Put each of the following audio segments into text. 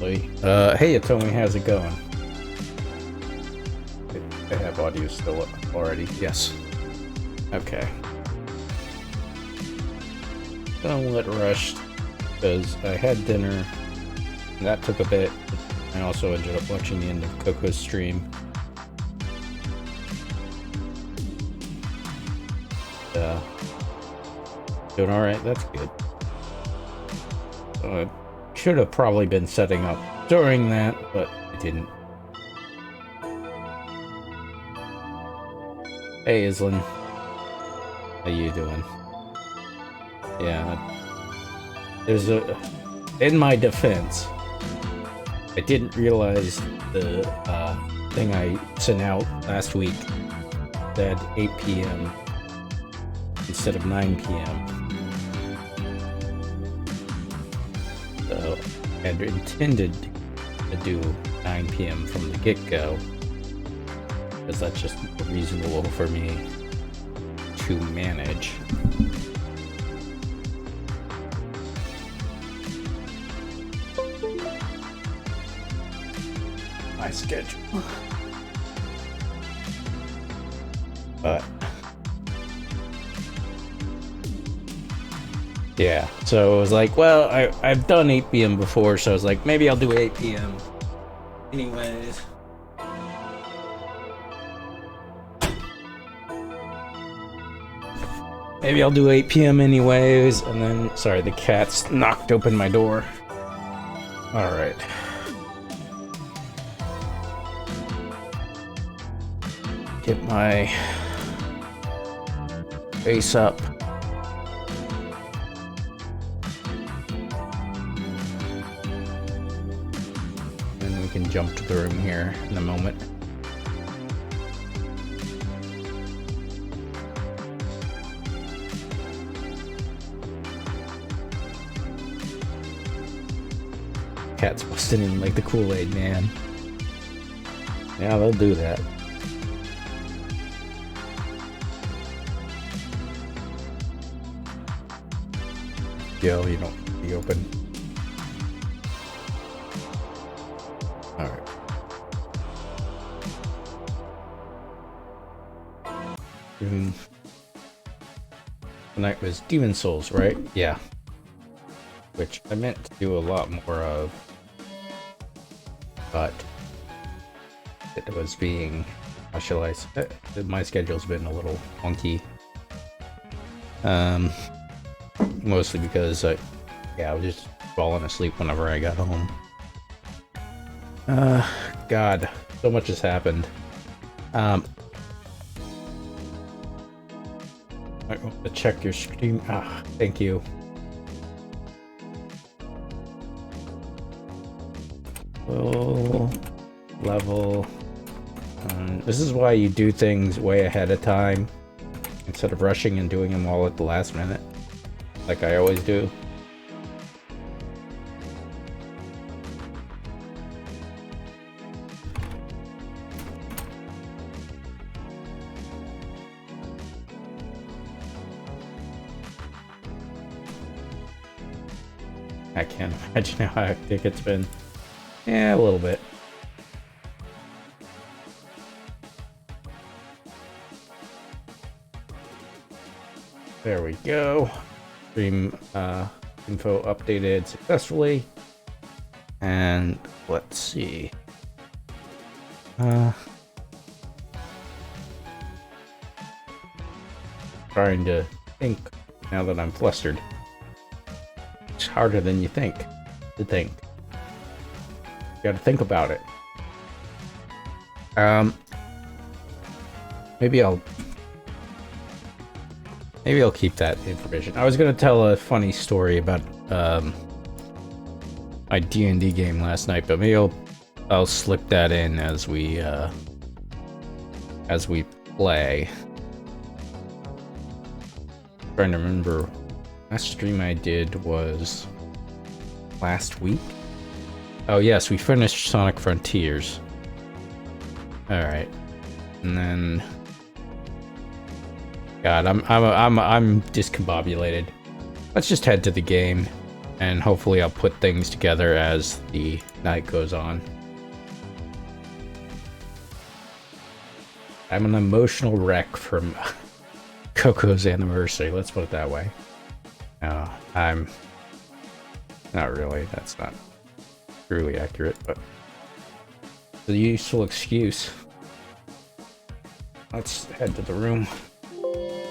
Hey Atomi, how's it going? I have audio still up already. Yes. Okay. Somewhat rushed because I had dinner and that took a bit. I also ended up watching the end of Coco's stream. Doing alright, that's good. Should have probably been setting up during that, but I didn't. Hey Islan, how you doing? Yeah, there's in my defense, I didn't realize the thing I sent out last week said 8 p.m. instead of 9 p.m. So I had intended to do 9 p.m. from the get-go, because that's just reasonable for me to manage. My schedule. But yeah, so it was like, well, I've done 8 p.m. before, so I was like, maybe I'll do 8 p.m. anyways. Maybe I'll do 8 p.m. anyways, and then, sorry, the cat's knocked open my door. Alright. Get my face up. And we can jump to the room here in a moment. Cat's busting in like the Kool-Aid man. Yeah, they'll do that. Yo, you don't be open. Alright. Tonight was Demon Souls, right? Yeah. Which I meant to do a lot more of, but it was being, how shall I say, my schedule's been a little funky. Mostly because I was just falling asleep whenever I got home. God, so much has happened. I want to check your stream. Thank you. Full level. This is why you do things way ahead of time instead of rushing and doing them all at the last minute, like I always do. I can't imagine how hectic it's been. Yeah, a little bit. There we go. Stream info updated successfully. And let's see. Trying to think now that I'm flustered. It's harder than you think to think. You gotta think about it. Maybe I'll keep that information. I was gonna tell a funny story about my D&D game last night, but maybe I'll slip that in as we play. Trying to remember, last stream I did was last week. Oh yes, we finished Sonic Frontiers. All right, and then, God, I'm discombobulated. Let's just head to the game. And hopefully I'll put things together as the night goes on. I'm an emotional wreck from Coco's anniversary, let's put it that way. No, I'm not really, that's not truly accurate, but it's a useful excuse. Let's head to the room,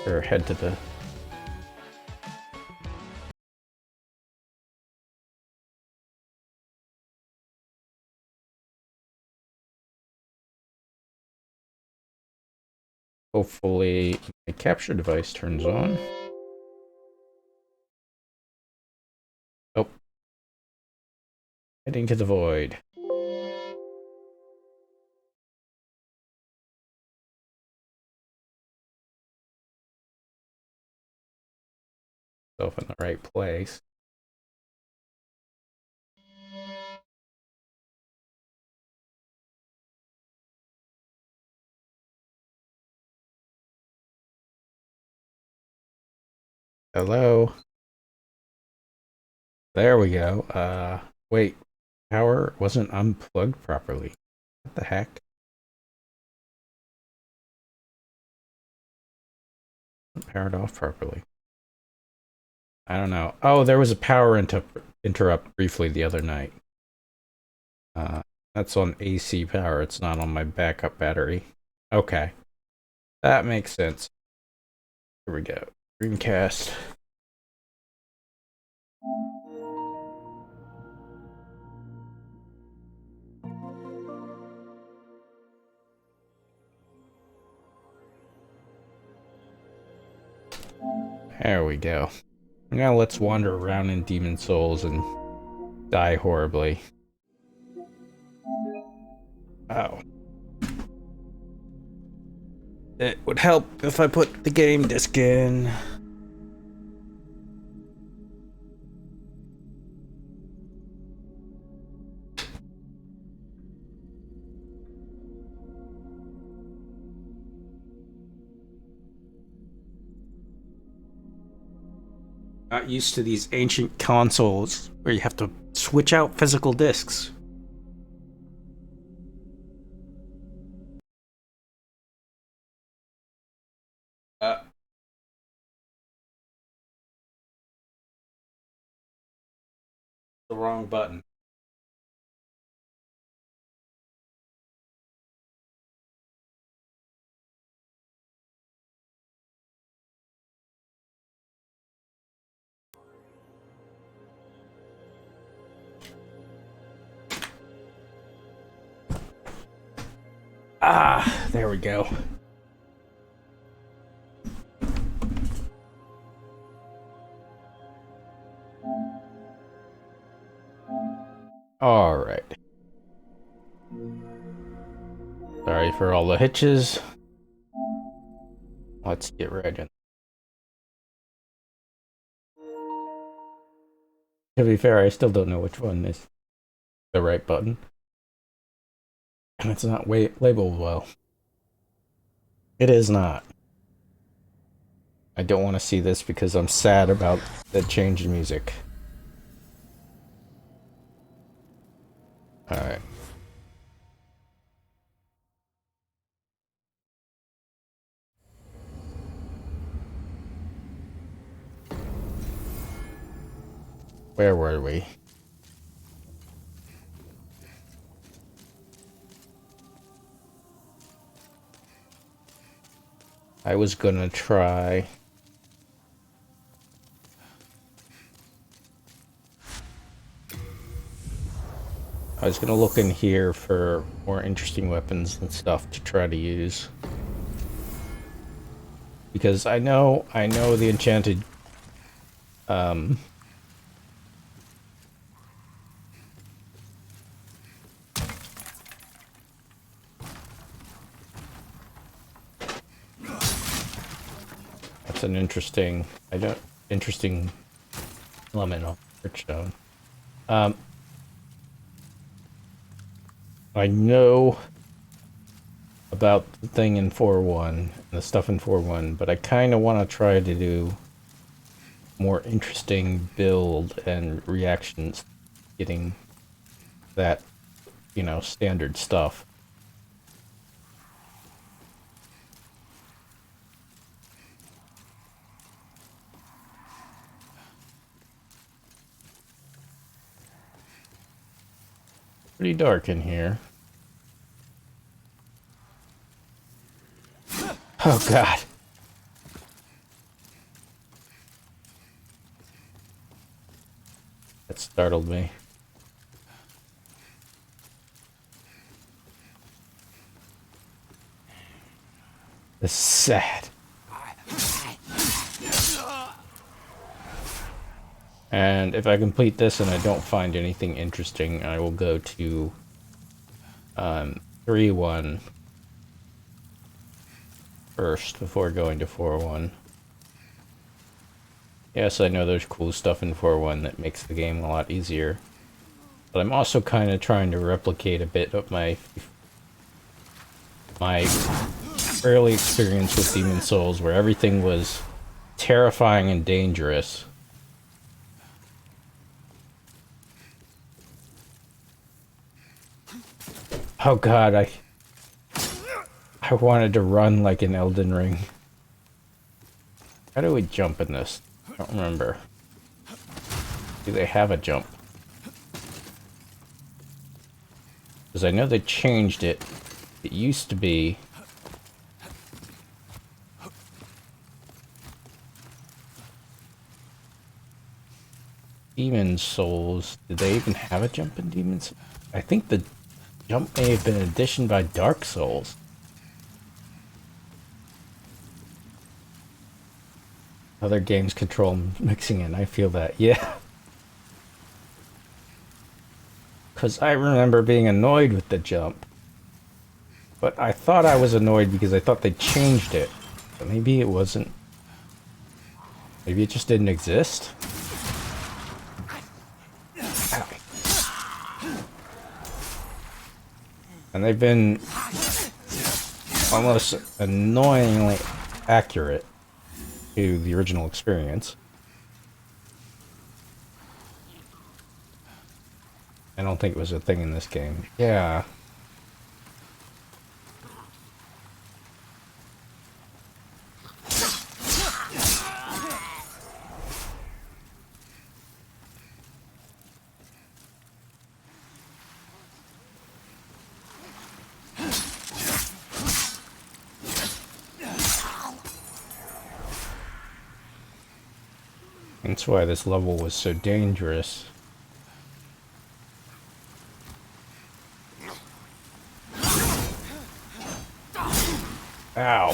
or head to the... Hopefully my capture device turns on. Oh. Heading to the void. Self in the right place. Hello. There we go. Wait. Power wasn't unplugged properly. What the heck? Powered off properly. I don't know. Oh, there was a power interrupt briefly the other night. That's on AC power. It's not on my backup battery. Okay. That makes sense. Here we go. Dreamcast. There we go. Now let's wander around in Demon Souls and die horribly. Oh. It would help if I put the game disc in. Not used to these ancient consoles where you have to switch out physical discs. The wrong button. Ah, there we go. All right. Sorry for all the hitches. Let's get right in. To be fair, I still don't know which one is the right button. And it's not labeled well. It is not. I don't want to see this because I'm sad about the change in music. Alright. Where were we? I was gonna try... I was gonna look in here for more interesting weapons and stuff to try to use. Because I know the enchanted... That's an interesting... interesting elemental Richstone. I know about the thing in 4.1 and the stuff in 4.1, but I kind of want to try to do more interesting build and reactions getting that, you know, standard stuff. Pretty dark in here. Oh god. That startled me. This is sad. And if I complete this and I don't find anything interesting, I will go to 3-1 first before going to 4-1. Yes, I know there's cool stuff in 4-1 that makes the game a lot easier. But I'm also kind of trying to replicate a bit of my early experience with Demon Souls, where everything was terrifying and dangerous. Oh god, I wanted to run like an Elden Ring. How do we jump in this? I don't remember. Do they have a jump? Because I know they changed it. It used to be... Demon Souls. Did they even have a jump in Demon Souls? I think the jump may have been an addition by Dark Souls. Other games control mixing in, I feel that, yeah. Because I remember being annoyed with the jump. But I thought I was annoyed because I thought they changed it. But maybe it wasn't. Maybe it just didn't exist? Ow. And they've been almost annoyingly accurate to the original experience. I don't think it was a thing in this game. Yeah. That's why this level was so dangerous. Ow.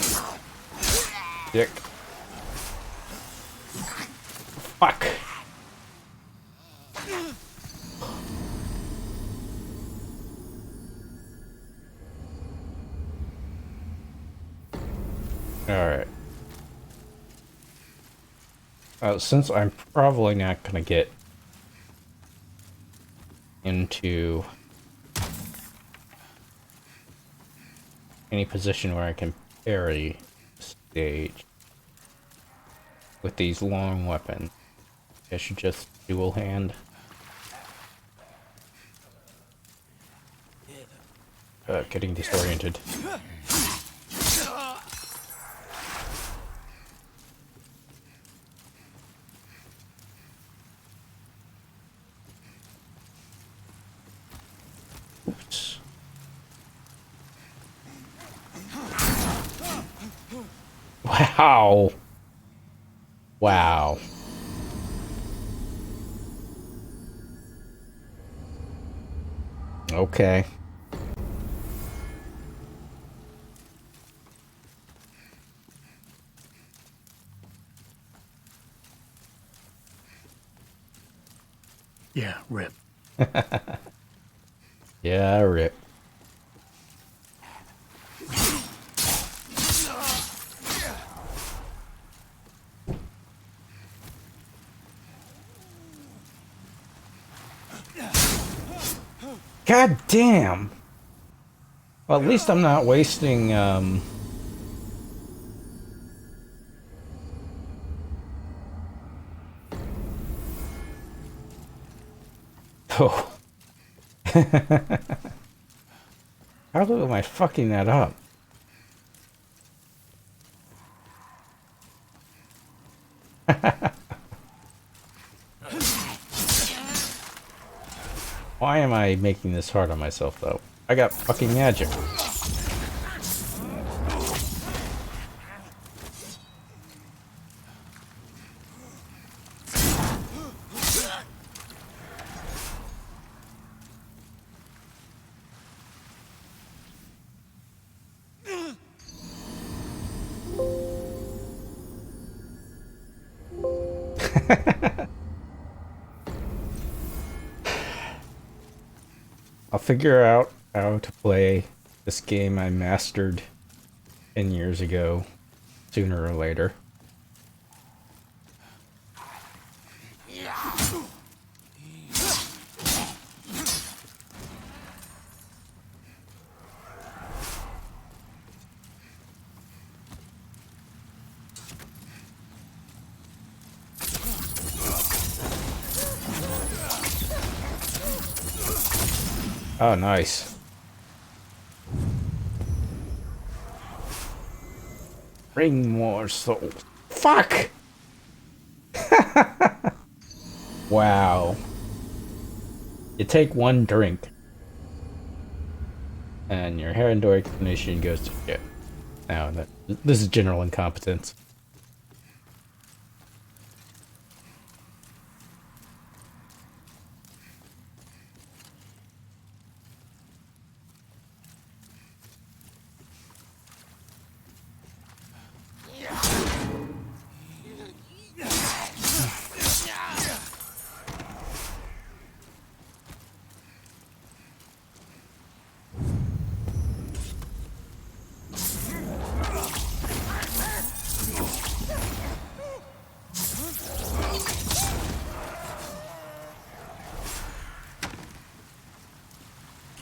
Dick. Fuck. Alright. Since I'm probably not gonna get into any position where I can parry the stage with these long weapons, I should just dual hand. Getting disoriented. Oops. Wow. Wow. Okay. Yeah, rip. Yeah, rip. God damn! Well, at least I'm not wasting, Oh. How am I fucking that up? Why am I making this hard on myself, though? I got fucking magic. I'll figure out how to play this game I mastered 10 years ago, sooner or later. Oh, nice. Bring more souls. Fuck! Wow. You take one drink, and your heroic condition goes to shit. Now, this is general incompetence.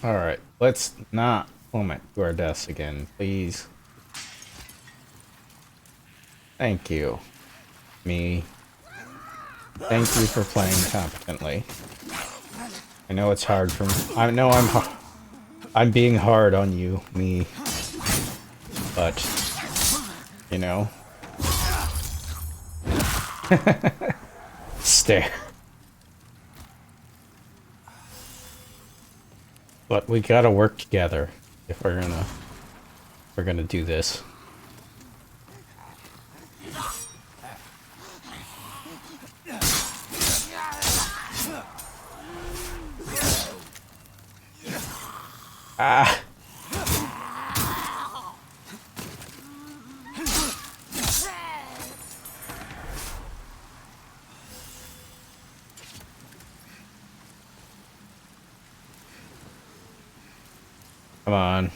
Alright, let's not plummet to our deaths again, please. Thank you. Me. Thank you for playing competently. I know it's hard for me. I know I'm being hard on you, me. But, you know. Stare. But we gotta work together if we're gonna do this. Ah. Come on.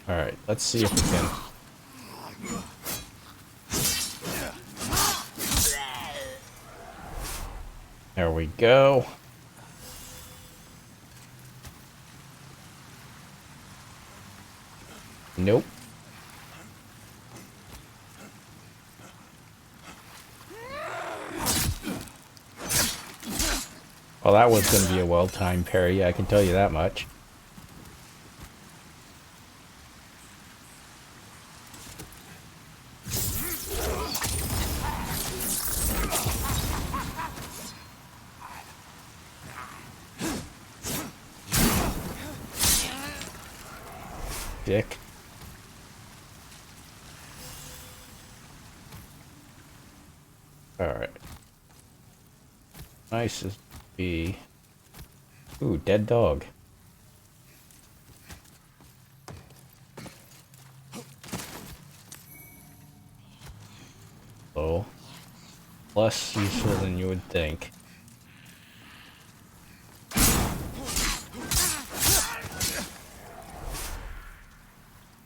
Alright, let's see if we can. There we go. Nope. Well, that was going to be a well-timed parry, I can tell you that much. Dick. Alright. Nice as be. Ooh, dead dog. So, less useful than you would think.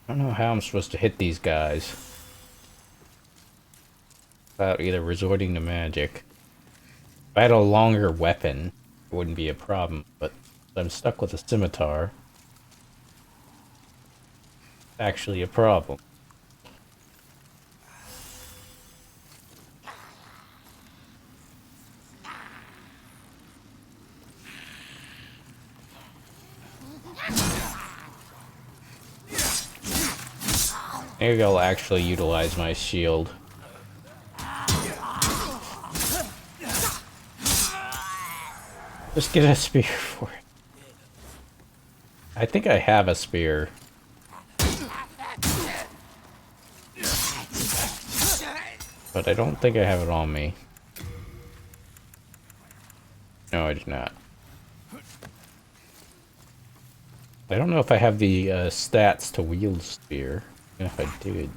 I don't know how I'm supposed to hit these guys without either resorting to magic. If I had a longer weapon, it wouldn't be a problem, but I'm stuck with a scimitar. Actually a problem. Maybe I'll actually utilize my shield. Just get a spear for it. I think I have a spear. But I don't think I have it on me. No, I do not. I don't know if I have the stats to wield spear. Even if I did.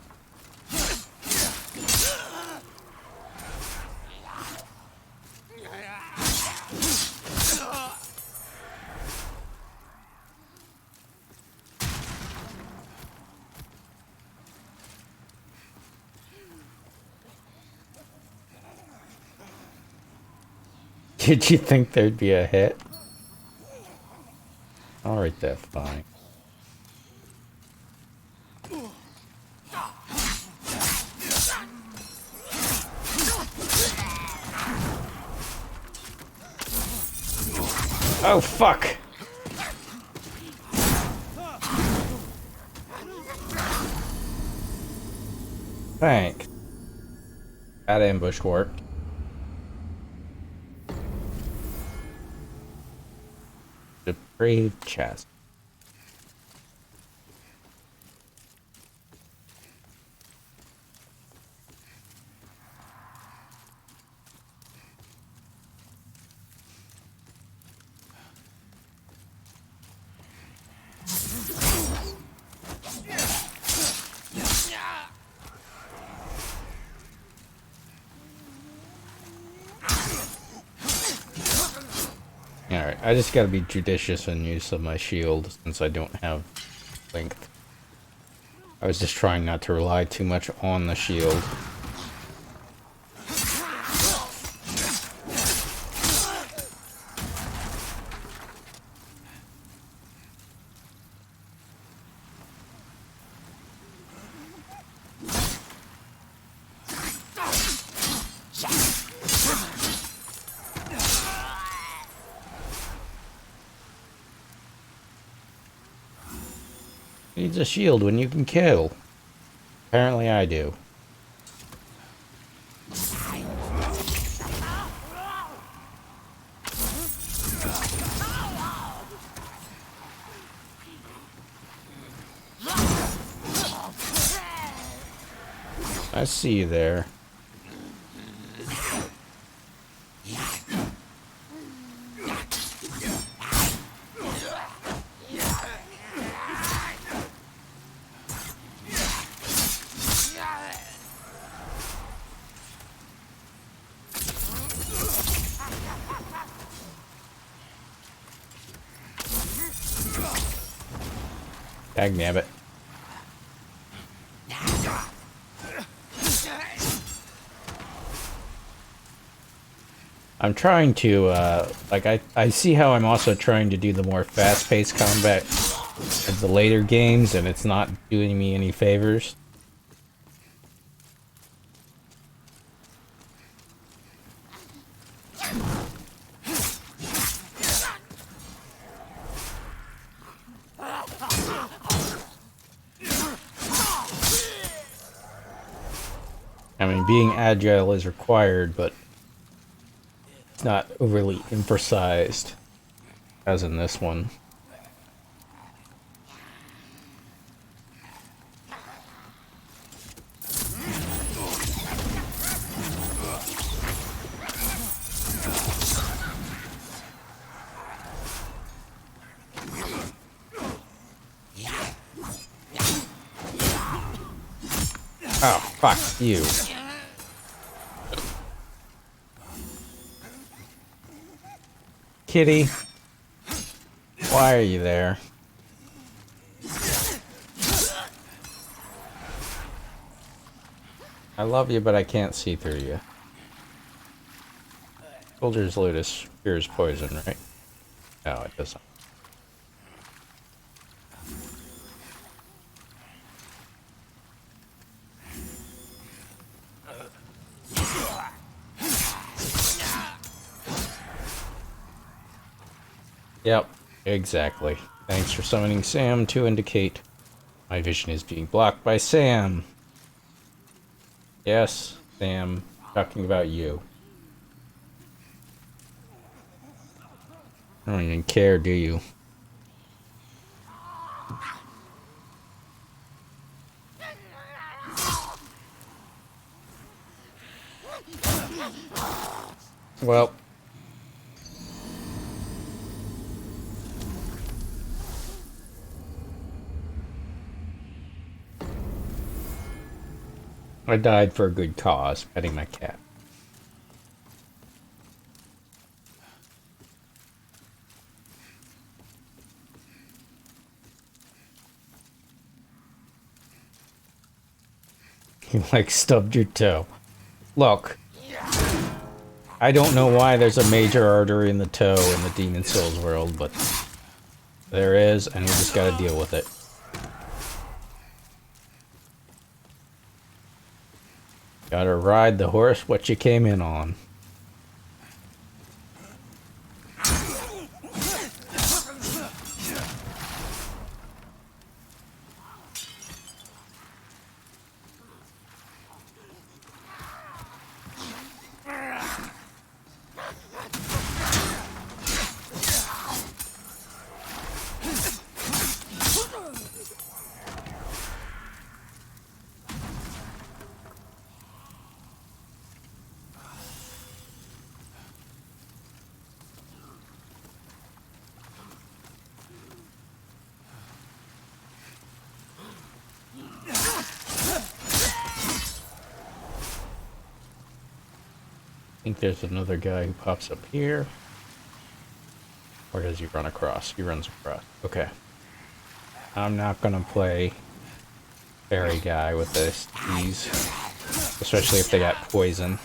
Did you think there'd be a hit? Alright, that's fine. Oh, fuck! Thanks. That ambush worked. Depraved chest. Alright, I just gotta be judicious in use of my shield since I don't have length. I was just trying not to rely too much on the shield. Needs a shield when you can kill. Apparently I do. I see you there. Dagnabbit. I'm trying to, like, I see how I'm also trying to do the more fast-paced combat of the later games, and it's not doing me any favors. I mean, being agile is required, but it's not overly emphasized, as in this one. Oh, fuck you. Kitty, why are you there? I love you, but I can't see through you. Soldier's Lotus fears poison, right? No, it doesn't. Yep, exactly. Thanks for summoning Sam to indicate my vision is being blocked by Sam. Yes, Sam, talking about you. I don't even care, do you? Well, I died for a good cause, petting my cat. You like stubbed your toe. Look, I don't know why there's a major artery in the toe in the Demon Souls world, but there is, and we just gotta deal with it. Gotta ride the horse what you came in on. I think there's another guy who pops up here. Or does he run across? He runs across. Okay. I'm not gonna play fairy guy with this these, especially if they got poison.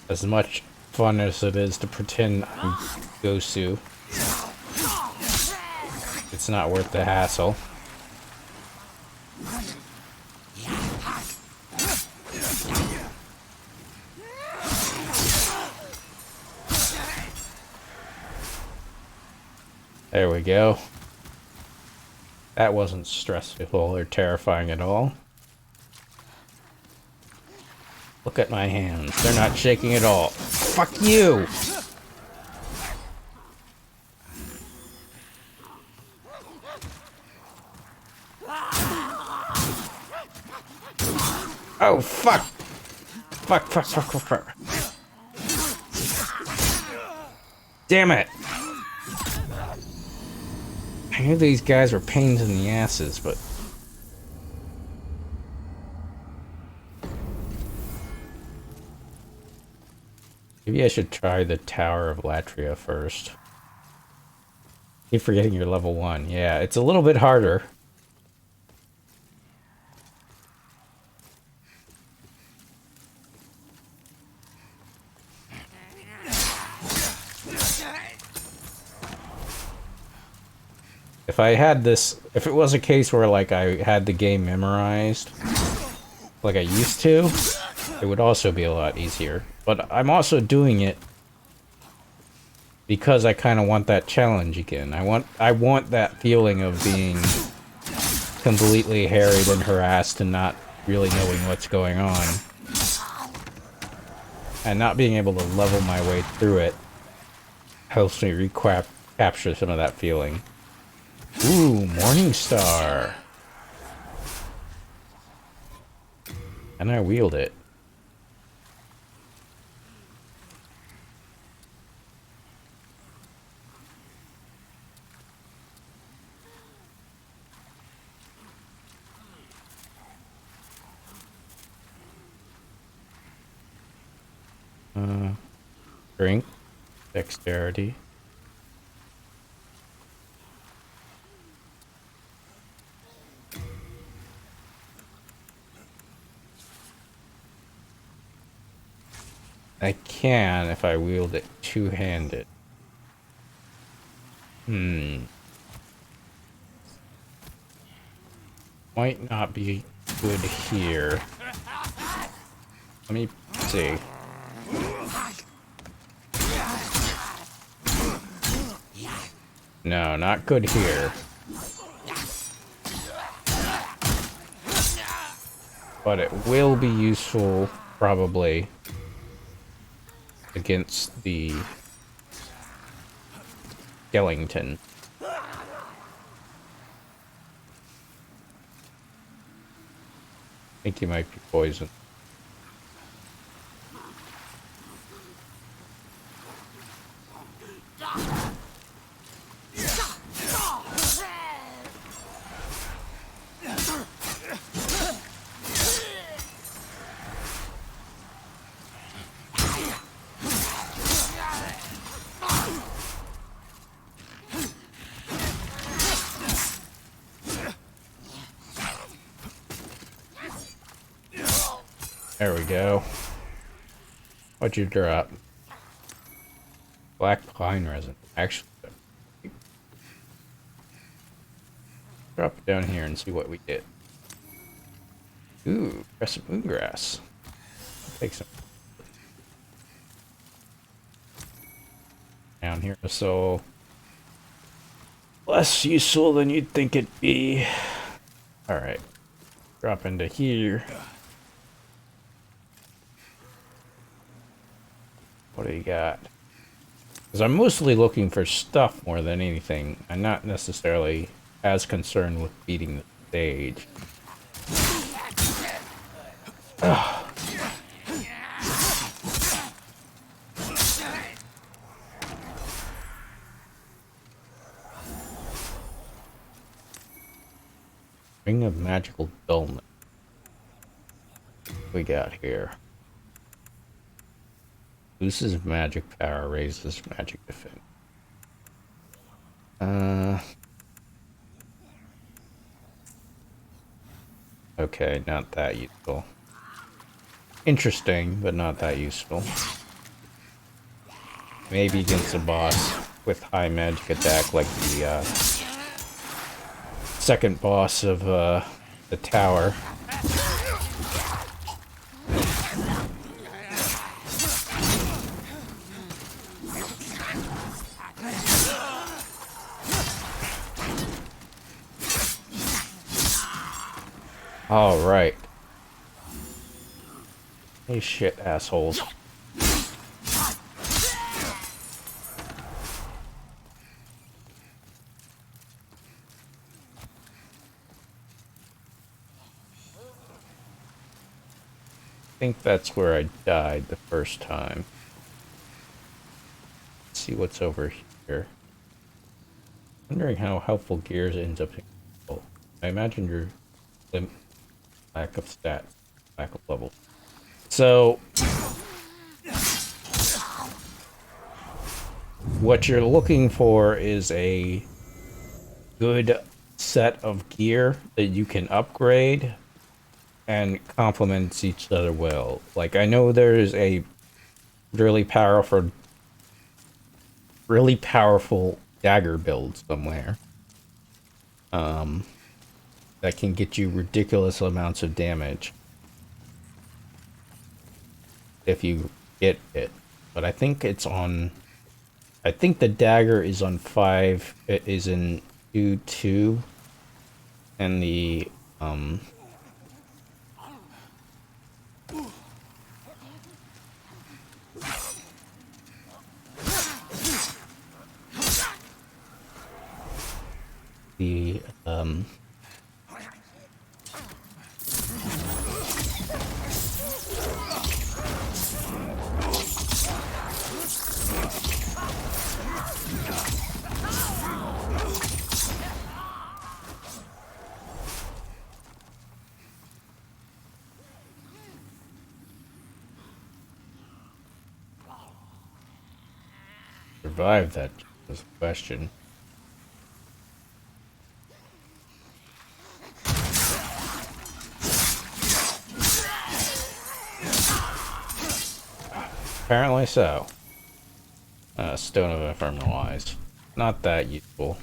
As much fun as it is to pretend I'm Gosu, it's not worth the hassle. There we go. That wasn't stressful or terrifying at all. Look at my hands. They're not shaking at all. Fuck you! Oh, fuck! Fuck, fuck, fuck, fuck, fuck. Damn it! I knew these guys were pains in the asses, but... maybe I should try the Tower of Latria first. Keep forgetting you're level 1. Yeah, it's a little bit harder. If I had this, if it was a case where like I had the game memorized, like I used to, it would also be a lot easier. But I'm also doing it because I kind of want that challenge again. I want that feeling of being completely harried and harassed and not really knowing what's going on. And not being able to level my way through it helps me recapture some of that feeling. Ooh, Morningstar. And I wield it. Strength, dexterity. I can if I wield it two-handed. Might not be good here. Let me see. No, not good here. But it will be useful, probably, against the skeleton. I think he might be poisoned. There we go. What'd you drop? Black pine resin. Actually, drop it down here and see what we get. Ooh, crescent moongrass. Take some down here, so less useful than you'd think it'd be. All right, drop into here. What do you got? Because I'm mostly looking for stuff more than anything. I'm not necessarily as concerned with beating the stage. Ugh. Ring of magical dullness. What we got here? Loses magic power, raises magic defense. Okay, not that useful. Interesting, but not that useful. Maybe against a boss with high magic attack like the second boss of the tower. All right. Hey, shit, assholes. I think that's where I died the first time. Let's see what's over here. Wondering how helpful gears ends up being. I imagine your lack of stats, lack of level. So, what you're looking for is a good set of gear that you can upgrade and complements each other well. Like, I know there's a really powerful dagger build somewhere. That can get you ridiculous amounts of damage if you get it. But I think it's on... I think the dagger is on 5. It is in 2-2. And the... survive that was the question. Apparently so. Stone of Infernal Eyes. Not that useful.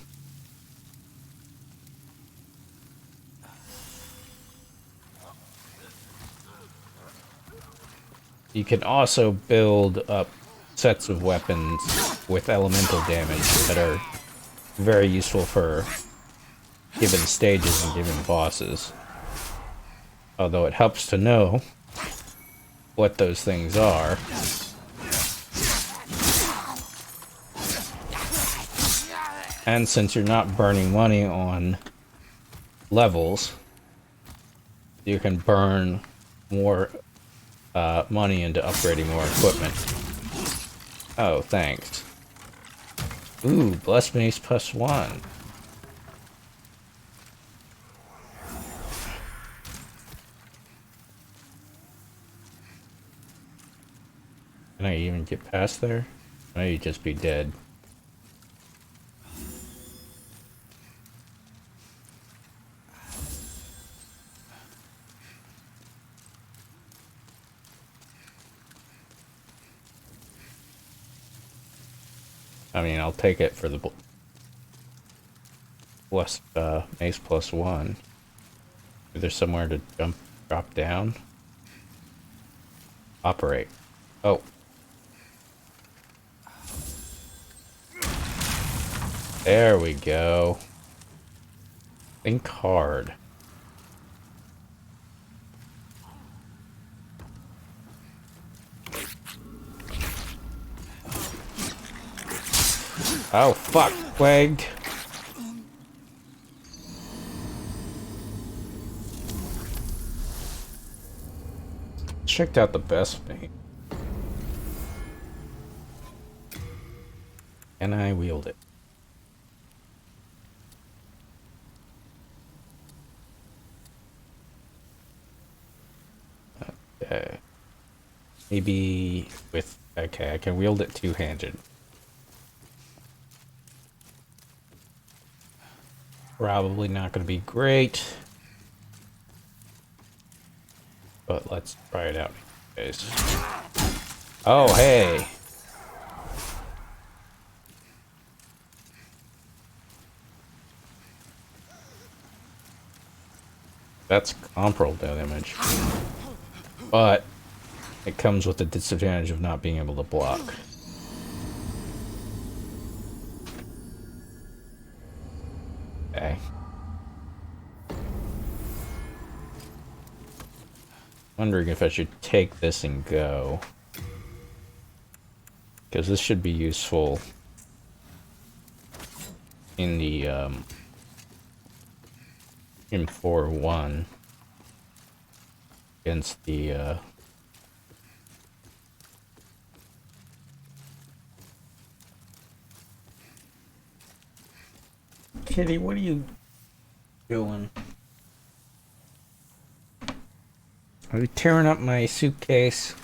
You can also build up sets of weapons with elemental damage that are very useful for given stages and given bosses. Although it helps to know what those things are. And since you're not burning money on levels, you can burn more money into upgrading more equipment. Oh, thanks. Ooh, blessed mace +1. Can I even get past there? Or you'd just be dead. I mean, I'll take it for the blessed mace +1. Is there somewhere to drop down? Operate. Oh. There we go. Think hard. Oh, fuck, plagued. Checked out the best mate. Can I wield it? Okay. Maybe with... Okay, I can wield it two-handed. Probably not going to be great. But let's try it out. Anyways. Oh, hey! That's comparable damage. But it comes with the disadvantage of not being able to block. Okay. Wondering if I should take this and go. Because this should be useful in the in 4-1 against the Kitty, what are you doing? Are you tearing up my suitcase?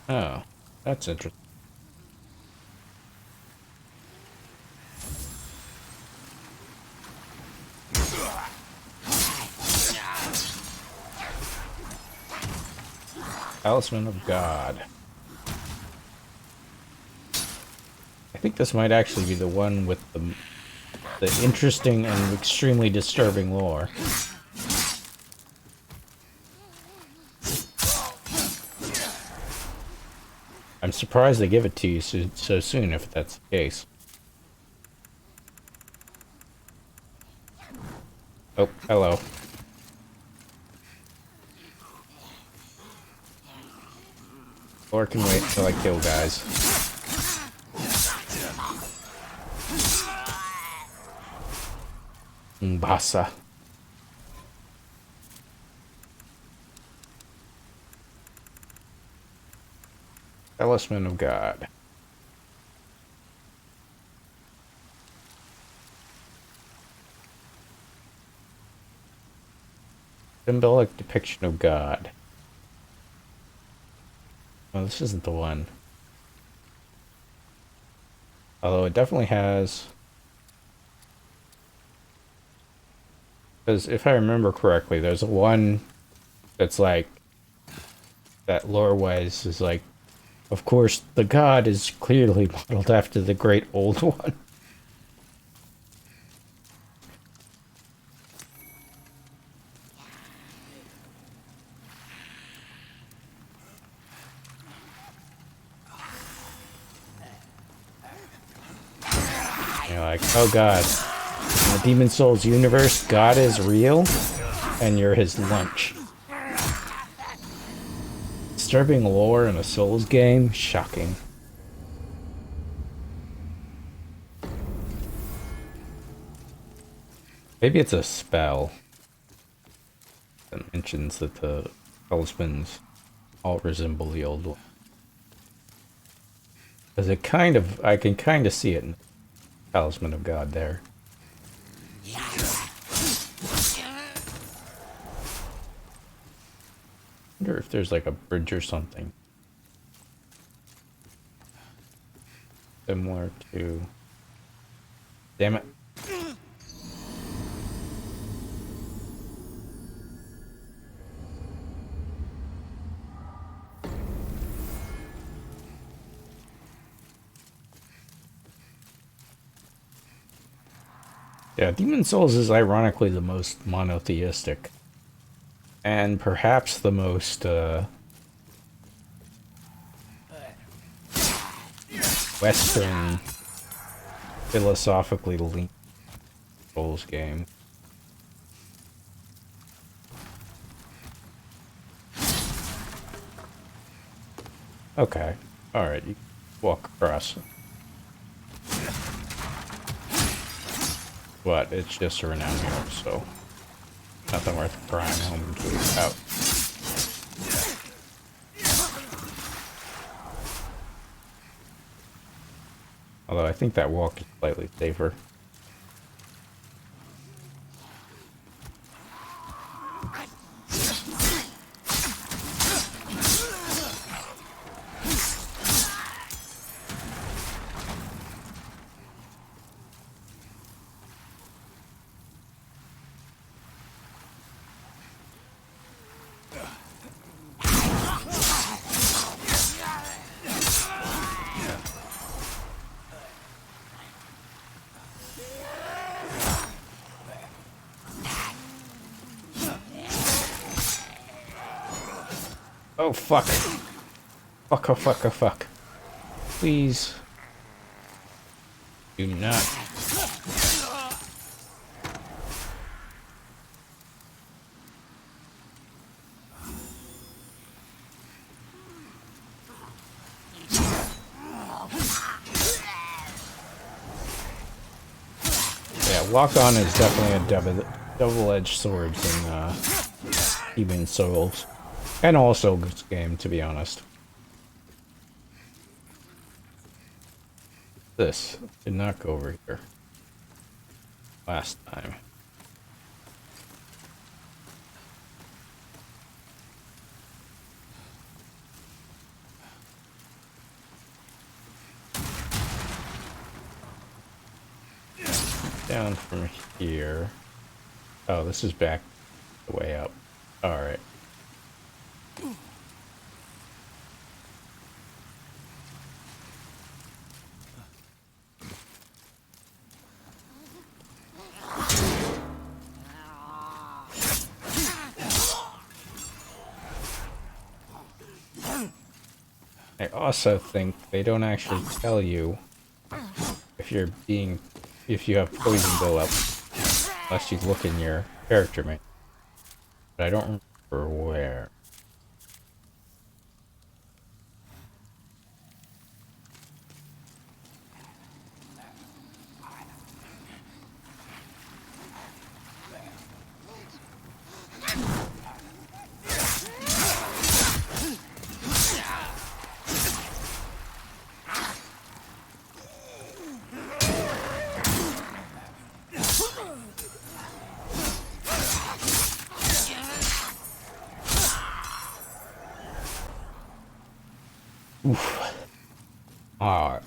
Oh, that's interesting. Talisman of God. think this might actually be the one with the interesting and extremely disturbing lore. I'm surprised they give it to you so soon if that's the case. Oh, hello. Or can wait till I kill guys. Mbasa. Talisman of God. Symbolic depiction of God. Oh, this isn't the one. Although it definitely has... Because if I remember correctly, there's one that's like... That lore-wise is like... Of course, the god is clearly modeled after the great old one. You're like, oh god, in the Demon Souls universe, God is real, and you're his lunch. Disturbing lore in a Souls game? Shocking. Maybe it's a spell that mentions that the talismans all resemble the old one. Because it kind of, I can kind of see it in Talisman of God there. Wonder if there's like a bridge or something similar to... Damn it. Yeah, Demon Souls is ironically the most monotheistic. And perhaps the most, Western, philosophically linked Souls game. Okay, alright, you can walk across. But it's just a renown hero, so nothing worth prying home to out. Although I think that walk is slightly safer. Oh fuck. Fuck, oh fuck, oh fuck. Please. Do not. Yeah, walk on is definitely a double-edged sword in Demon Souls. And also this game, to be honest. This did not go over here last time. Down from here. Oh, this is back the way up. Alright. I also think they don't actually tell you if you have poison buildup, unless you look in your character menu. But I don't remember where. Oof. Alright.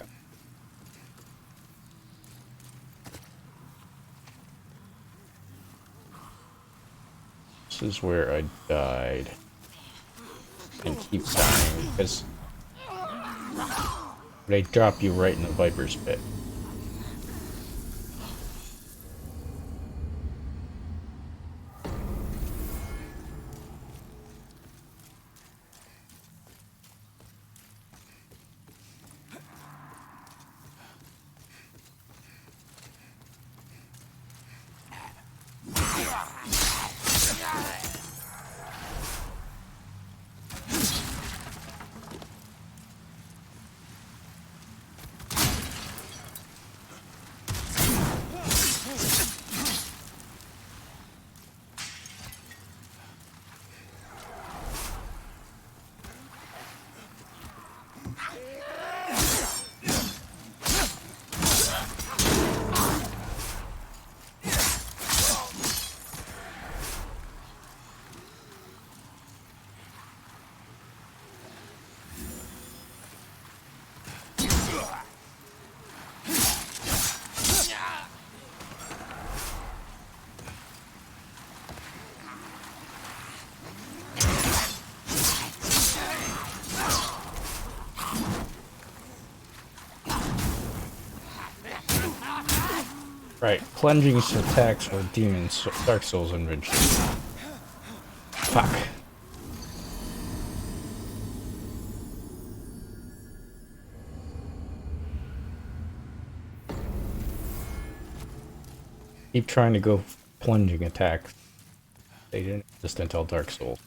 This is where I died. And keep dying because they drop you right in the Viper's pit. Right, plunging attacks were demons, Dark Souls invention. Fuck. Keep trying to go plunging attacks. They didn't exist until Dark Souls.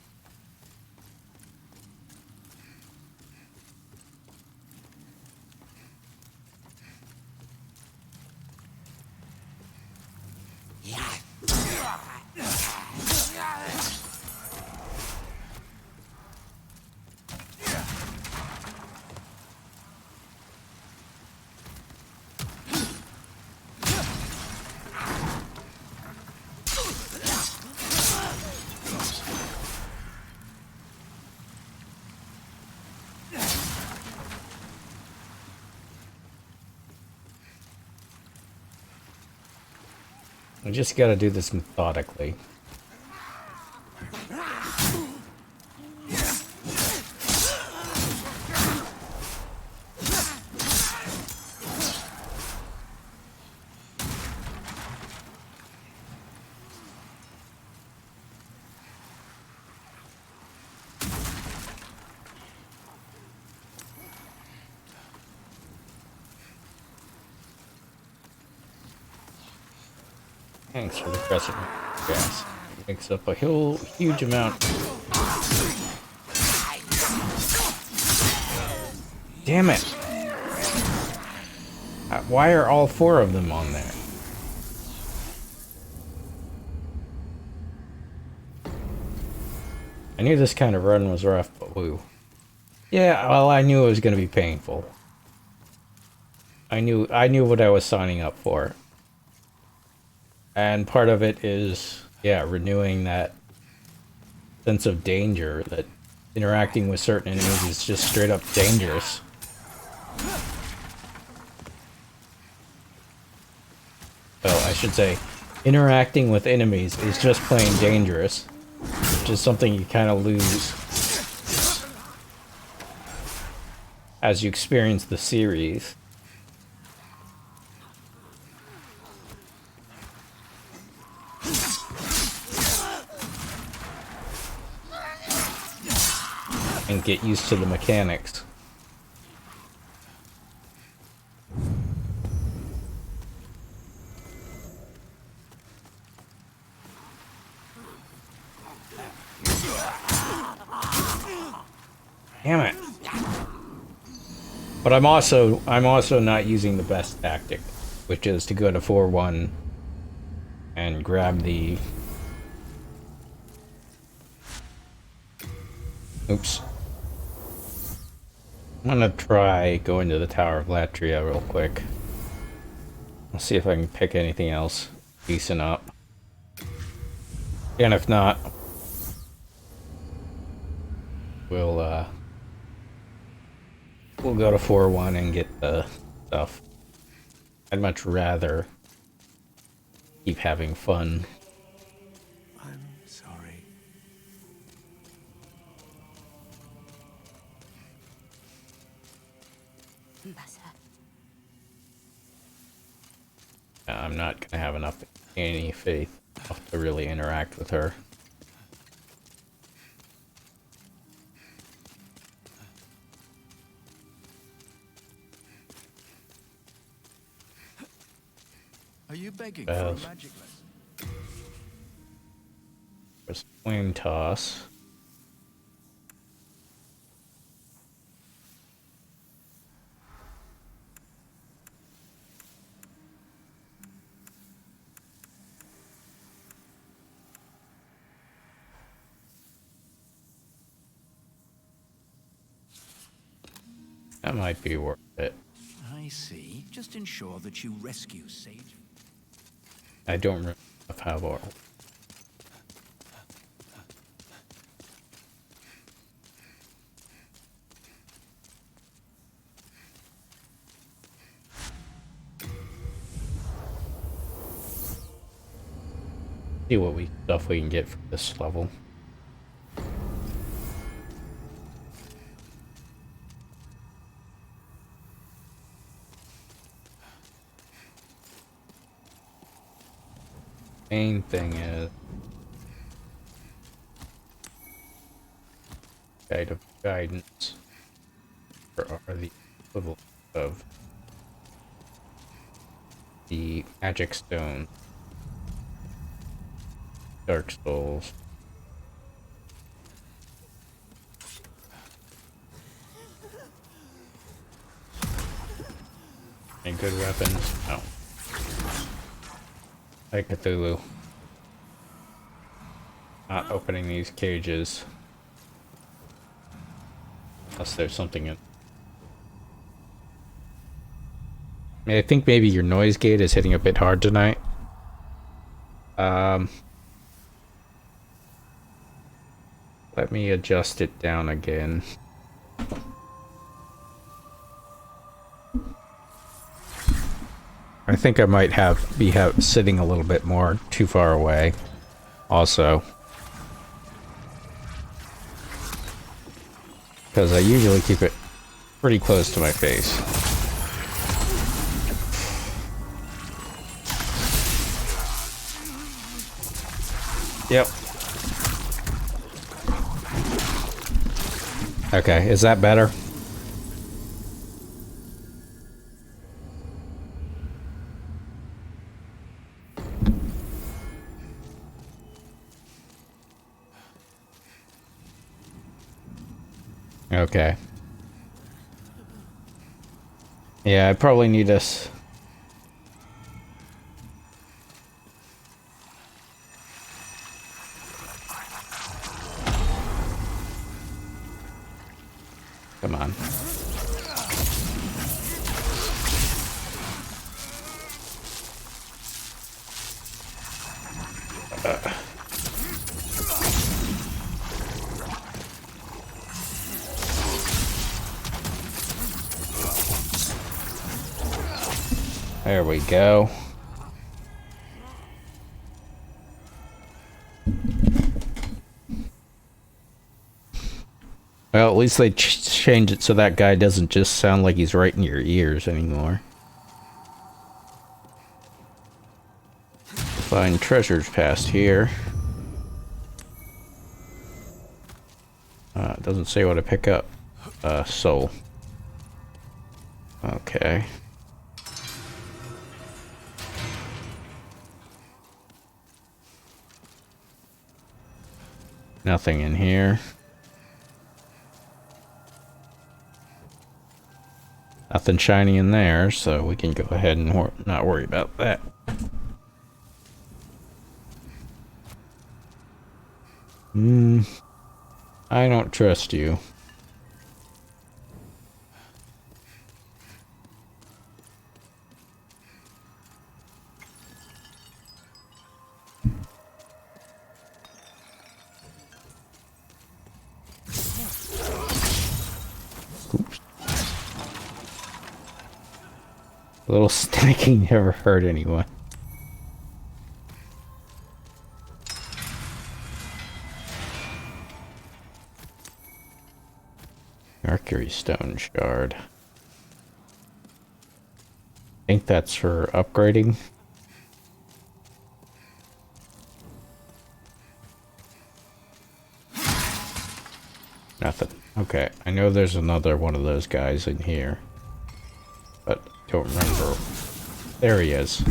I just gotta do this methodically. Thanks for the crescent gas. Makes up a huge amount. Damn it! Why are all four of them on there? I knew this kind of run was rough, but woo. Yeah, well, I knew it was going to be painful. I knew what I was signing up for. And part of it is, yeah, renewing that sense of danger, that interacting with certain enemies is just straight up dangerous. Well, I should say, interacting with enemies is just plain dangerous, which is something you kind of lose as you experience the series. And get used to the mechanics. Damn it. But I'm also not using the best tactic, which is to go to 4-1 and grab the... Oops. I'm gonna try going to the Tower of Latria real quick. I'll see if I can pick anything else decent up. And if not, we'll go to 4-1 and get the stuff. I'd much rather keep having fun. I'm sorry. I'm not gonna have enough any faith to really interact with her. Are you begging for a magic lesson? There's flame toss. That might be worth it. I see. Just ensure that you rescue Sage. I don't remember how far. See what stuff we can get from this level. Main thing is guide of guidance, or are the equivalent of the magic stone, dark souls. Any good weapons? No. Hey Cthulhu. Not opening these cages. Unless there's something in. I think maybe your noise gate is hitting a bit hard tonight. Let me adjust it down again. I think I might be sitting a little bit more too far away. Also, because I usually keep it pretty close to my face. Yep. Okay, is that better? Okay. Yeah, I probably need this. Come on. There we go. Well, at least they change it so that guy doesn't just sound like he's right in your ears anymore. Find treasures past here. It doesn't say what to pick up. Soul. Okay. Nothing in here. Nothing shiny in there, so we can go ahead and not worry about that. I don't trust you. Oops. A little snacking never hurt anyone. Mercury stone shard. I think that's for upgrading. Nothing. Okay, I know there's another one of those guys in here, but don't remember. There he is.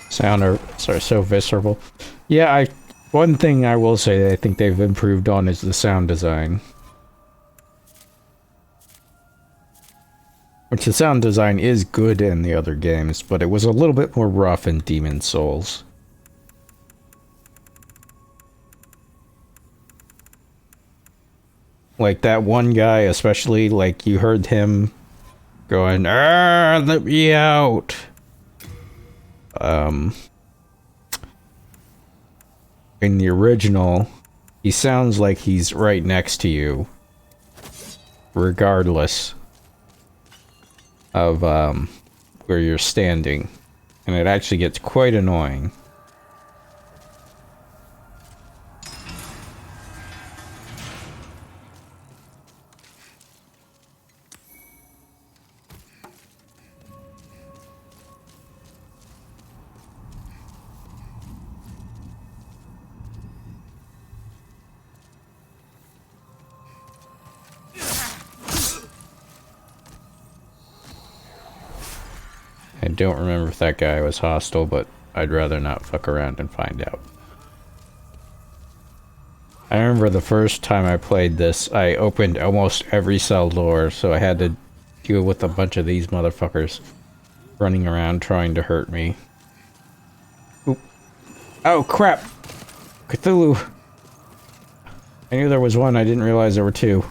Sound are so visceral. Yeah, one thing I will say that I think they've improved on is the sound design. Which the sound design is good in the other games, but it was a little bit more rough in Demon Souls. Like that one guy, especially, like you heard him going, "Ah, let me out." In the original, he sounds like he's right next to you, regardless of where you're standing, and it actually gets quite annoying. I don't remember if that guy was hostile, but I'd rather not fuck around and find out. I remember the first time I played this, I opened almost every cell door, so I had to deal with a bunch of these motherfuckers running around trying to hurt me. Oop. Oh, crap! Cthulhu! I knew there was one, I didn't realize there were two.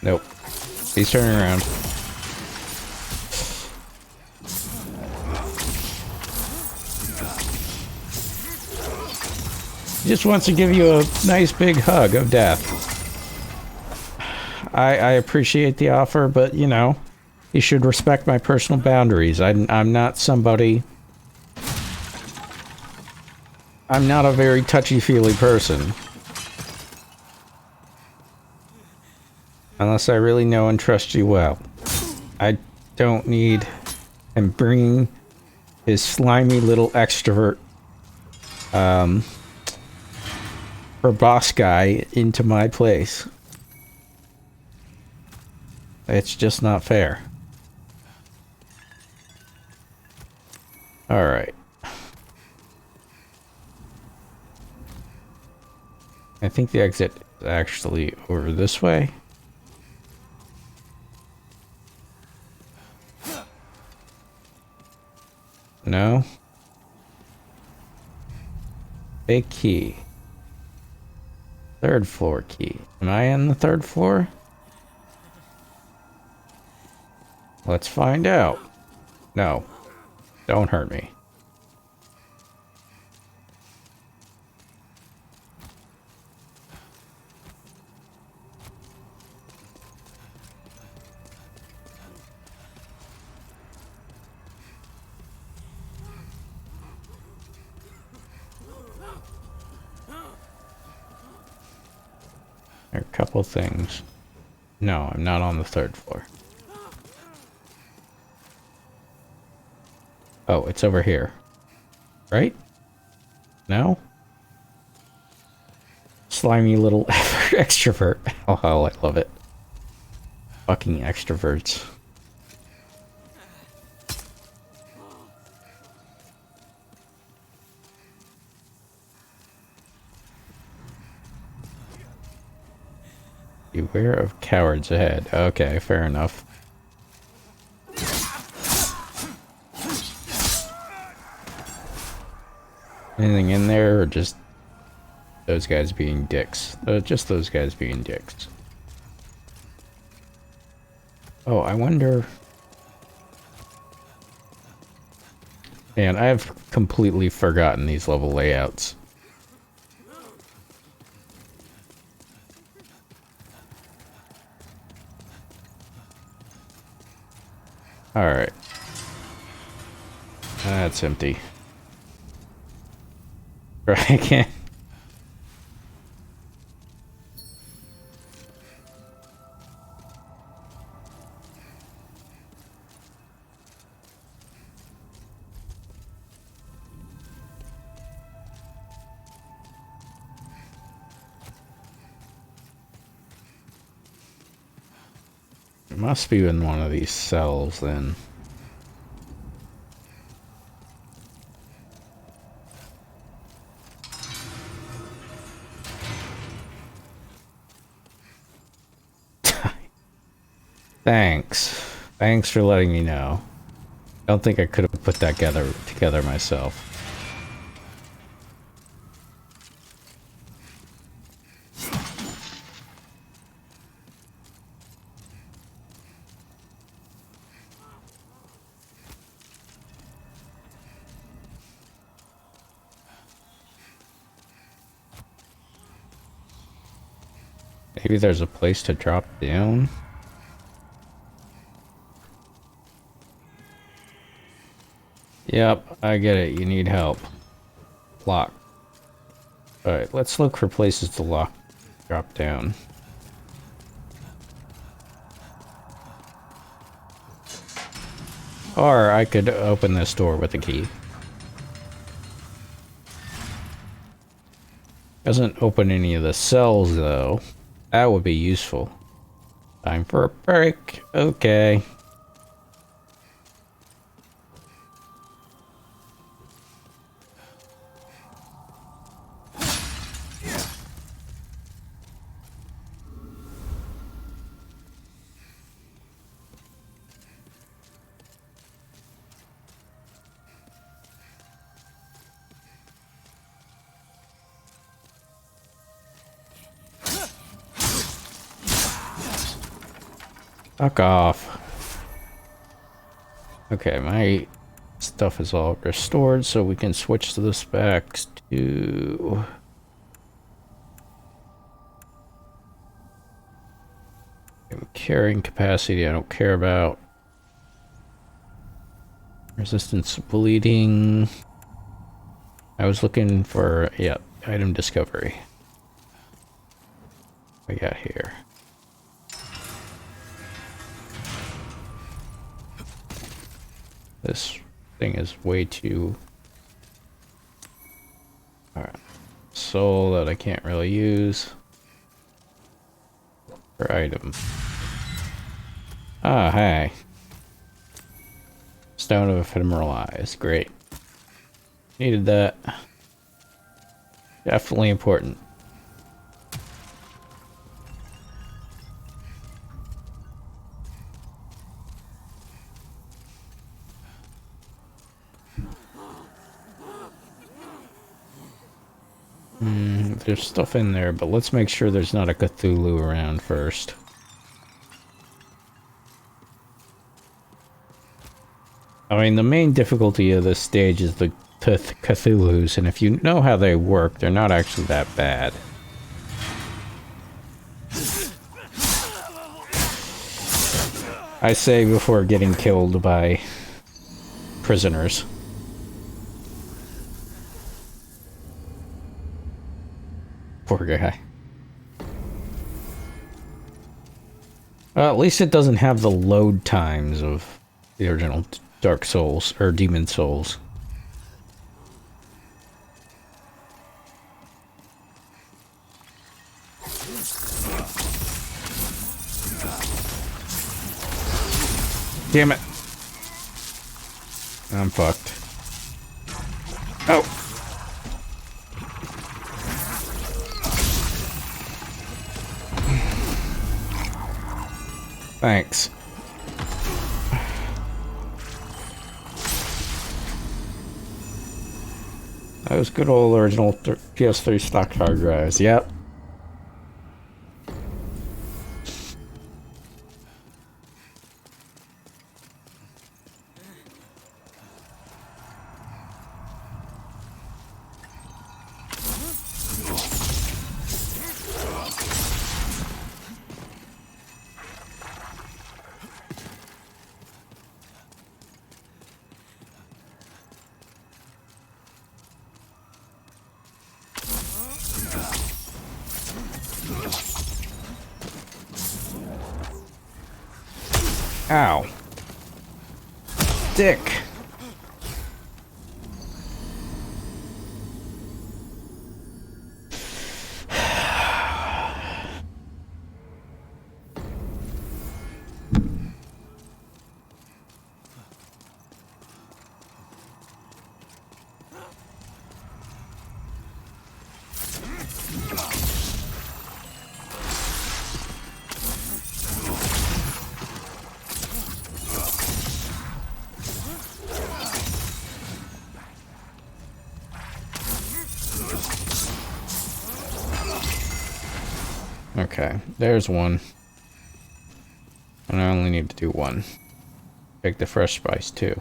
Nope. He's turning around. He just wants to give you a nice big hug of death. I appreciate the offer, but, you know, you should respect my personal boundaries. I'm not somebody... I'm not a very touchy-feely person. Unless I really know and trust you well. I don't need him bringing his slimy little extrovert or boss guy into my place. It's just not fair. Alright. I think the exit is actually over this way. No. Big key. Third floor key. Am I on the third floor? Let's find out. No. Don't hurt me. There are a couple things. No, I'm not on the 3rd floor. Oh, it's over here. Right? No? Slimy little extrovert. Oh, I love it. Fucking extroverts. Beware of cowards ahead. Okay, fair enough. Anything in there, or just those guys being dicks? Just those guys being dicks. Oh, I wonder... Man, I've completely forgotten these level layouts. Alright. That's empty. Right, I can't... It must be in one of these cells, then. Thanks. Thanks for letting me know. I don't think I could have put that together myself. Maybe there's a place to drop down? Yep, I get it. You need help. Lock. Alright, let's look for places to drop down. Or I could open this door with a key. Doesn't open any of the cells, though. That would be useful. Time for a break. Okay. Fuck off. Okay, my stuff is all restored, so we can switch to the specs to... Carrying capacity I don't care about. Resistance bleeding. I was looking for, yeah, item discovery. What we got here? This thing is way too... Alright. Soul that I can't really use. For item. Ah, hey. Stone of Ephemeral Eyes. Great. Needed that. Definitely important. There's stuff in there, but let's make sure there's not a Cthulhu around first. I mean, the main difficulty of this stage is the Cthulhus, and if you know how they work, they're not actually that bad. I say before getting killed by prisoners. Poor guy. Well, at least it doesn't have the load times of the original Dark Souls, or Demon Souls. Damn it. I'm fucked. Oh. Thanks. Those good old original PS3 stock hard drives. Yep. Ow. Dick. Okay, there's one. And I only need to do one. Take the fresh spice too.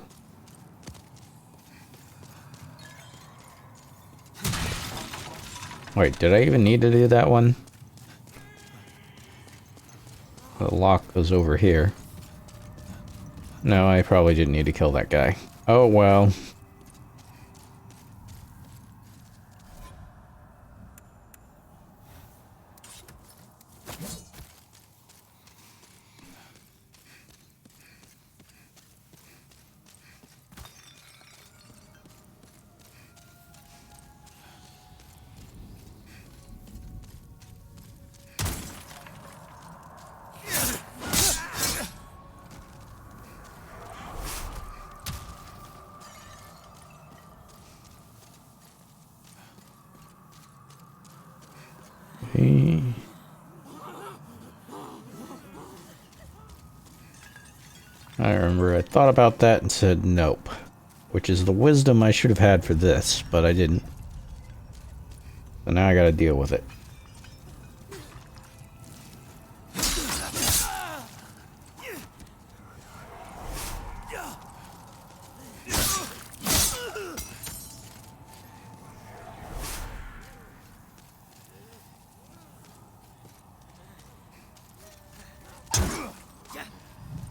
Wait, did I even need to do that one? The lock goes over here. No, I probably didn't need to kill that guy. Oh well. I remember I thought about that and said nope. Which is the wisdom I should have had for this, but I didn't. So now I gotta deal with it.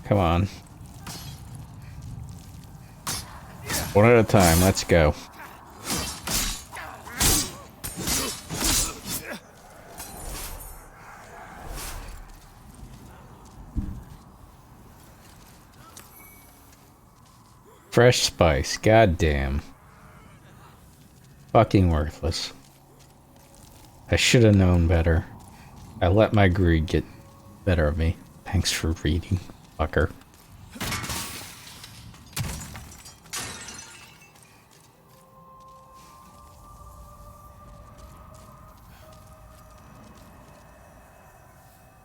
Come on. One at a time, let's go. Fresh spice, goddamn. Fucking worthless. I should have known better. I let my greed get better of me. Thanks for reading, fucker.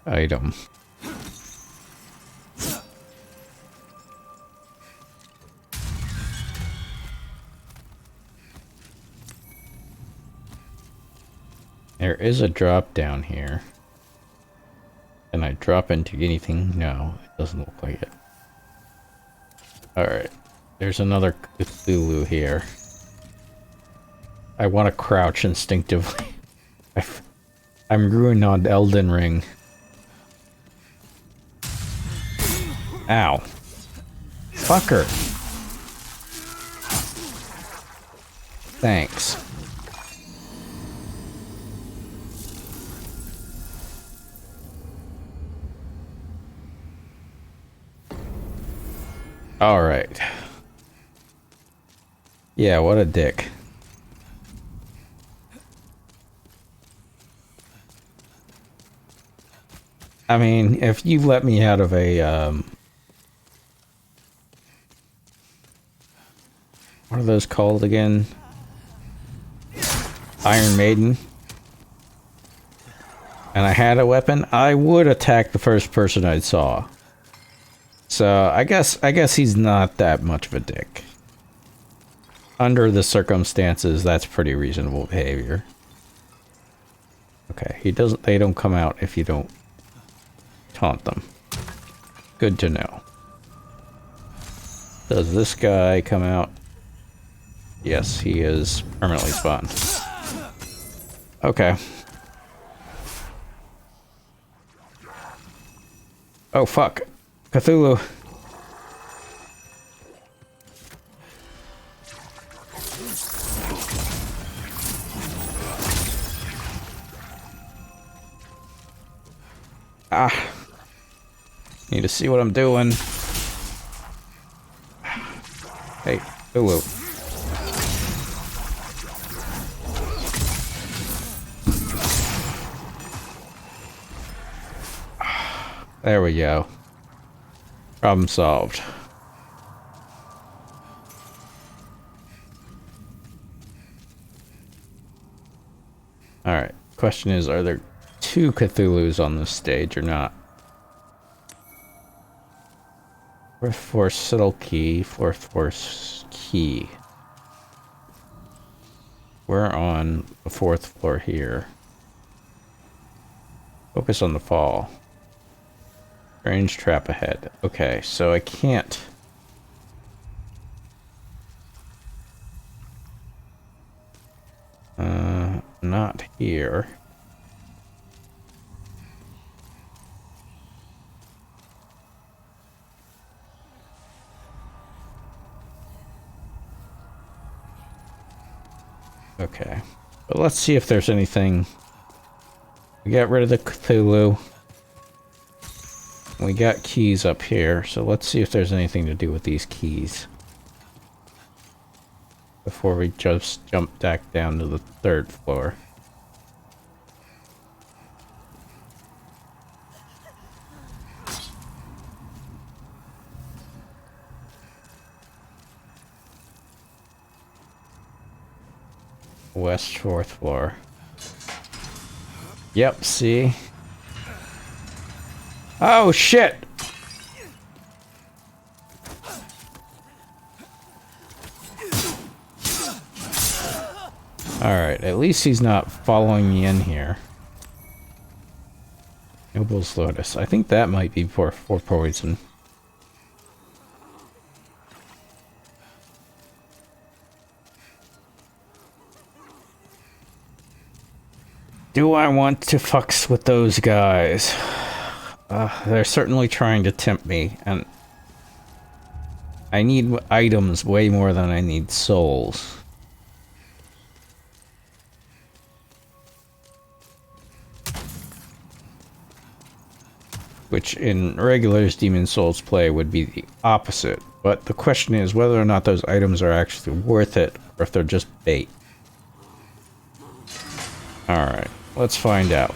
Item. There is a drop down here. Can I drop into anything? No, it doesn't look like it. Alright. There's another Cthulhu here. I want to crouch instinctively. I'm ruined on Elden Ring. Ow. Fucker. Thanks. Alright. Yeah, what a dick. I mean, if you let me out of a, what are those called again? Iron Maiden. And I had a weapon, I would attack the first person I saw. So, I guess he's not that much of a dick. Under the circumstances, that's pretty reasonable behavior. Okay, they don't come out if you don't taunt them. Good to know. Does this guy come out? Yes, he is permanently spawned. Okay. Oh fuck. Cthulhu. Ah. Need to see what I'm doing. Hey, Cthulhu. There we go. Problem solved. Alright, question is, are there 2 Cthulhus on this stage or not? Fourth floor subtle key, fourth floor key. We're on the 4th floor here. Focus on the fall. Strange trap ahead. Okay, so I can't... not here. Okay, but let's see if there's anything. We got rid of the Cthulhu. We got keys up here, so let's see if there's anything to do with these keys before we just jump back down to the 3rd floor. West 4th floor. Yep, see? Oh, shit! Alright, at least he's not following me in here. Noble's Lotus. I think that might be for poison. Do I want to fucks with those guys? They're certainly trying to tempt me, and I need items way more than I need souls. Which in regular Demon Souls play would be the opposite. But the question is whether or not those items are actually worth it, or if they're just bait. Alright, let's find out.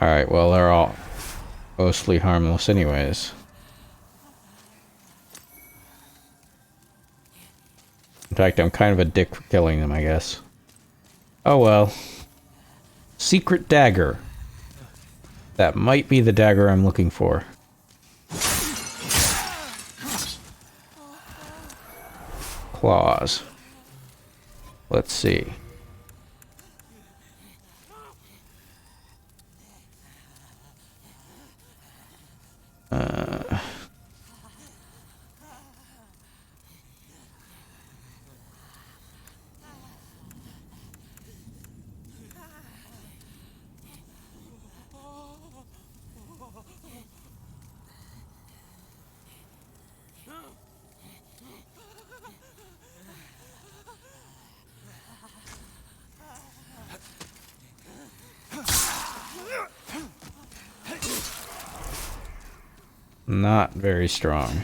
Alright, well, they're all mostly harmless anyways. In fact, I'm kind of a dick for killing them, I guess. Oh well. Secret dagger. That might be the dagger I'm looking for. Claws. Let's see. Not very strong.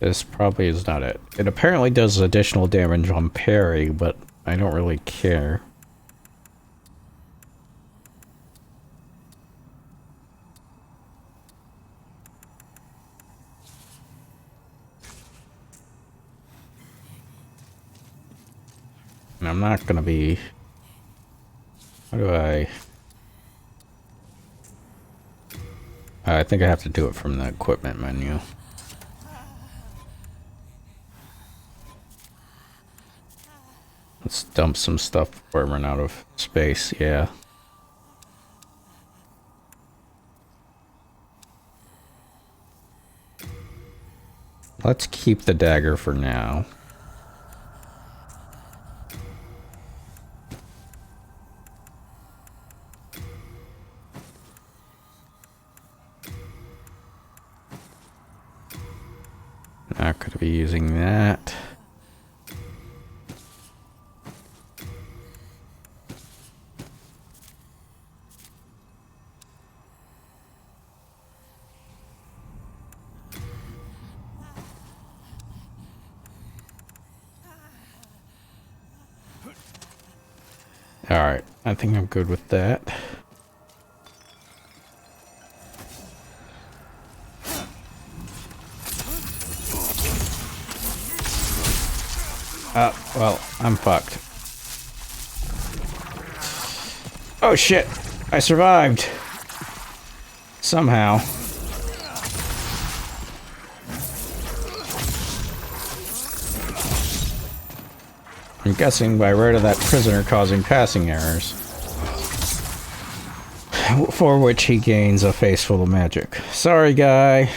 This probably is not it. It apparently does additional damage on parry, but I don't really care. And I'm not gonna be... How do I think I have to do it from the equipment menu. Let's dump some stuff before I run out of space, yeah. Let's keep the dagger for now. Not gonna be using that. Alright, I think I'm good with that. Well, I'm fucked. Oh shit! I survived! Somehow. I'm guessing by right of that prisoner causing passing errors. For which he gains a face full of magic. Sorry, guy.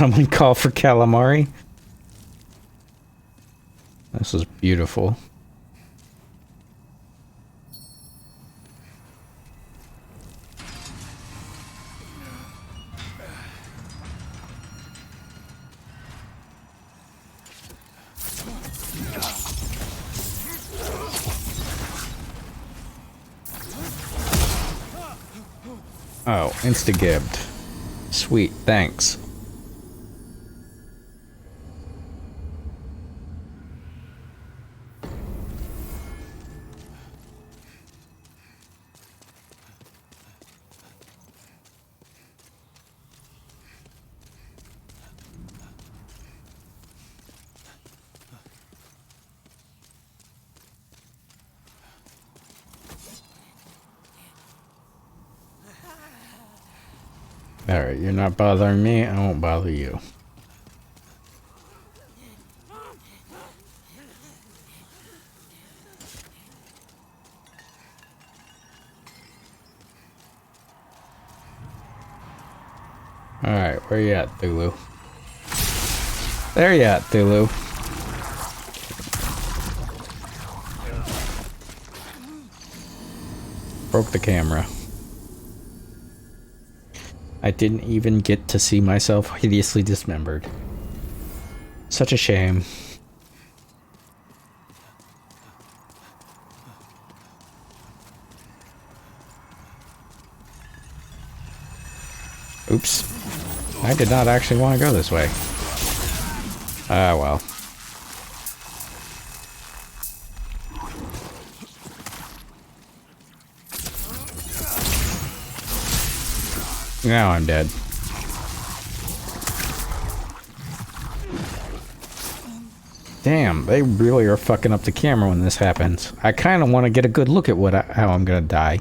Someone call for calamari? This is beautiful. Oh, insta-gibbed. Sweet, thanks. Alright, you're not bothering me, I won't bother you. Alright, where you at, Thulu? There you at, Thulu. Broke the camera. I didn't even get to see myself hideously dismembered. Such a shame. Oops. I did not actually want to go this way. Ah, well. Now I'm dead. Damn, they really are fucking up the camera when this happens. I kind of want to get a good look at how I'm gonna die.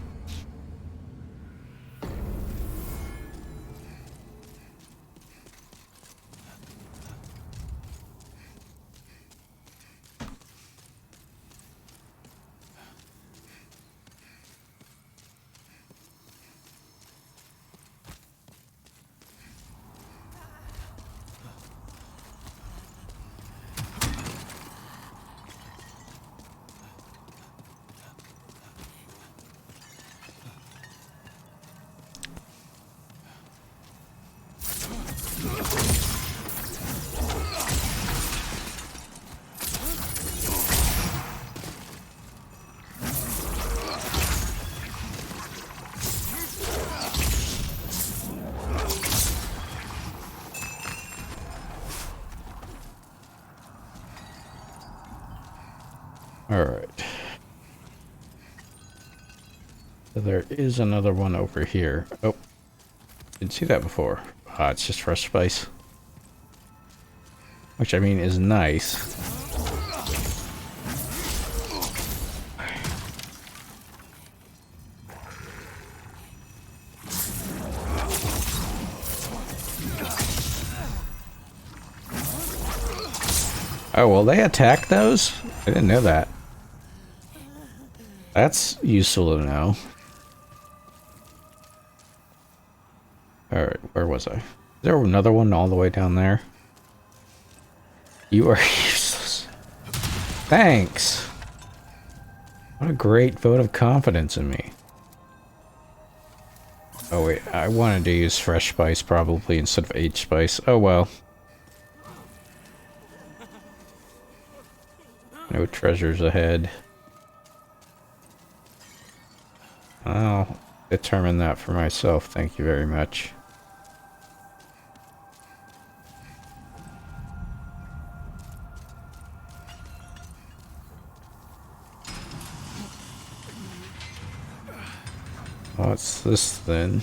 Alright. So there is another one over here. Oh, didn't see that before. Ah, it's just fresh spice. Which, I mean, is nice. Oh, will they attack those? I didn't know that. That's useful to know. Alright, where was I? Is there another one all the way down there? You are useless. Thanks! What a great vote of confidence in me. Oh wait, I wanted to use fresh spice probably instead of H spice. Oh well. No treasures ahead. I'll determine that for myself, thank you very much. What's this then?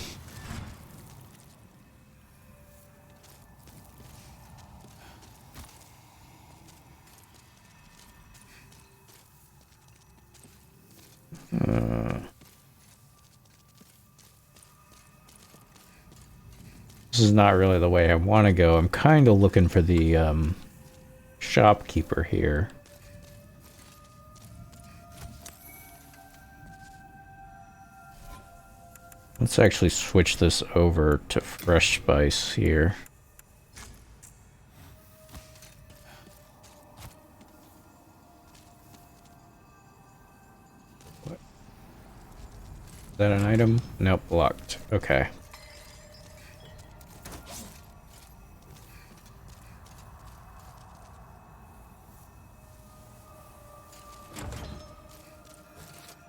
This is not really the way I want to go. I'm kind of looking for the shopkeeper here. Let's actually switch this over to fresh spice here. What? Is that an item? Nope, blocked. Okay.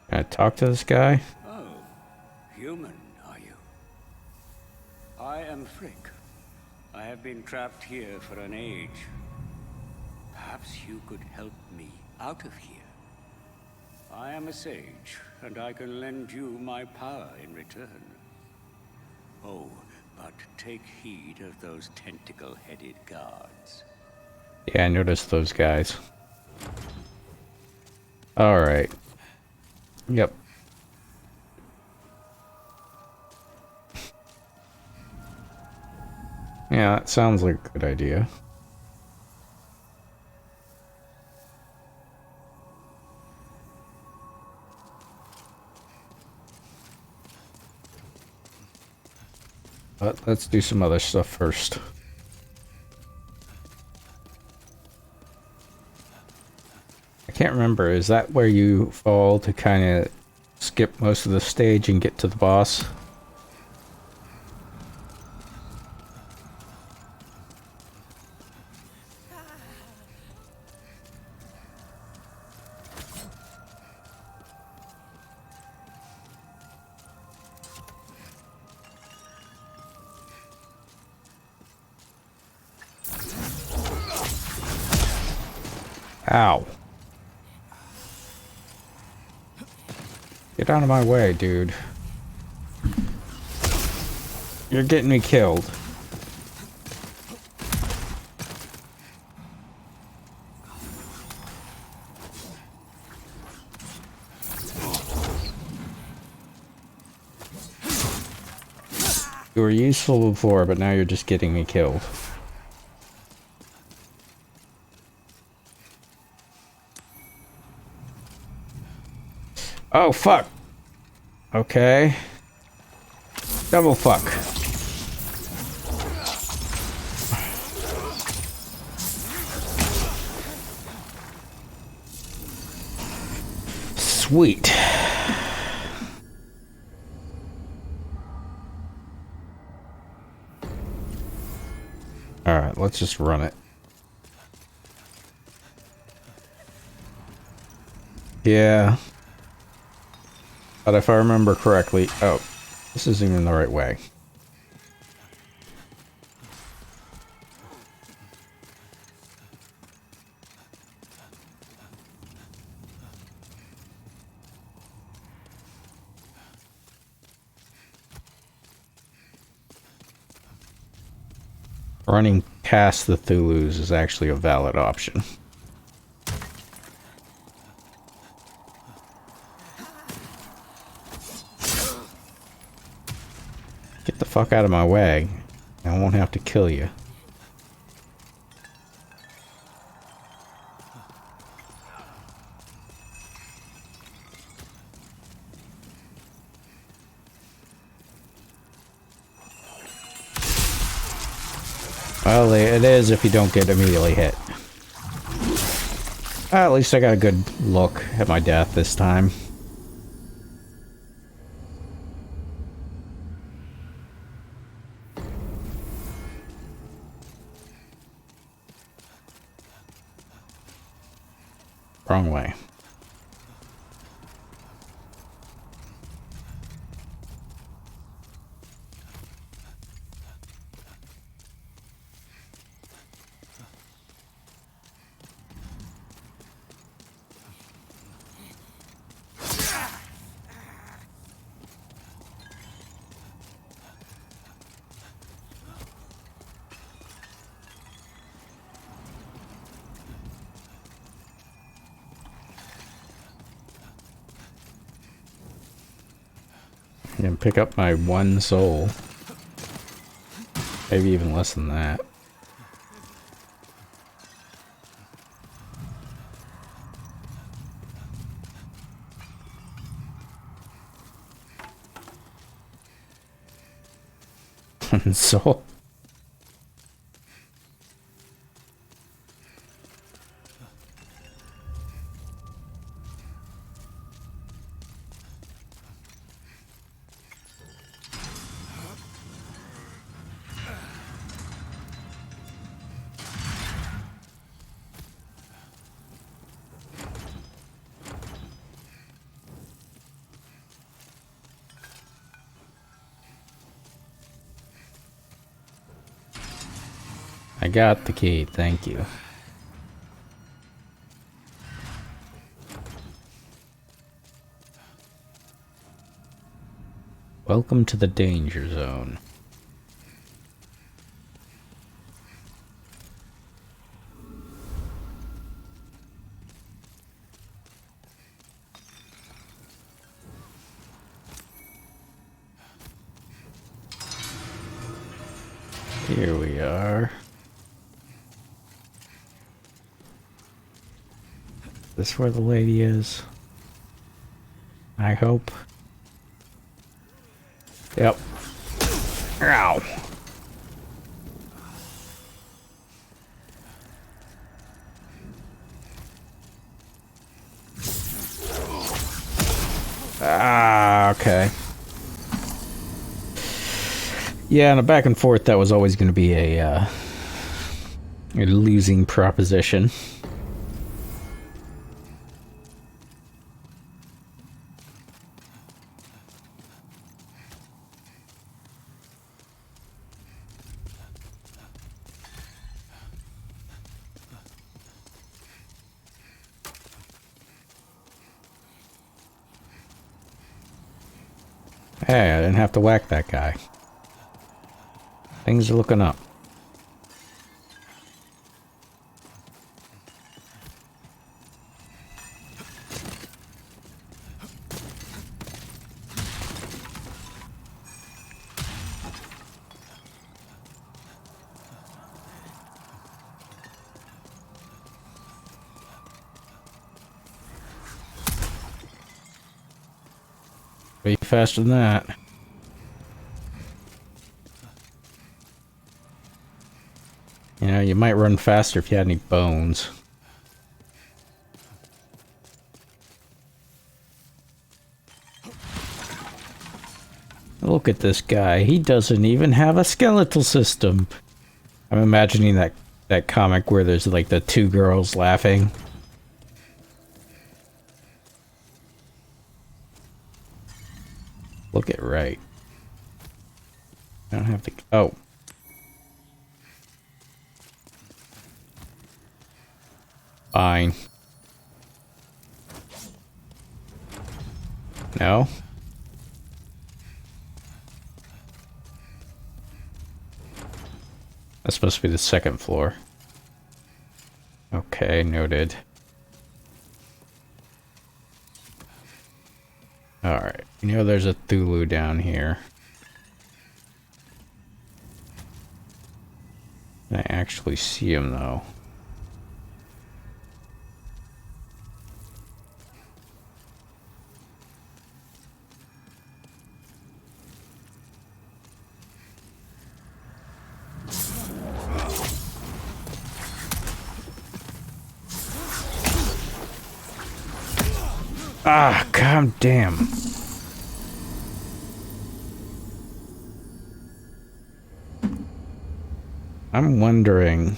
Can I talk to this guy? Oh, human, are you? I am Frick. I have been trapped here for an age. Perhaps you could help me out of here. I am a sage, and I can lend you my power in return. Oh, but take heed of those tentacle-headed guards. Yeah, I noticed those guys. Alright. Yep. Yeah, that sounds like a good idea. But let's do some other stuff first. I can't remember, is that where you fall to kind of skip most of the stage and get to the boss? Ow. Get out of my way, dude. You're getting me killed. You were useful before, but now you're just getting me killed. Oh, fuck. Okay. Double fuck. Sweet. Alright, let's just run it. Yeah. But if I remember correctly... Oh, this isn't even the right way. running past the Thulus is actually a valid option. Get the fuck out of my way. I won't have to kill you. Well, it is if you don't get immediately hit. At least I got a good look at my death this time. Wrong way. And pick up my one soul. Maybe even less than that. One soul. I got the key, thank you. Welcome to the danger zone. Here we are. Is this where the lady is? I hope. Yep. Ow. Ah, okay. Yeah, and a back and forth, that was always going to be a losing proposition. Hey, I didn't have to whack that guy. Things are looking up. Way faster than that. You know, you might run faster if you had any bones. Look at this guy. He doesn't even have a skeletal system. I'm imagining that comic where there's like the two girls laughing. Look it right. I don't have to... Oh. Fine. No? That's supposed to be the second floor. Okay, noted. Alright, you know there's a Thulu down here. Can I actually see him though? Ah, god damn. I'm wondering.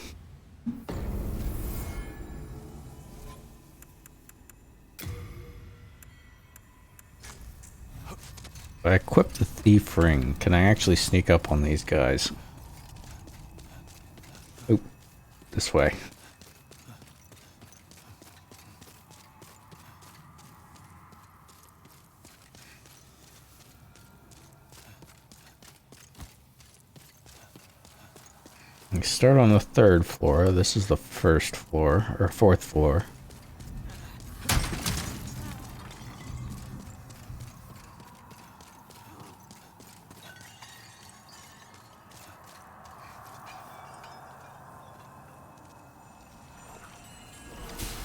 If I equip the thief ring, can I actually sneak up on these guys? Oop, this way. We start on the third floor. This is the first floor, or fourth floor.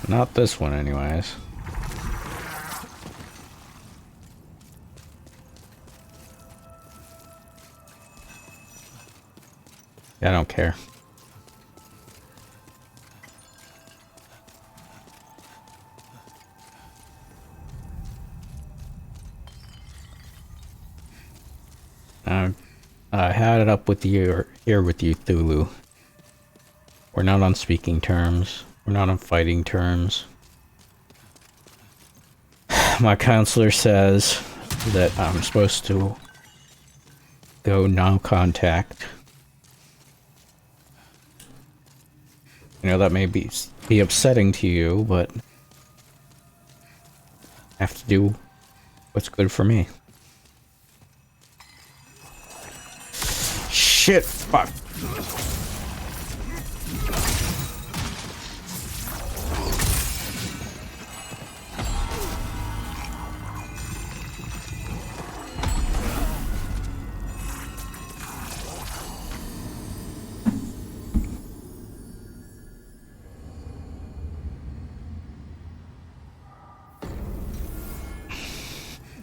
Not this one, anyways. I don't care. I had it up with you, here with you, Thulu. We're not on speaking terms. We're not on fighting terms. My counselor says that I'm supposed to go no contact. You know, that may be upsetting to you, but I have to do what's good for me. Shit, fuck.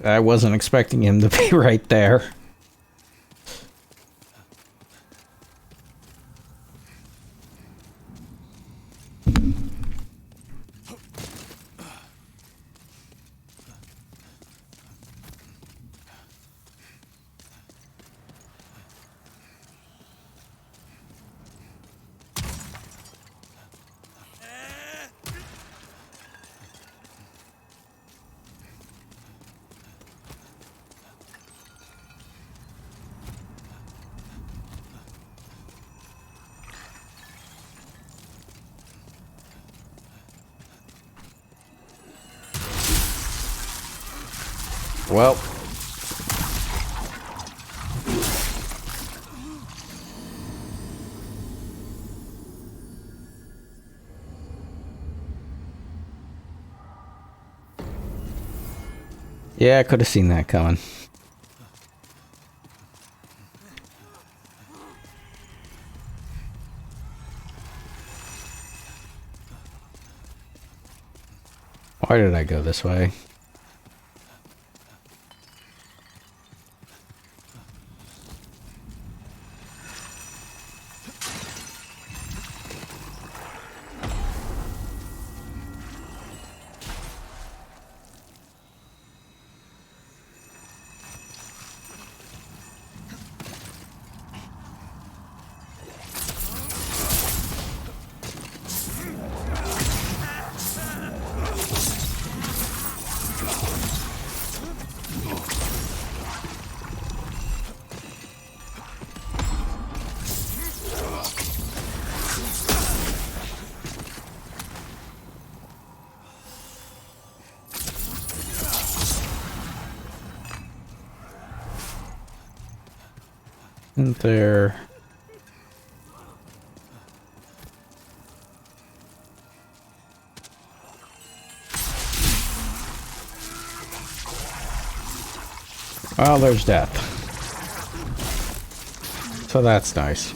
I wasn't expecting him to be right there. Well. Yeah, I could have seen that coming. Why did I go this way? Isn't there... Well, there's death. So that's nice.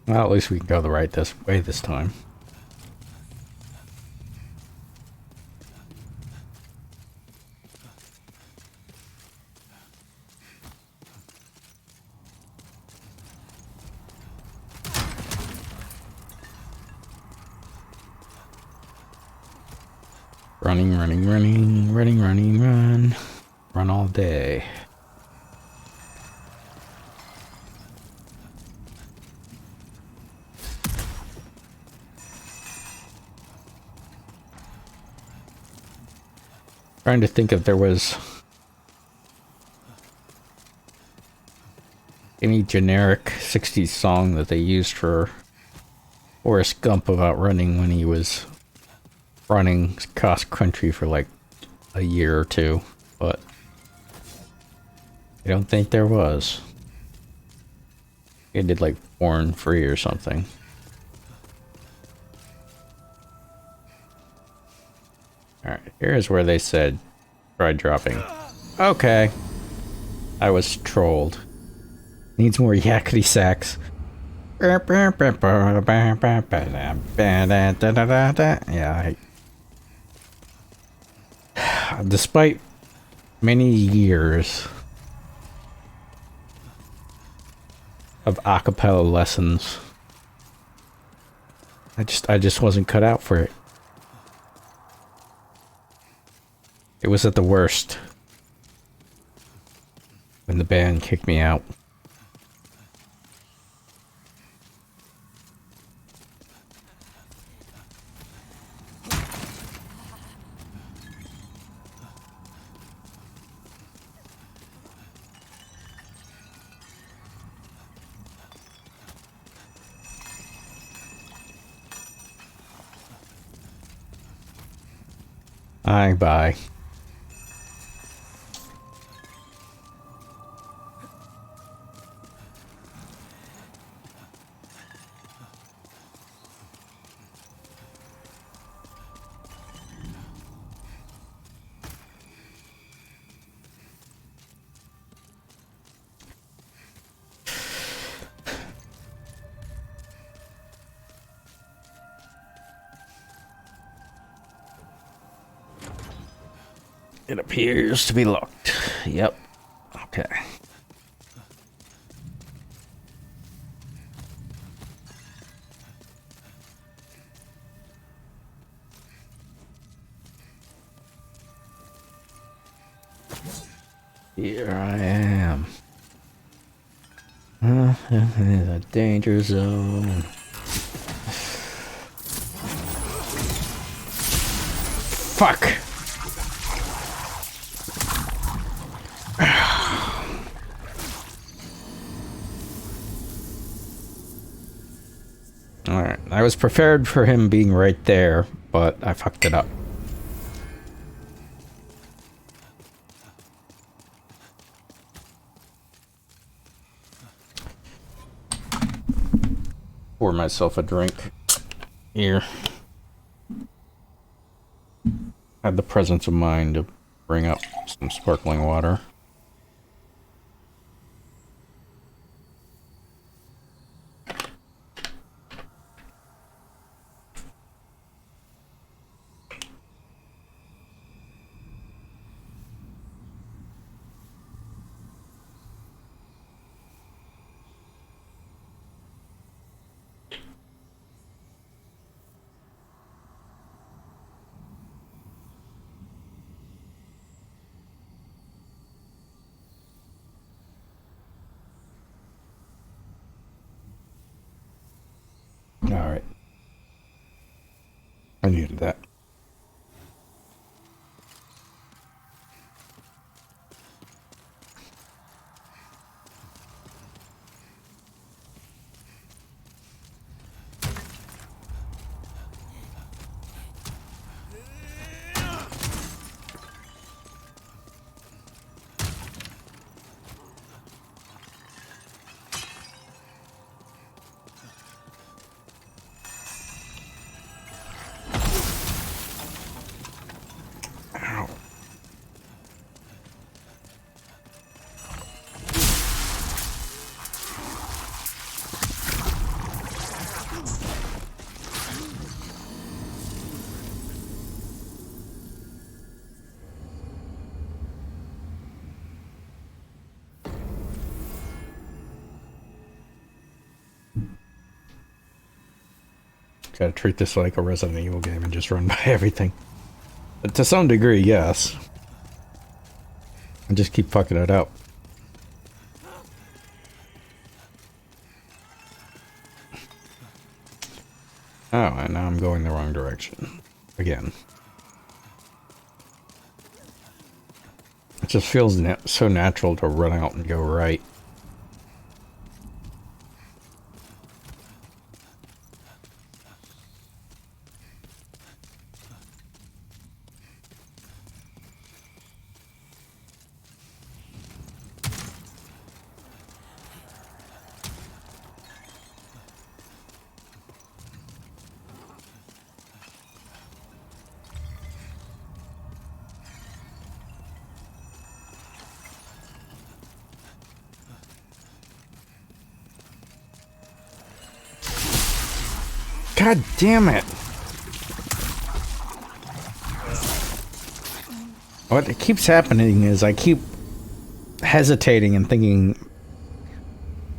Well, at least we can go the right way this time. Running, running, running, running, running, run. Run all day. Trying to think if there was any generic 60s song that they used for Forrest Gump about running when he was running cross country for like a year or two, but I don't think there was. It did like Born Free or something. Alright, here's where they said try dropping. Okay. I was trolled. Needs more yakety sax. Yeah, despite many years of a cappella lessons, I just wasn't cut out for it. It was at the worst when the band kicked me out. Bye. It appears to be locked. Yep. Okay. Here I am. In a danger zone. Fuck! Alright, I was prepared for him being right there, but I fucked it up. Pour myself a drink here. Had the presence of mind to bring up some sparkling water. Alright. I needed that. Gotta treat this like a Resident Evil game and just run by everything. But to some degree, yes. And just keep fucking it up. Oh, and now I'm going the wrong direction. Again. It just feels so natural to run out and go right. God damn it! What keeps happening is I keep hesitating and thinking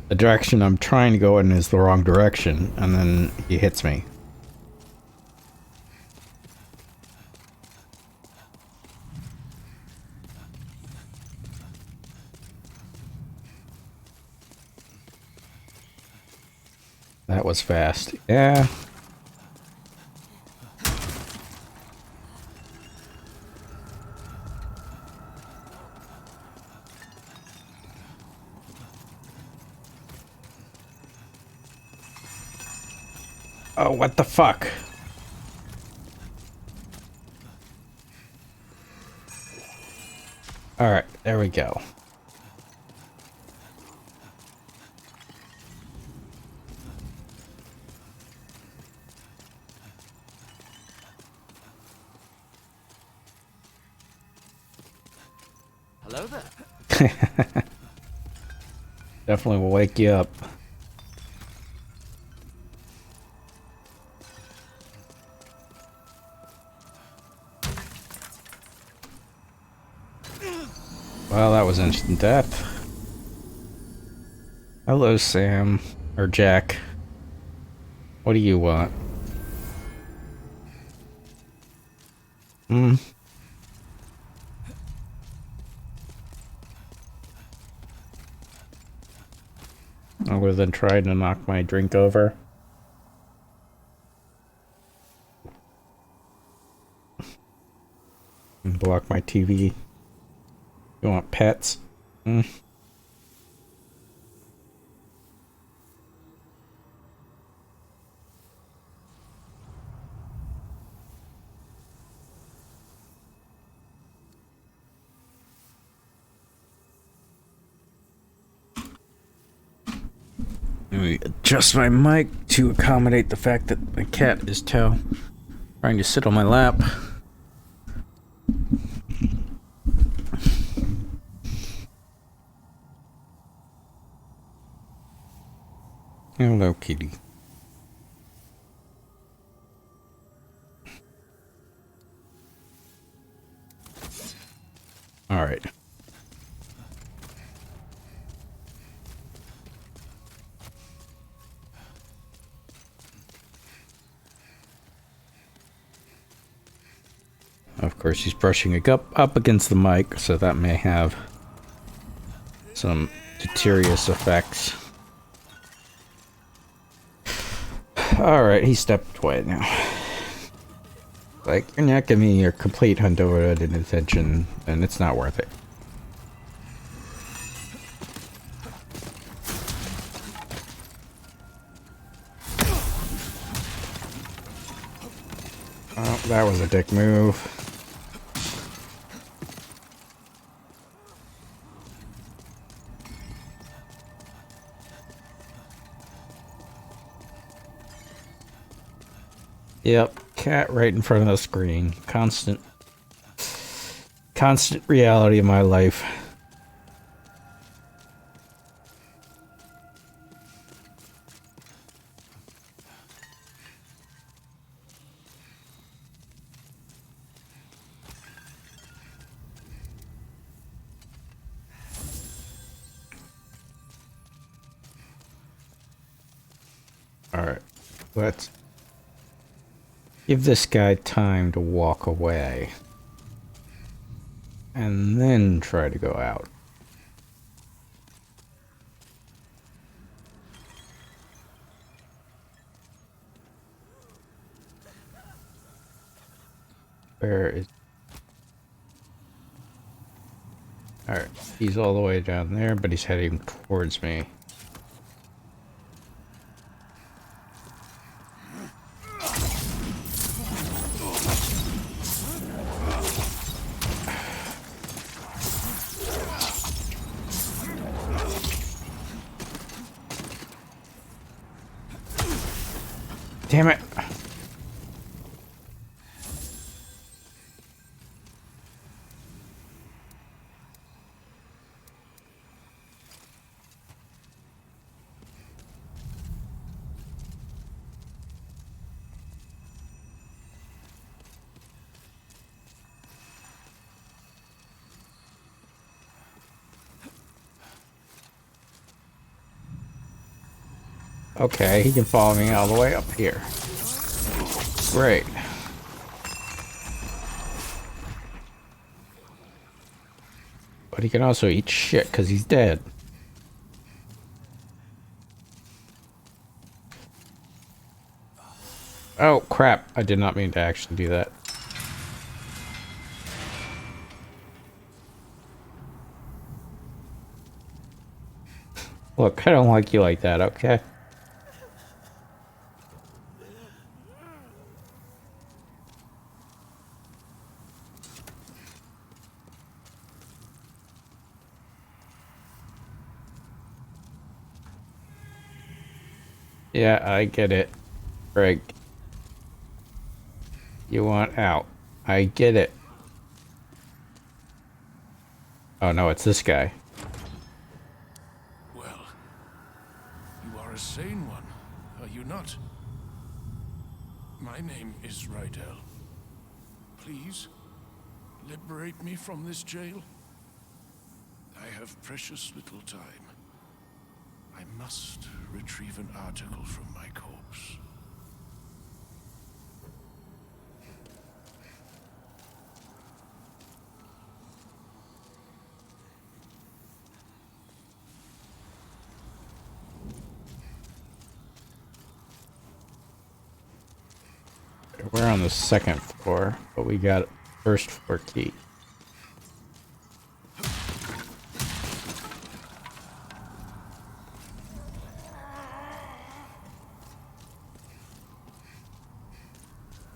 the direction I'm trying to go in is the wrong direction, and then he hits me. That was fast. Yeah. Oh, what the fuck? Alright, there we go. Hello there. Definitely will wake you up. Well, that was instant death. Hello, Sam. Or Jack. What do you want? Other than trying to knock my drink over. And block my TV. You want pets? Let me adjust my mic to accommodate the fact that my cat is trying to sit on my lap. Hello, kitty. All right. Of course, he's brushing it up against the mic, so that may have some deleterious effects. Alright, he stepped away now. Like, you're not giving me your complete undivided attention, and it's not worth it. Oh, that was a dick move. Yep, cat right in front of the screen. Constant reality of my life. All right, let's Give this guy time to walk away. And then try to go out. Where is... Alright, he's all the way down there, but he's heading towards me. Damn it! Okay, he can follow me all the way up here. Great. But he can also eat shit because he's dead. Oh crap, I did not mean to actually do that. Look, I don't like you like that, okay? Yeah, I get it, Greg. You want out. I get it. Oh no, it's this guy. Well, you are a sane one, are you not? My name is Rydell. Please, liberate me from this jail. I have precious little time. I must retrieve an article from my corpse. We're on the second floor, but we got first floor key.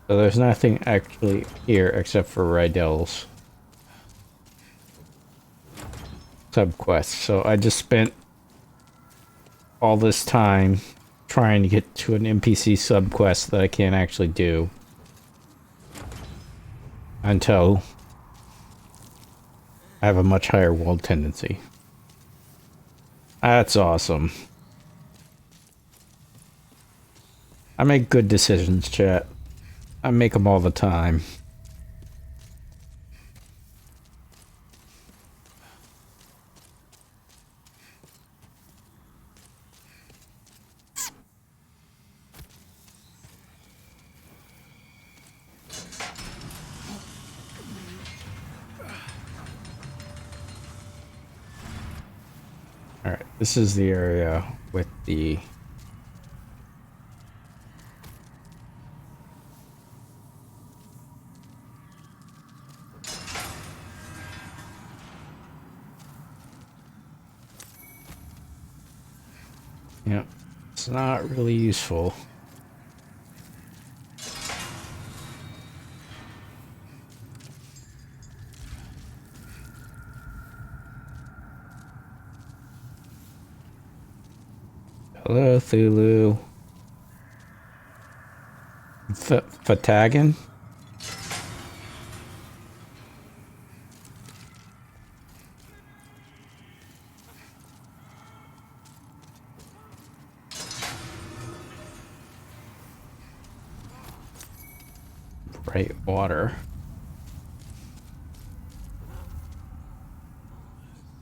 So there's nothing actually here except for Rydell's subquest. So I just spent all this time trying to get to an NPC subquest that I can't actually do until I have a much higher world tendency. That's awesome. I make good decisions, chat. I make them all the time. Alright, this is the area with the... Yep, it's not really useful. Hello, Thulu. Fatagan? Bright water.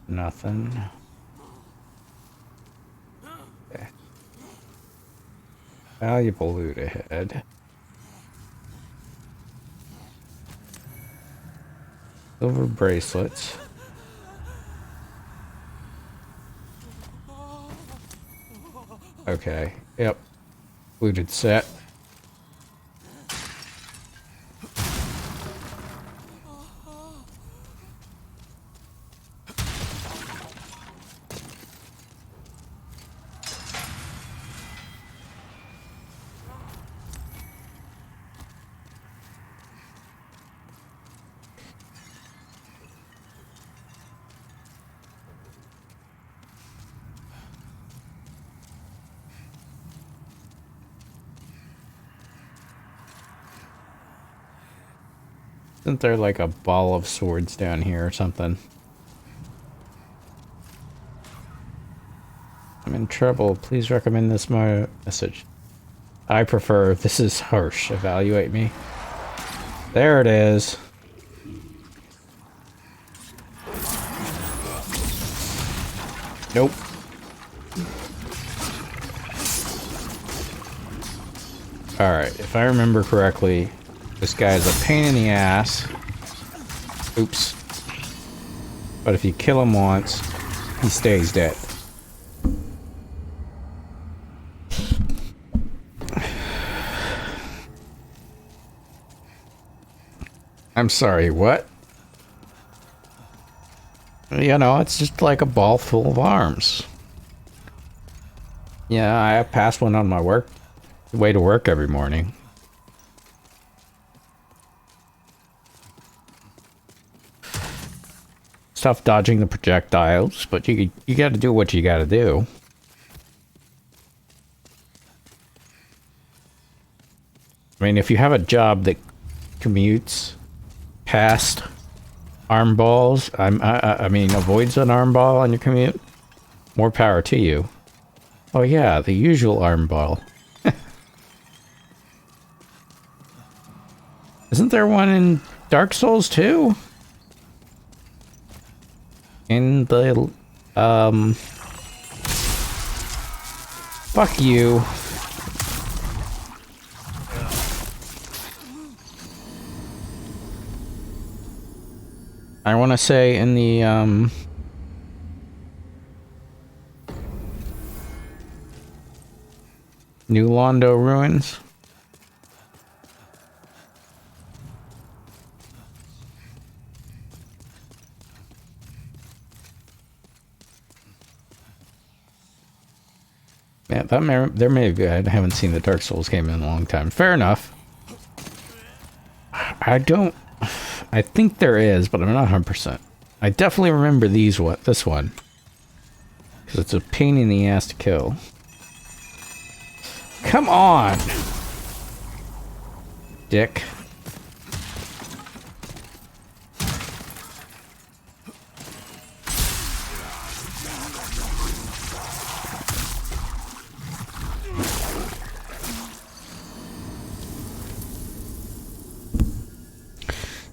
Nothing. Okay. Valuable loot ahead. Silver bracelets. Okay. Yep. Looted set. Isn't there like a ball of swords down here or something? I'm in trouble. Please recommend this message. I prefer. This is harsh. Evaluate me. There it is. Nope. Alright, if I remember correctly, this guy is a pain in the ass. Oops. But if you kill him once, he stays dead. I'm sorry, what? You know, it's just like a ball full of arms. Yeah, I pass one on my way to work every morning. It's tough dodging the projectiles, but you gotta do what you gotta do. I mean, if you have a job that commutes past arm balls, I mean, avoids an arm ball on your commute, more power to you. Oh yeah, the usual arm ball. Isn't there one in Dark Souls too? In the, fuck you. I want to say in the, New Londo Ruins. Yeah, there may be. I haven't seen the Dark Souls game in a long time. Fair enough. I think there is, but I'm not 100%. I definitely remember this one. Because it's a pain in the ass to kill. Come on! Dick.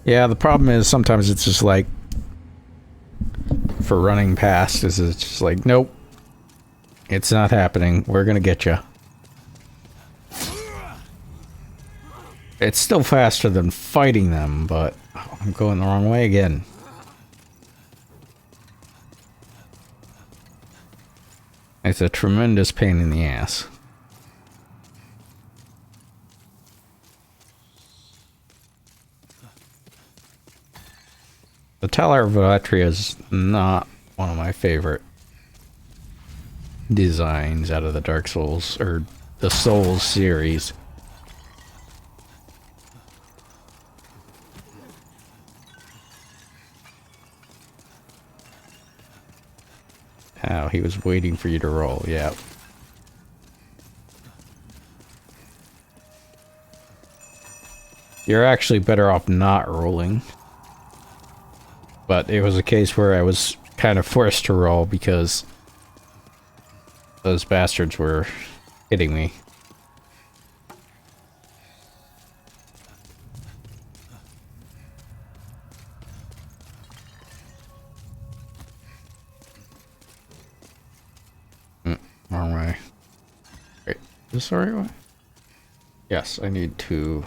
Yeah, the problem is sometimes it's just like, for running past, it's just like, nope. It's not happening. We're gonna get you. It's still faster than fighting them, but I'm going the wrong way again. It's a tremendous pain in the ass. The Tower of Vatria is not one of my favorite designs out of the Dark Souls, or the Souls series. Oh, he was waiting for you to roll, yeah. You're actually better off not rolling. But it was a case where I was kind of forced to roll because those bastards were hitting me. Wrong way. Wait, is this the right way? Yes, I need to...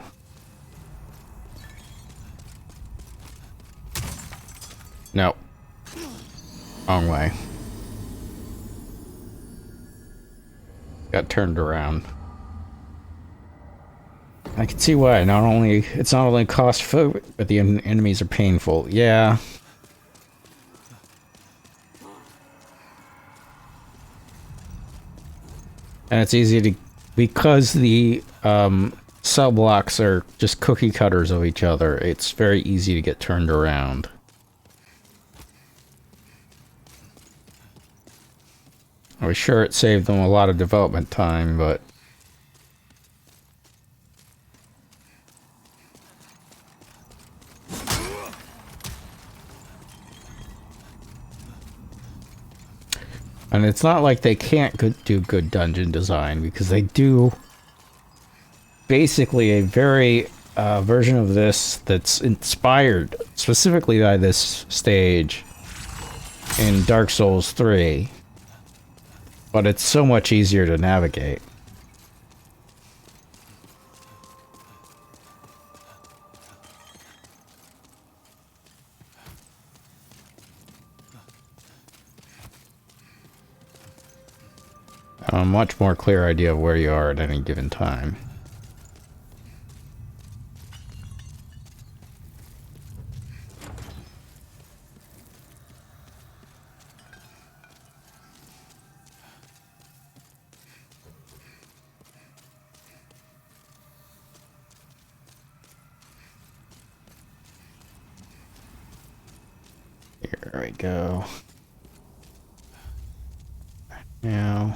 No. Wrong way. Got turned around. I can see why. It's not only cost food, but the enemies are painful. Yeah. And it's easy to, because the cell blocks are just cookie cutters of each other, it's very easy to get turned around. I was sure it saved them a lot of development time, but... And it's not like they can't do good dungeon design, because they do basically a very version of this that's inspired specifically by this stage in Dark Souls 3. But it's so much easier to navigate. A much more clear idea of where you are at any given time. Here we go. Now...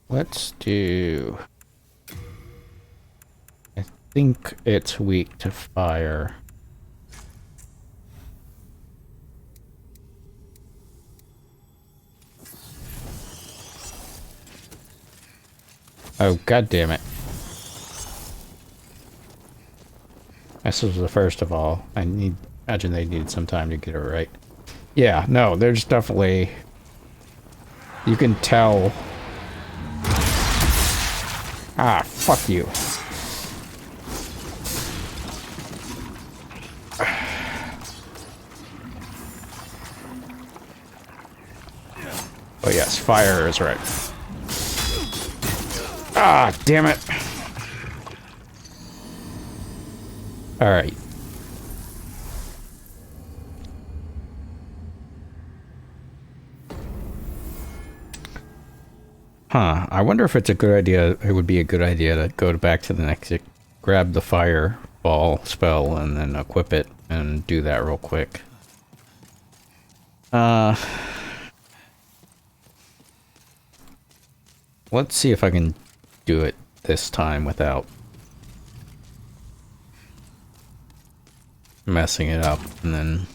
let's do... I think it's weak to fire. Oh, god damn it. This was the first of all. Imagine they needed some time to get it right. Yeah, no, there's definitely... You can tell... Ah, fuck you. Oh yes, fire is right. Ah, damn it. Alright. Huh, I wonder if it's a good idea, it would be a good idea to go back to the next, grab the fireball spell and then equip it and do that real quick. Let's see if I can do it this time without messing it up, and then...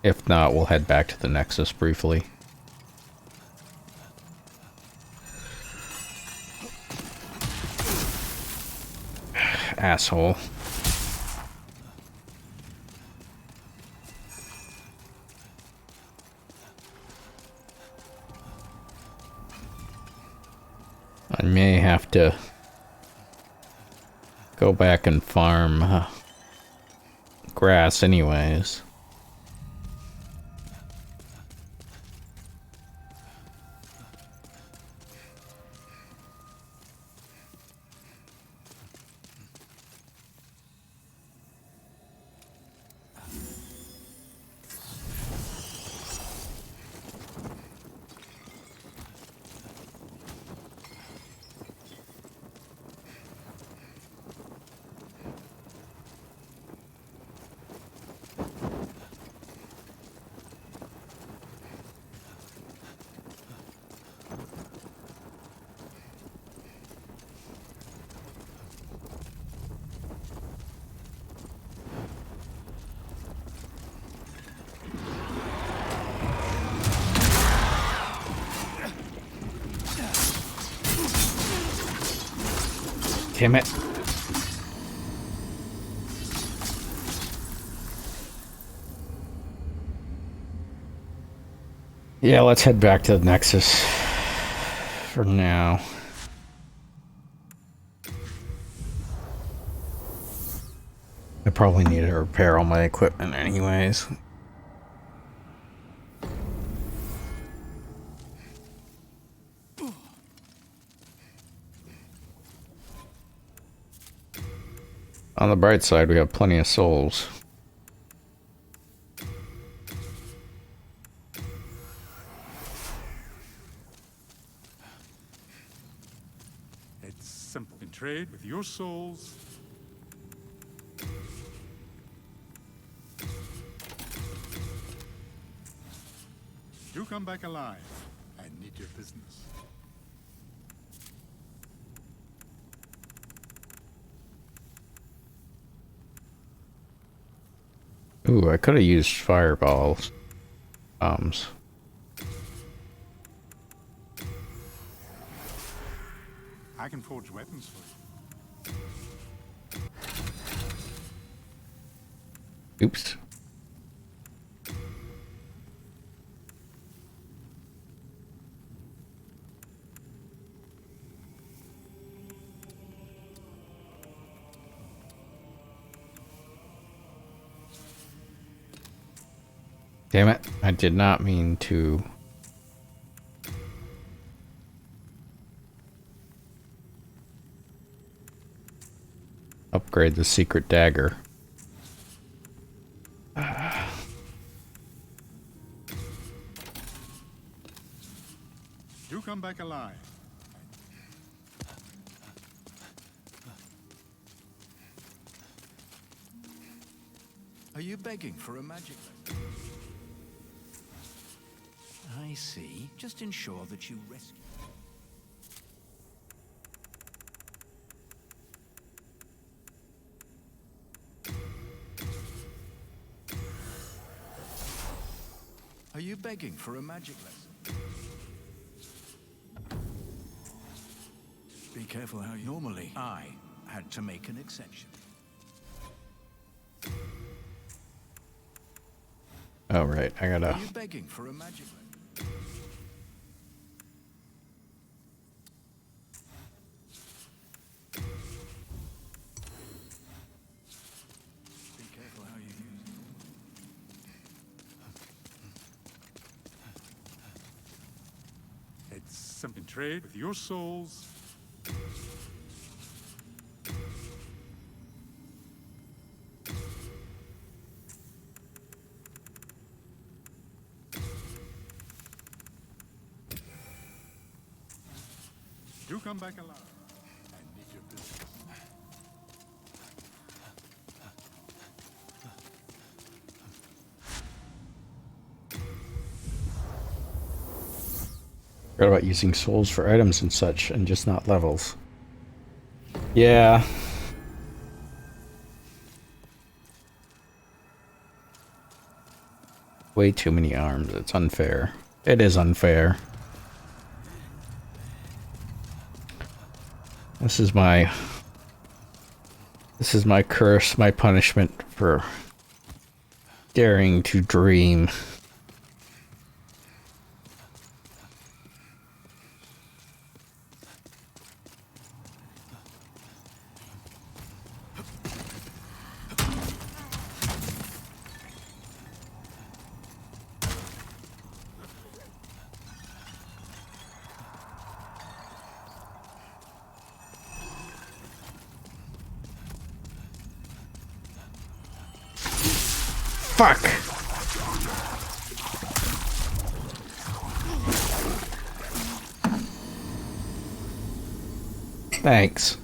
If not, we'll head back to the Nexus briefly. Asshole. I may have to go back and farm grass anyways. Damn it. Yeah, let's head back to the Nexus for now. I probably need to repair all my equipment anyways. On the bright side, we have plenty of souls. It's simple. In trade with your souls. Do come back alive. I need your business. Ooh, I could have used fireballs. Bombs. I can forge weapons for you. Oops. Damn it, I did not mean to. Upgrade the secret dagger. Do come back alive. Are you begging for a magic lesson? I see. Just ensure that you rescue. Are you begging for a magic lesson? Be careful how you... Normally, I had to make an exception. Oh, right, I gotta... Are you begging for a magic lesson? Be careful how you use it. It's simple. In trade with your souls. Do come back alive. I need your business. Forgot about using souls for items and such, and just not levels. Yeah. Way too many arms. It's unfair. It is unfair. This is my curse, my punishment for daring to dream. Fuck! Thanks.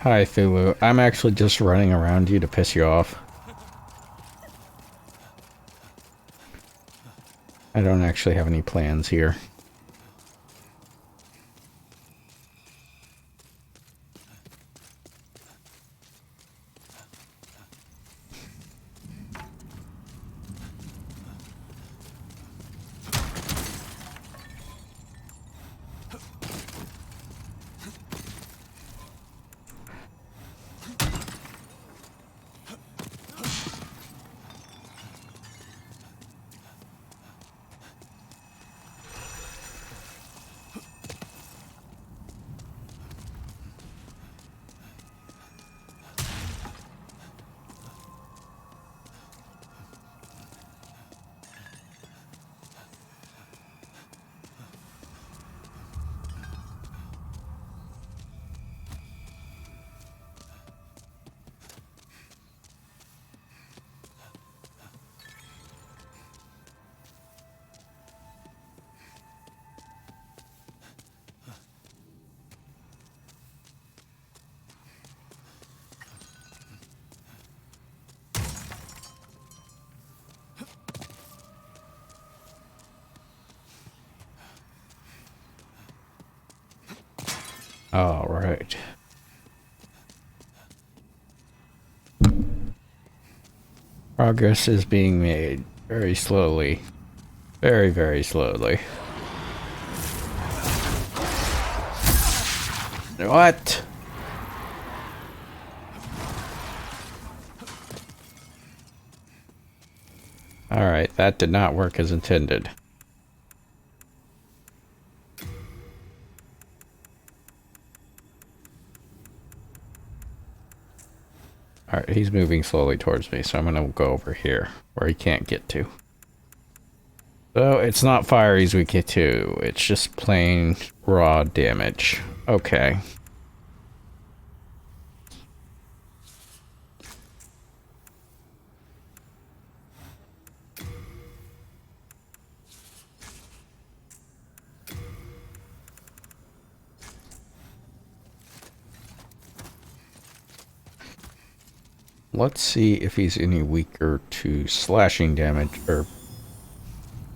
Hi, Thulu. I'm actually just running around you to piss you off. I don't actually have any plans here. All right. Progress is being made very slowly. Very, very slowly. What? Alright, that did not work as intended. Alright, he's moving slowly towards me, so I'm gonna go over here, where he can't get to. So, it's not fire he's weak to, it's just plain raw damage. Okay. Let's see if he's any weaker to slashing damage, or...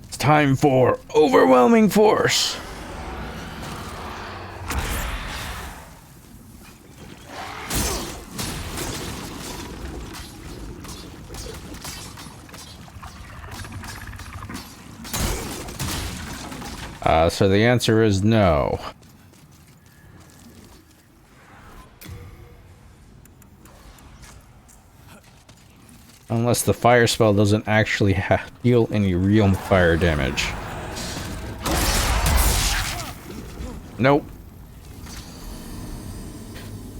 It's time for overwhelming force! So the answer is no. Unless the fire spell doesn't actually deal any real fire damage. Nope.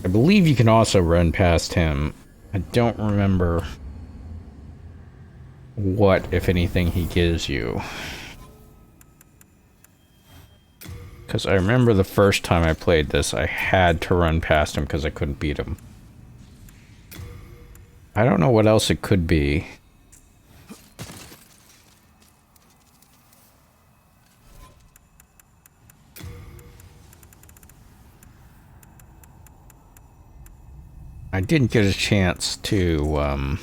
I believe you can also run past him. I don't remember what, if anything, he gives you. Because I remember the first time I played this, I had to run past him because I couldn't beat him. I don't know what else it could be. I didn't get a chance to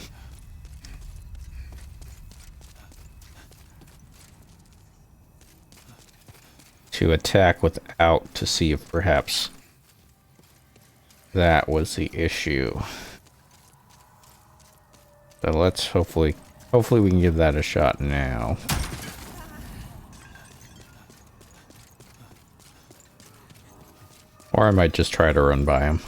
attack without, to see if perhaps that was the issue. So let's hopefully we can give that a shot now. Or I might just try to run by him.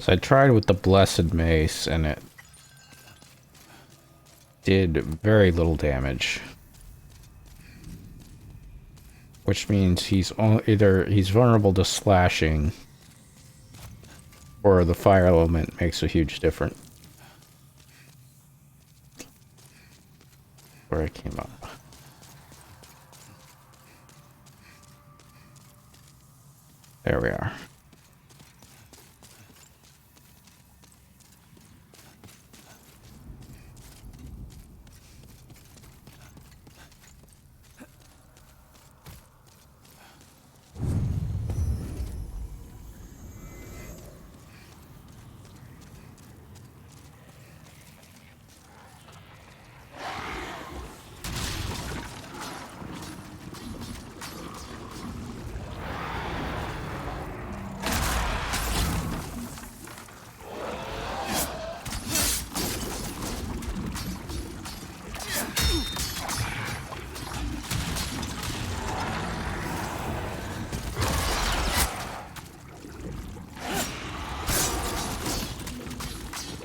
So I tried with the Blessed Mace, and it did very little damage. Which means he's either he's vulnerable to slashing, or the fire element makes a huge difference. Where I came up. There we are.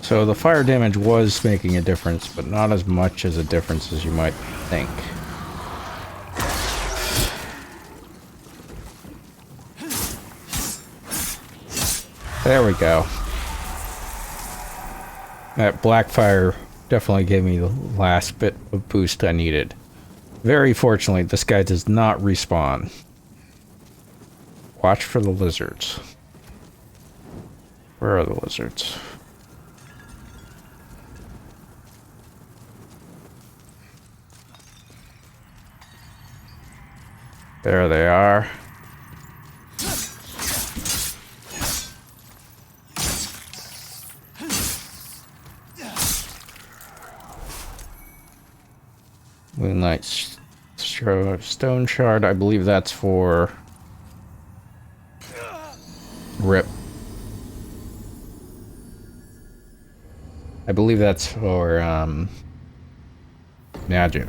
So the fire damage was making a difference, but not as much as a difference as you might think. There we go. That Blackfire definitely gave me the last bit of boost I needed. Very fortunately, this guy does not respawn. Watch for the lizards. Where are the lizards? There they are. Moonlight Stone Shard, I believe that's for... Rip. I believe that's for, magic.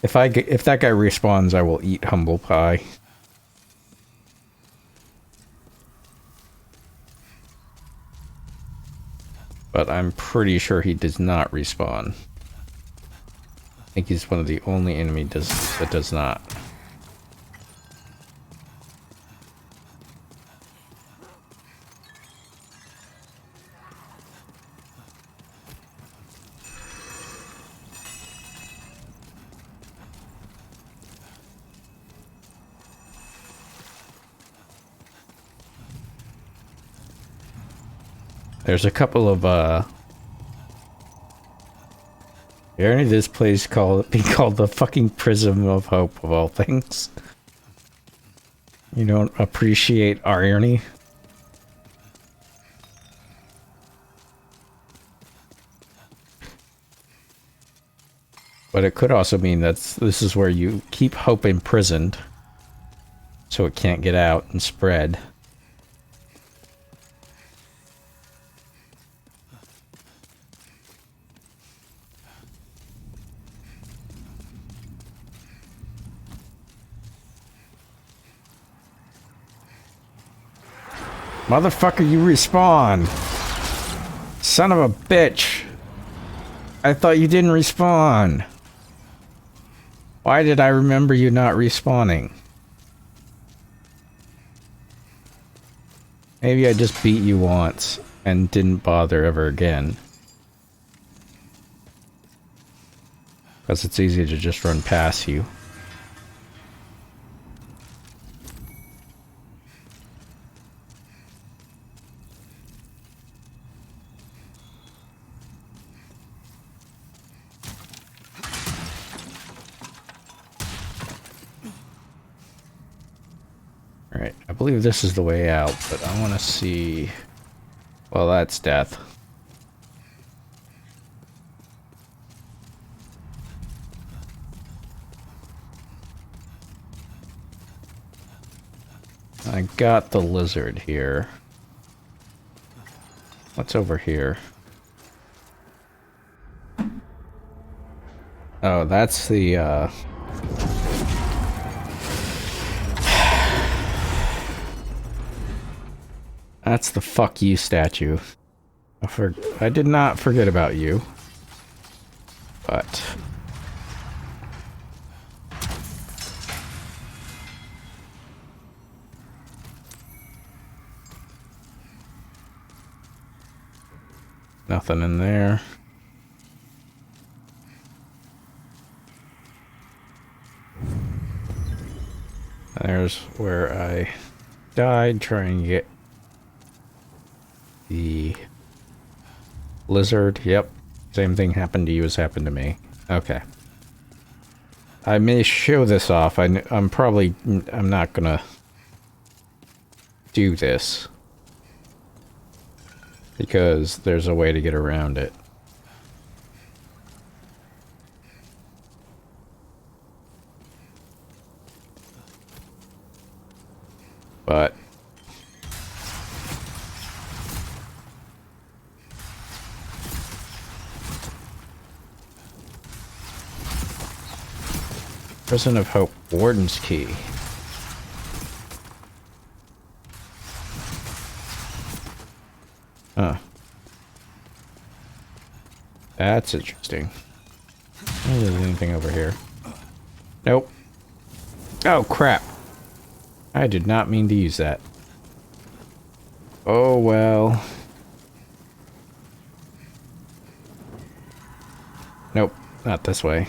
If that guy respawns, I will eat humble pie. But I'm pretty sure he does not respawn. I think he's one of the only enemies that does not. There's a couple of Apparently this place be called the fucking Prism of Hope of all things. You don't appreciate irony? But it could also mean that this is where you keep hope imprisoned, so it can't get out and spread. Motherfucker, you respawn! Son of a bitch! I thought you didn't respawn! Why did I remember you not respawning? Maybe I just beat you once and didn't bother ever again. Because it's easy to just run past you. Alright, I believe this is the way out, but I want to see... Well, that's death. I got the lizard here. What's over here? Oh, that's the, That's the fuck you statue. I did not forget about you. But... nothing in there. There's where I died trying to get the lizard. Yep. Same thing happened to you as happened to me. Okay. I may show this off. I'm not gonna do this. Because there's a way to get around it. But... Prison of Hope, Warden's Key. Huh. That's interesting. Is there anything over here? Nope. Oh, crap. I did not mean to use that. Oh well. Nope, not this way.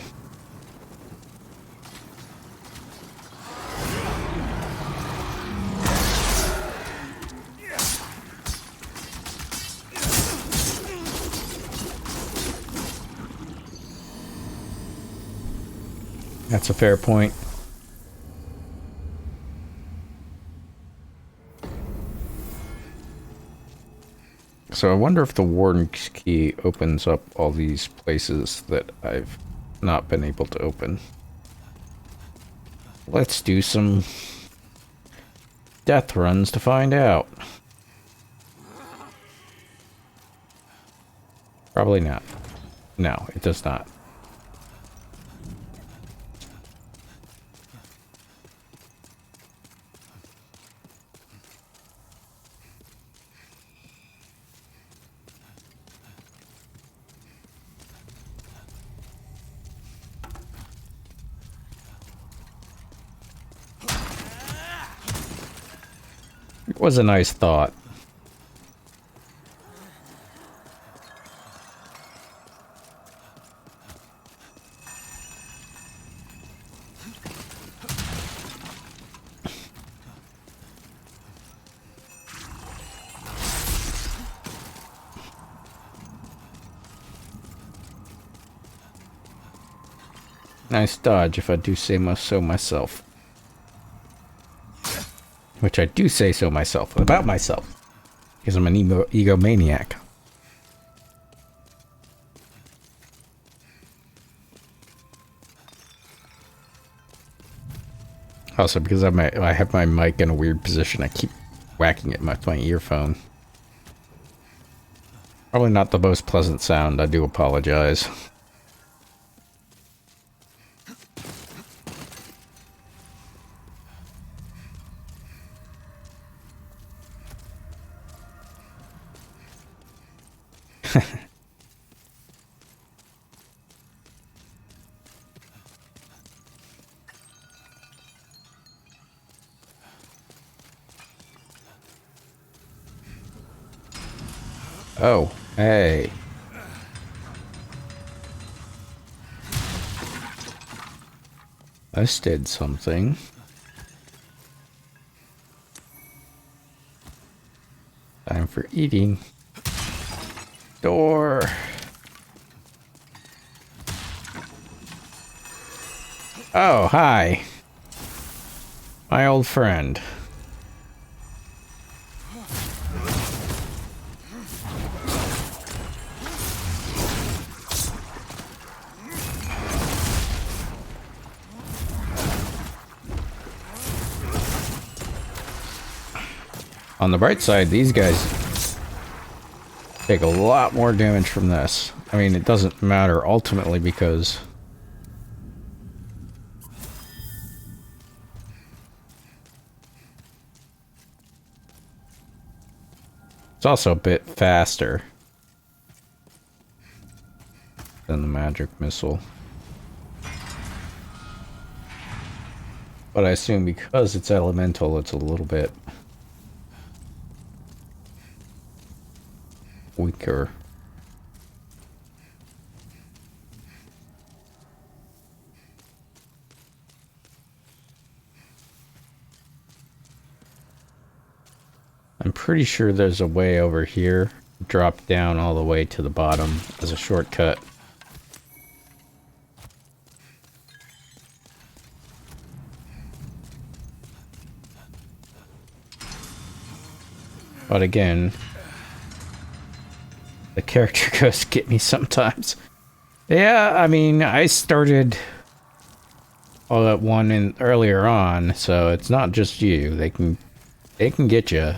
That's a fair point. So I wonder if the Warden's key opens up all these places that I've not been able to open. Let's do some death runs to find out. Probably not. No, it does not. It was a nice thought. Nice dodge, if I do say so myself. Which I do say so myself, about myself. Because I'm an egomaniac. Also, because I have my mic in a weird position, I keep whacking it with my earphone. Probably not the most pleasant sound, I do apologize. Oh, hey. This did something. Time for eating. Door. Oh, hi. My old friend. On the bright side, these guys take a lot more damage from this. I mean, it doesn't matter ultimately because it's also a bit faster than the magic missile. But I assume because it's elemental, it's a little bit weaker. I'm pretty sure there's a way over here. Drop down all the way to the bottom as a shortcut. But again, the character ghosts get me sometimes. Yeah, I mean, I started all that one in earlier on, so it's not just you. They can get you.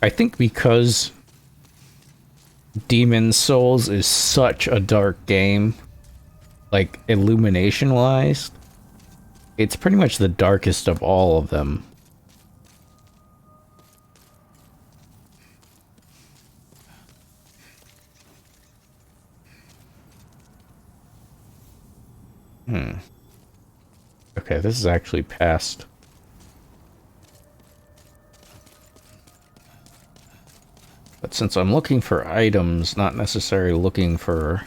I think because Demon's Souls is such a dark game, like illumination-wise, it's pretty much the darkest of all of them. Okay, this is actually past. But since I'm looking for items, not necessarily looking for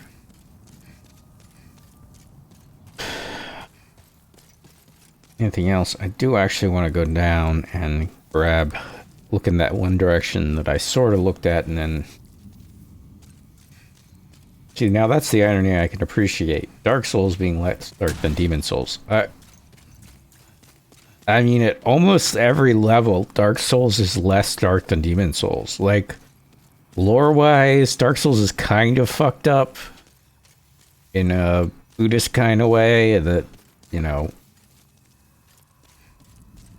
anything else, I do actually want to go down and look in that one direction that I sort of looked at and then... See, now that's the irony I can appreciate. Dark Souls being less dark than Demon Souls. I mean, at almost every level, Dark Souls is less dark than Demon Souls. Like, lore-wise, Dark Souls is kind of fucked up in a Buddhist kind of way that, you know,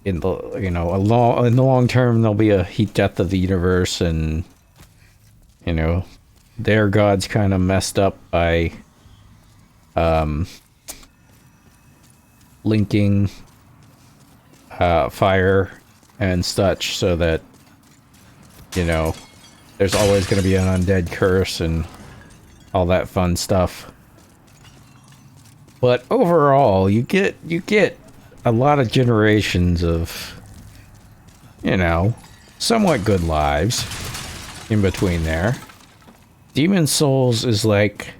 in the long term there'll be a heat death of the universe, and you know, their god's kind of messed up by linking fire and such, so that, you know, there's always going to be an undead curse and all that fun stuff. But overall, you get a lot of generations of, you know, somewhat good lives in between there. Demon Souls is like,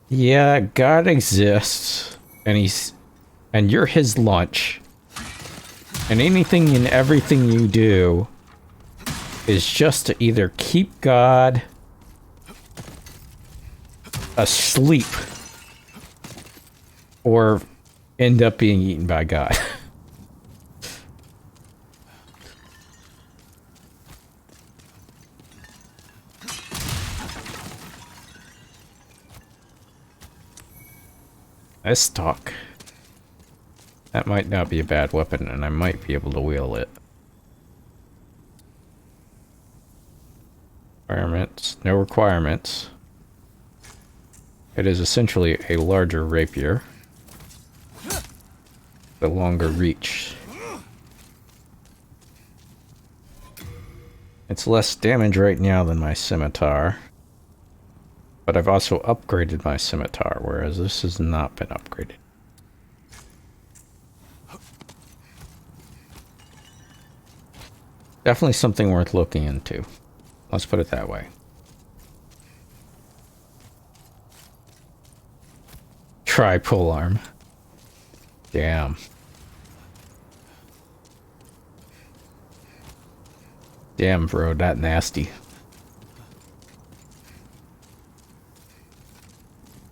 yeah, God exists, and you're his lunch, and anything and everything you do is just to either keep God asleep or end up being eaten by God. This stock. That might not be a bad weapon, and I might be able to wield it. Requirements. No requirements. It is essentially a larger rapier. The longer reach. It's less damage right now than my scimitar. But I've also upgraded my scimitar, whereas this has not been upgraded. Definitely something worth looking into. Let's put it that way. Try polearm. Damn. Damn, bro, that nasty.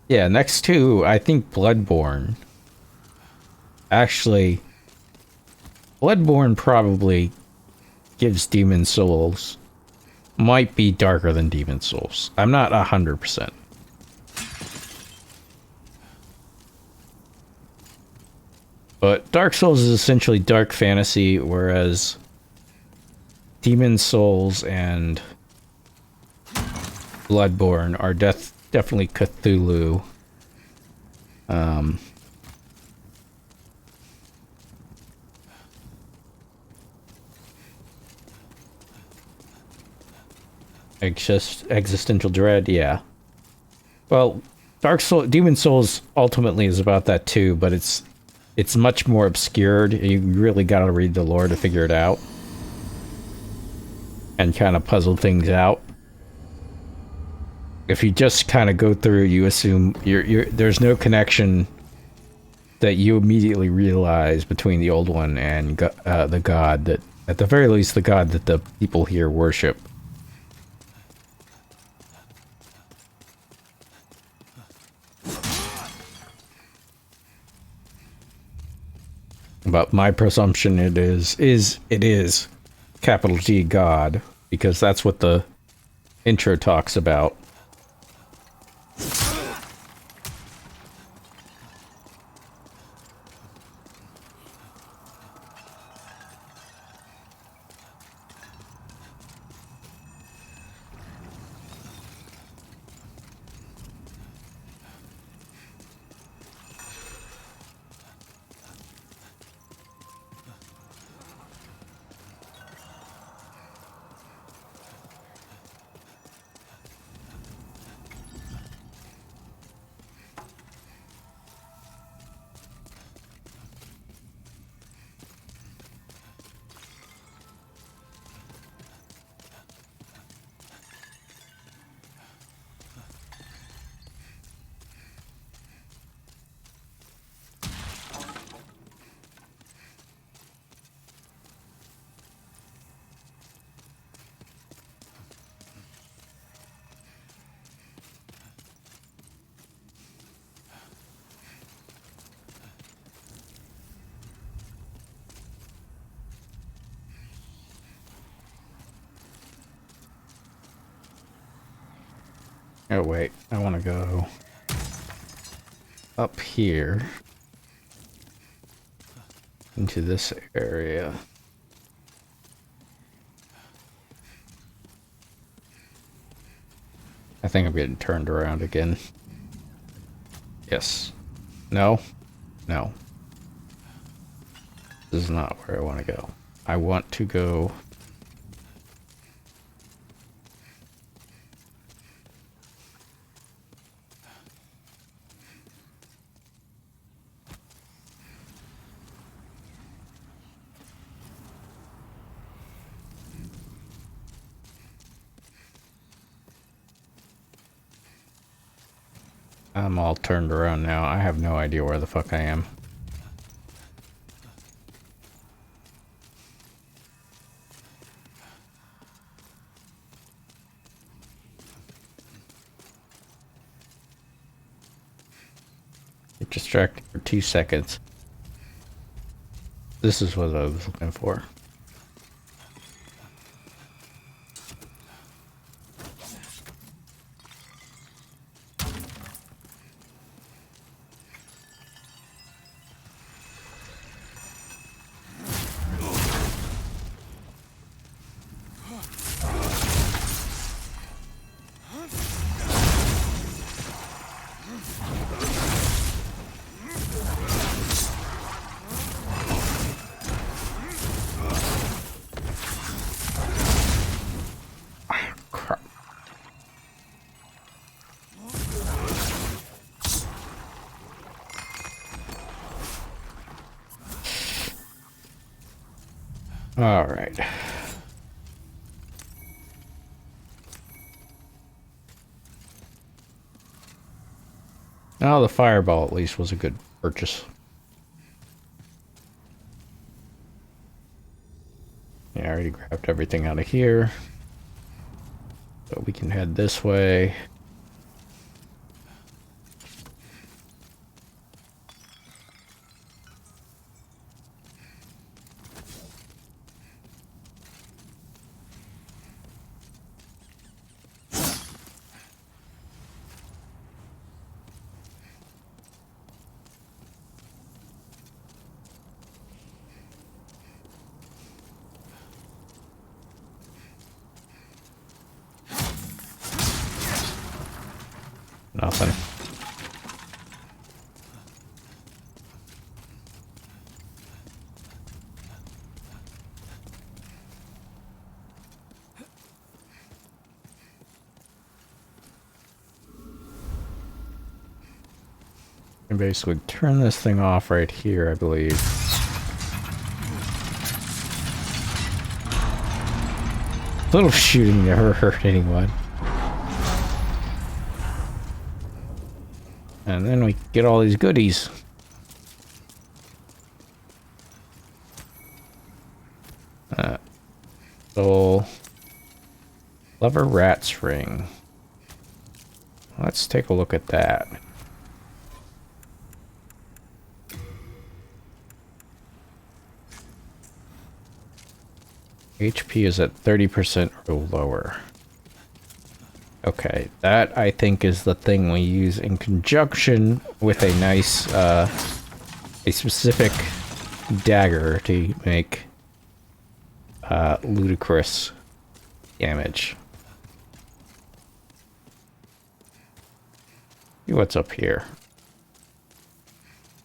Yeah, next to, I think, Bloodborne. Actually, Bloodborne probably gives Demon Souls. Might be darker than Demon Souls. I'm not 100%. But Dark Souls is essentially dark fantasy, whereas Demon Souls and Bloodborne are definitely Cthulhu. Existential dread, yeah. Well, Demon Souls ultimately is about that too, but it's much more obscured. You really gotta read the lore to figure it out. And kind of puzzle things out. If you just kind of go through, you assume there's no connection that you immediately realize between the old one and the god that, at the very least, the god that the people here worship. But my presumption it is capital G God, because that's what the intro talks about. Oh wait, I want to go up here into this area. I think I'm getting turned around again. Yes. No. No. This is not where I want to go. I want to go... I'm all turned around now. I have no idea where the fuck I am. Get distracted for 2 seconds. This is what I was looking for. Crap. All right. Now the fireball at least was a good purchase. Yeah, I already grabbed everything out of here. So we can head this way. Nothing. And basically turn this thing off right here, I believe. Little shooting never hurt anyone. And then we get all these goodies. So, lever rat's ring. Let's take a look at that. HP is at 30% or lower. Okay, that I think is the thing we use in conjunction with a nice, a specific dagger to make ludicrous damage. See what's up here.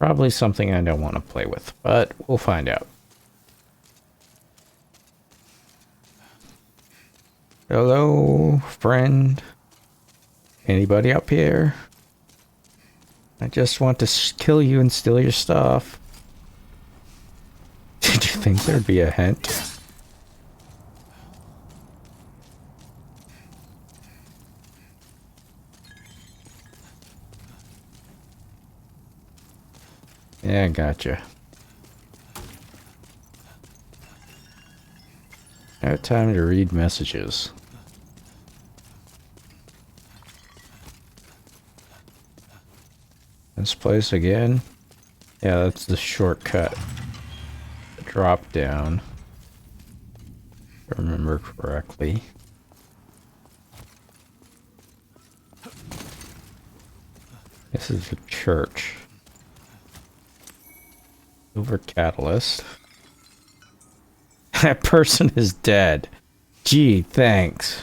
Probably something I don't want to play with, but we'll find out. Hello, friend. Anybody up here? I just want to kill you and steal your stuff. Did you think there'd be a hint? Yeah, gotcha. No time to read messages. This place again? Yeah, that's the shortcut. Drop down. If I remember correctly. This is a church. Silver catalyst. That person is dead. Gee, thanks.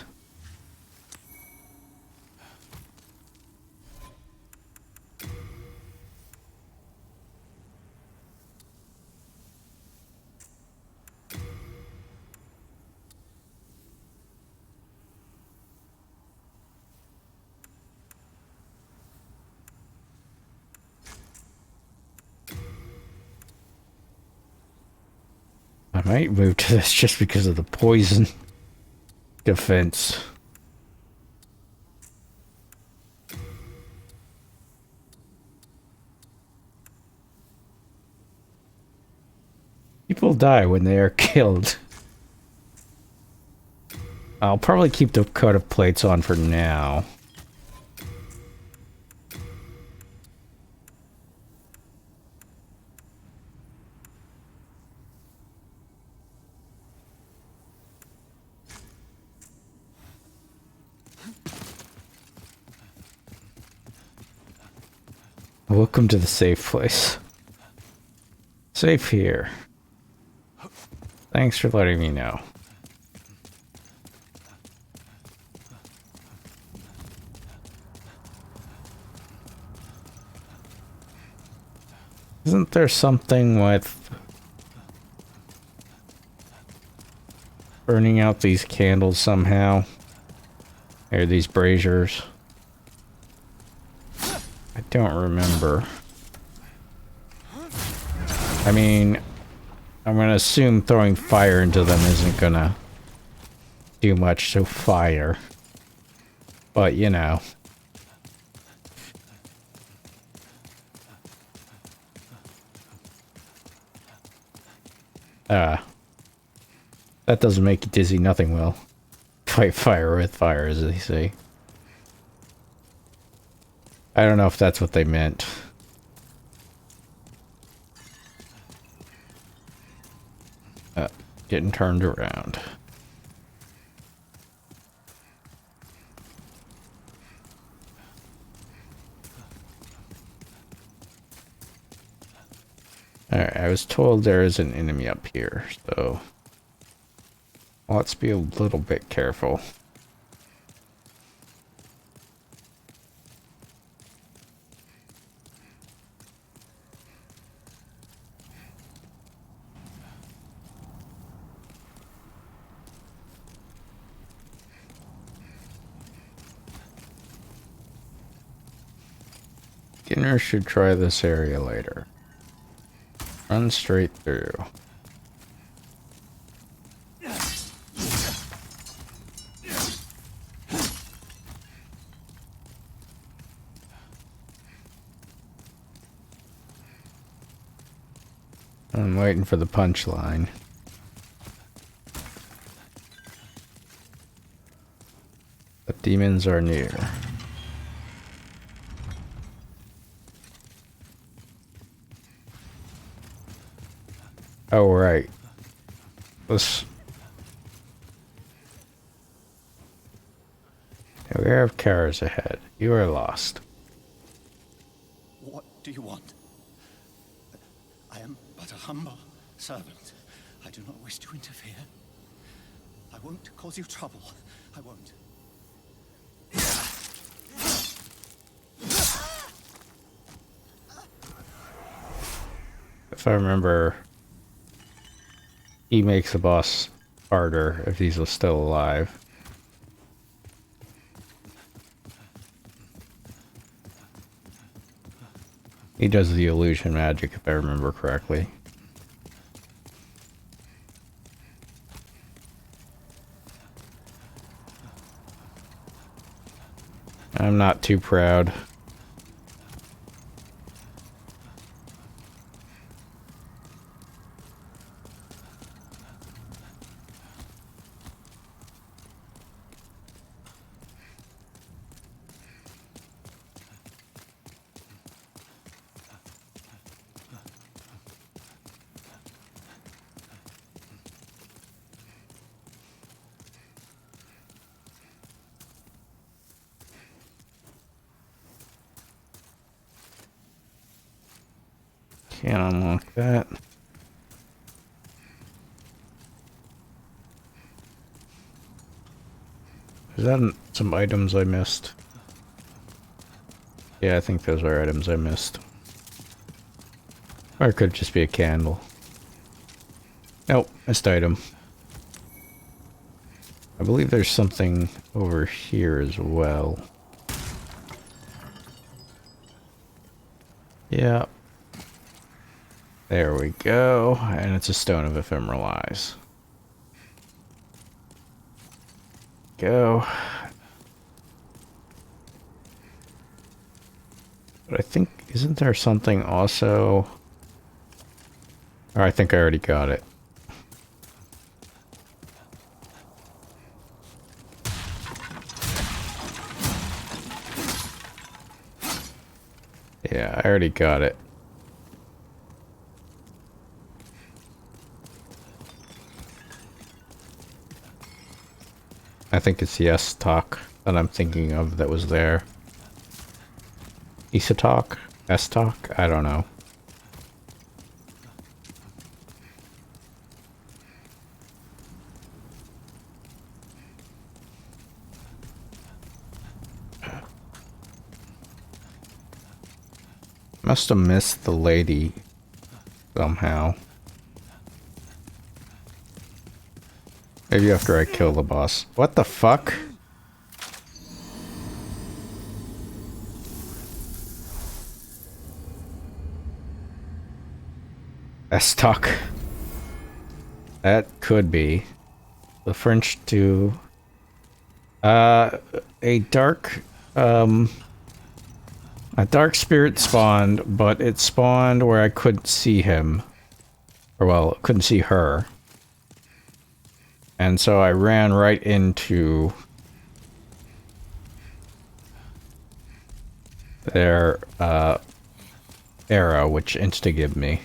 I might move to this just because of the poison defense. People die when they are killed. I'll probably keep the coat of plates on for now. Welcome to the safe place. Safe here. Thanks for letting me know. Isn't there something with burning out these candles somehow? Or these braziers? I don't remember. I mean, I'm gonna assume throwing fire into them isn't gonna do much to fire. But, you know. That doesn't make you dizzy, nothing will. Fight fire with fire, as they say. I don't know if that's what they meant. Getting turned around. Alright, I was told there is an enemy up here, so let's be a little bit careful. Beginner should try this area later. Run straight through. I'm waiting for the punchline. The demons are near. Oh, right. Let's... Beware of cars ahead. You are lost. What do you want? I am but a humble servant. I do not wish to interfere. I won't cause you trouble. I won't. If I remember, he makes the boss harder if he's still alive. He does the illusion magic, if I remember correctly. I'm not too proud. Can't unlock that. Is that some items I missed? Yeah, I think those are items I missed. Or it could just be a candle. Nope, missed item. I believe there's something over here as well. Yeah. There we go. And it's a stone of ephemeral eyes. Go. But I think, isn't there something also? Or I think I already got it. Yeah, I already got it. I think it's the S-Talk that I'm thinking of that was there. Isa-Talk? S-Talk? I don't know. Must have missed the lady somehow. Maybe after I kill the boss. What the fuck? S-Talk. That could be. The French do. A dark spirit spawned, but it spawned where I couldn't see him. Or well, couldn't see her. And so I ran right into their arrow, which insta-gibbed me.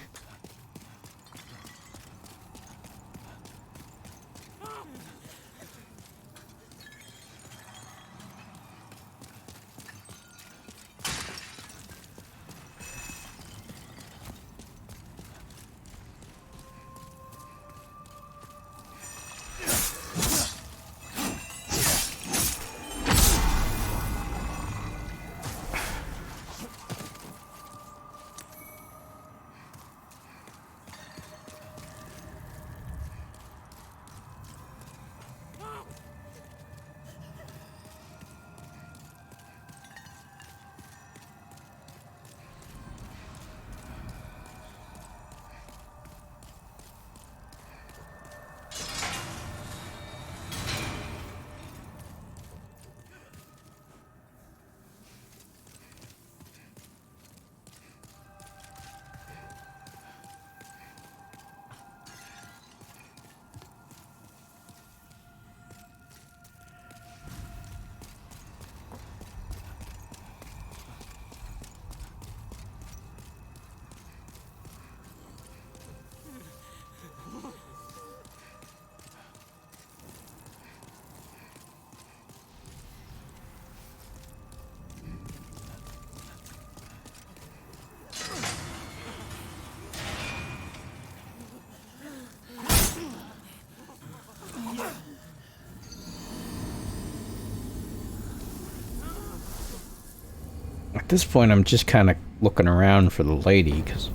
At this point, I'm just kind of looking around for the lady, because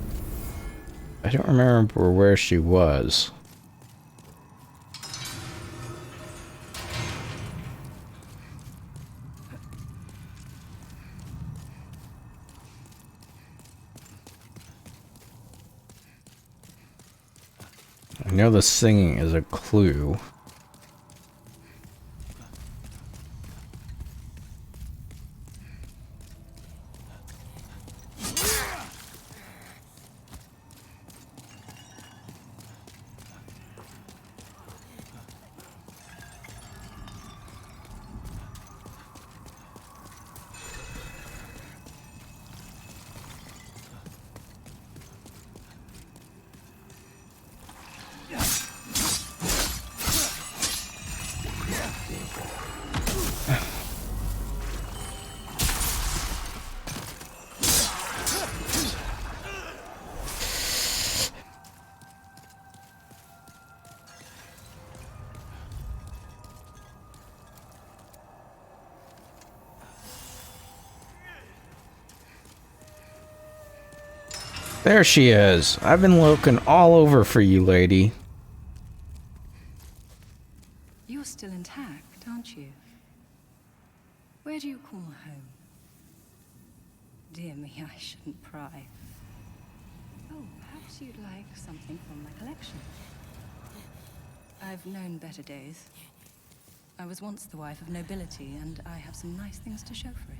I don't remember where she was. I know the singing is a clue. There she is. I've been looking all over for you, lady. You're still intact, aren't you? Where do you call home? Dear me, I shouldn't pry. Oh, perhaps you'd like something from my collection. I've known better days. I was once the wife of nobility, and I have some nice things to show for it.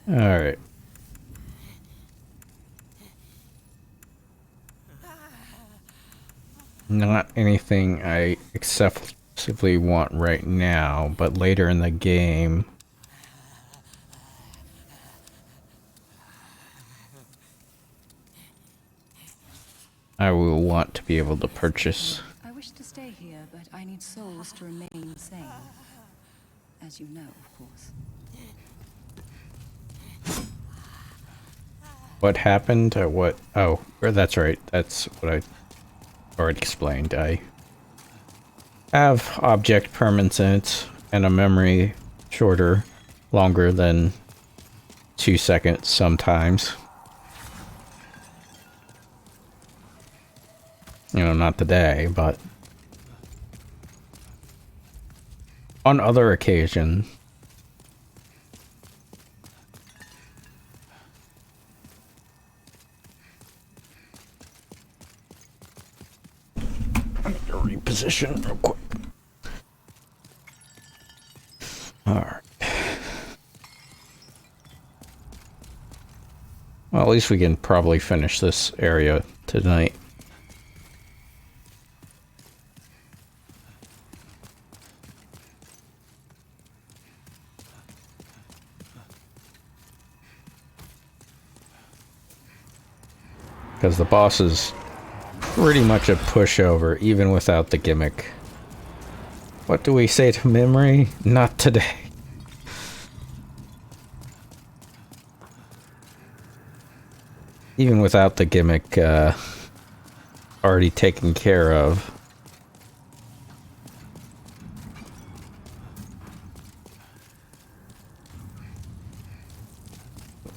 Alright. Not anything I excessively want right now, but later in the game... I will want to be able to purchase. I wish to stay here, but I need souls to remain sane. As you know, of course. What happened? What? Oh, that's right. That's what I already explained. I have object permanence and a memory longer than 2 seconds sometimes. You know, not today, but on other occasions. I'm gonna reposition real quick. Alright. Well, at least we can probably finish this area tonight. Because the boss is pretty much a pushover, even without the gimmick. What do we say to memory? Not today. Even without the gimmick already taken care of.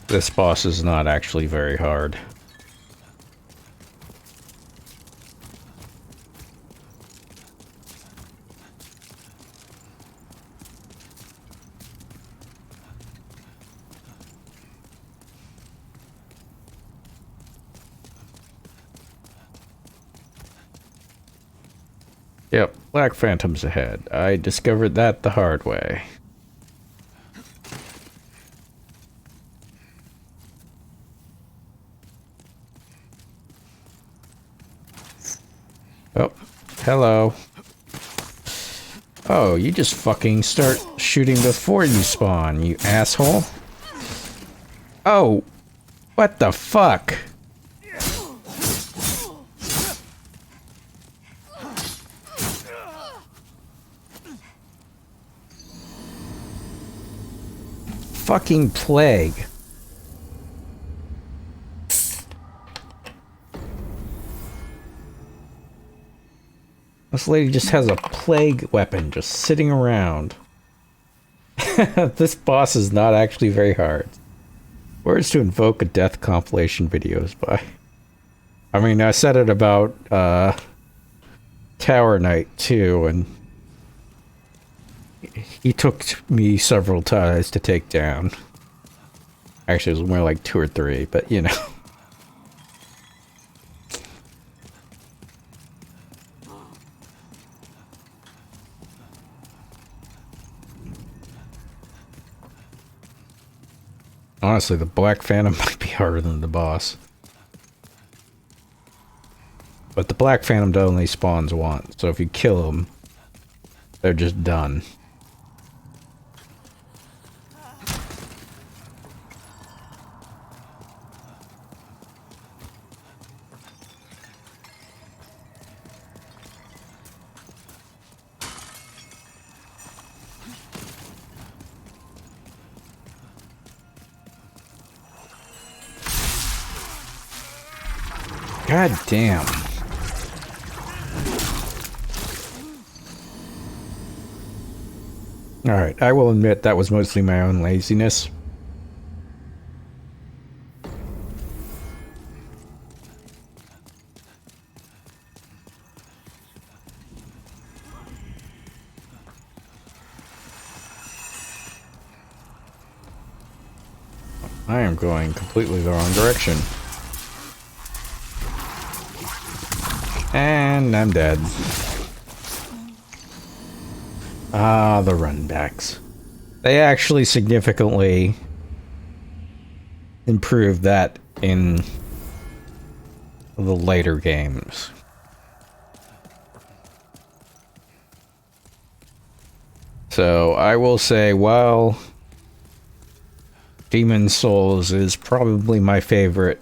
This boss is not actually very hard. Yep, Black Phantom's ahead. I discovered that the hard way. Oh, hello. Oh, you just fucking start shooting before you spawn, you asshole. Oh, what the fuck? Fucking plague. This lady just has a plague weapon just sitting around. This boss is not actually very hard. Words to invoke a death compilation videos by. I mean, I said it about Tower Knight too, and he took me several times to take down. Actually, it was more like 2 or 3, but you know. Honestly, the Black Phantom might be harder than the boss. But the Black Phantom only spawns once, so if you kill them, they're just done. God damn. Alright, I will admit that was mostly my own laziness. I am going completely the wrong direction. And I'm dead. Ah, the runbacks. They actually significantly improved that in the later games. So I will say, well, Demon's Souls is probably my favorite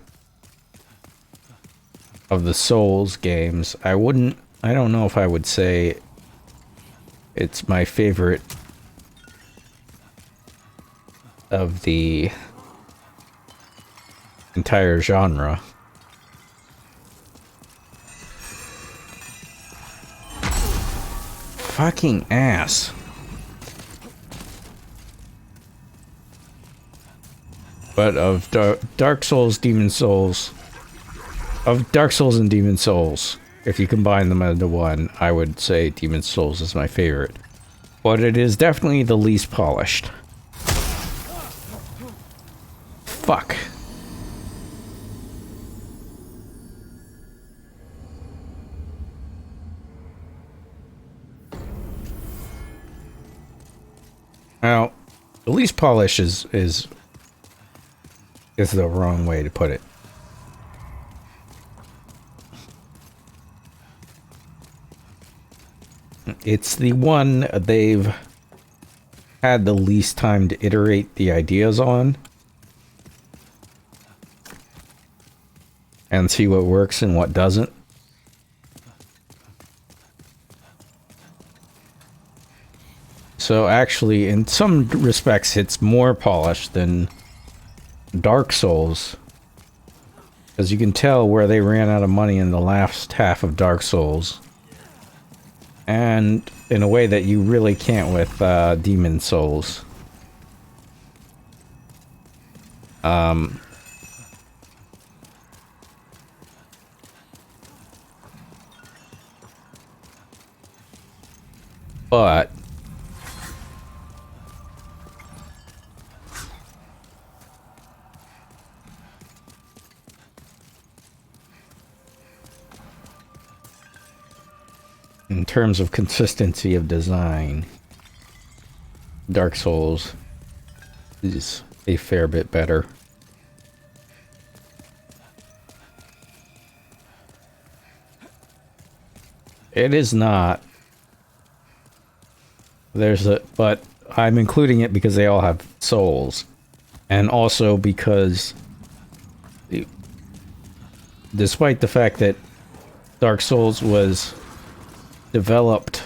of the Souls games. I don't know if I would say it's my favorite of the entire genre. Fucking ass. But of Dark Souls, Demon Souls, of Dark Souls and Demon Souls, if you combine them into one, I would say Demon Souls is my favorite. But it is definitely the least polished. Fuck. Now, the least polished is the wrong way to put it. It's the one they've had the least time to iterate the ideas on and see what works and what doesn't. So actually, in some respects, it's more polished than Dark Souls, because you can tell where they ran out of money in the last half of Dark Souls, and in a way that you really can't with Demon Souls. But in terms of consistency of design, Dark Souls is a fair bit better. It is not. But I'm including it because they all have souls. And also because, despite the fact that Dark Souls was developed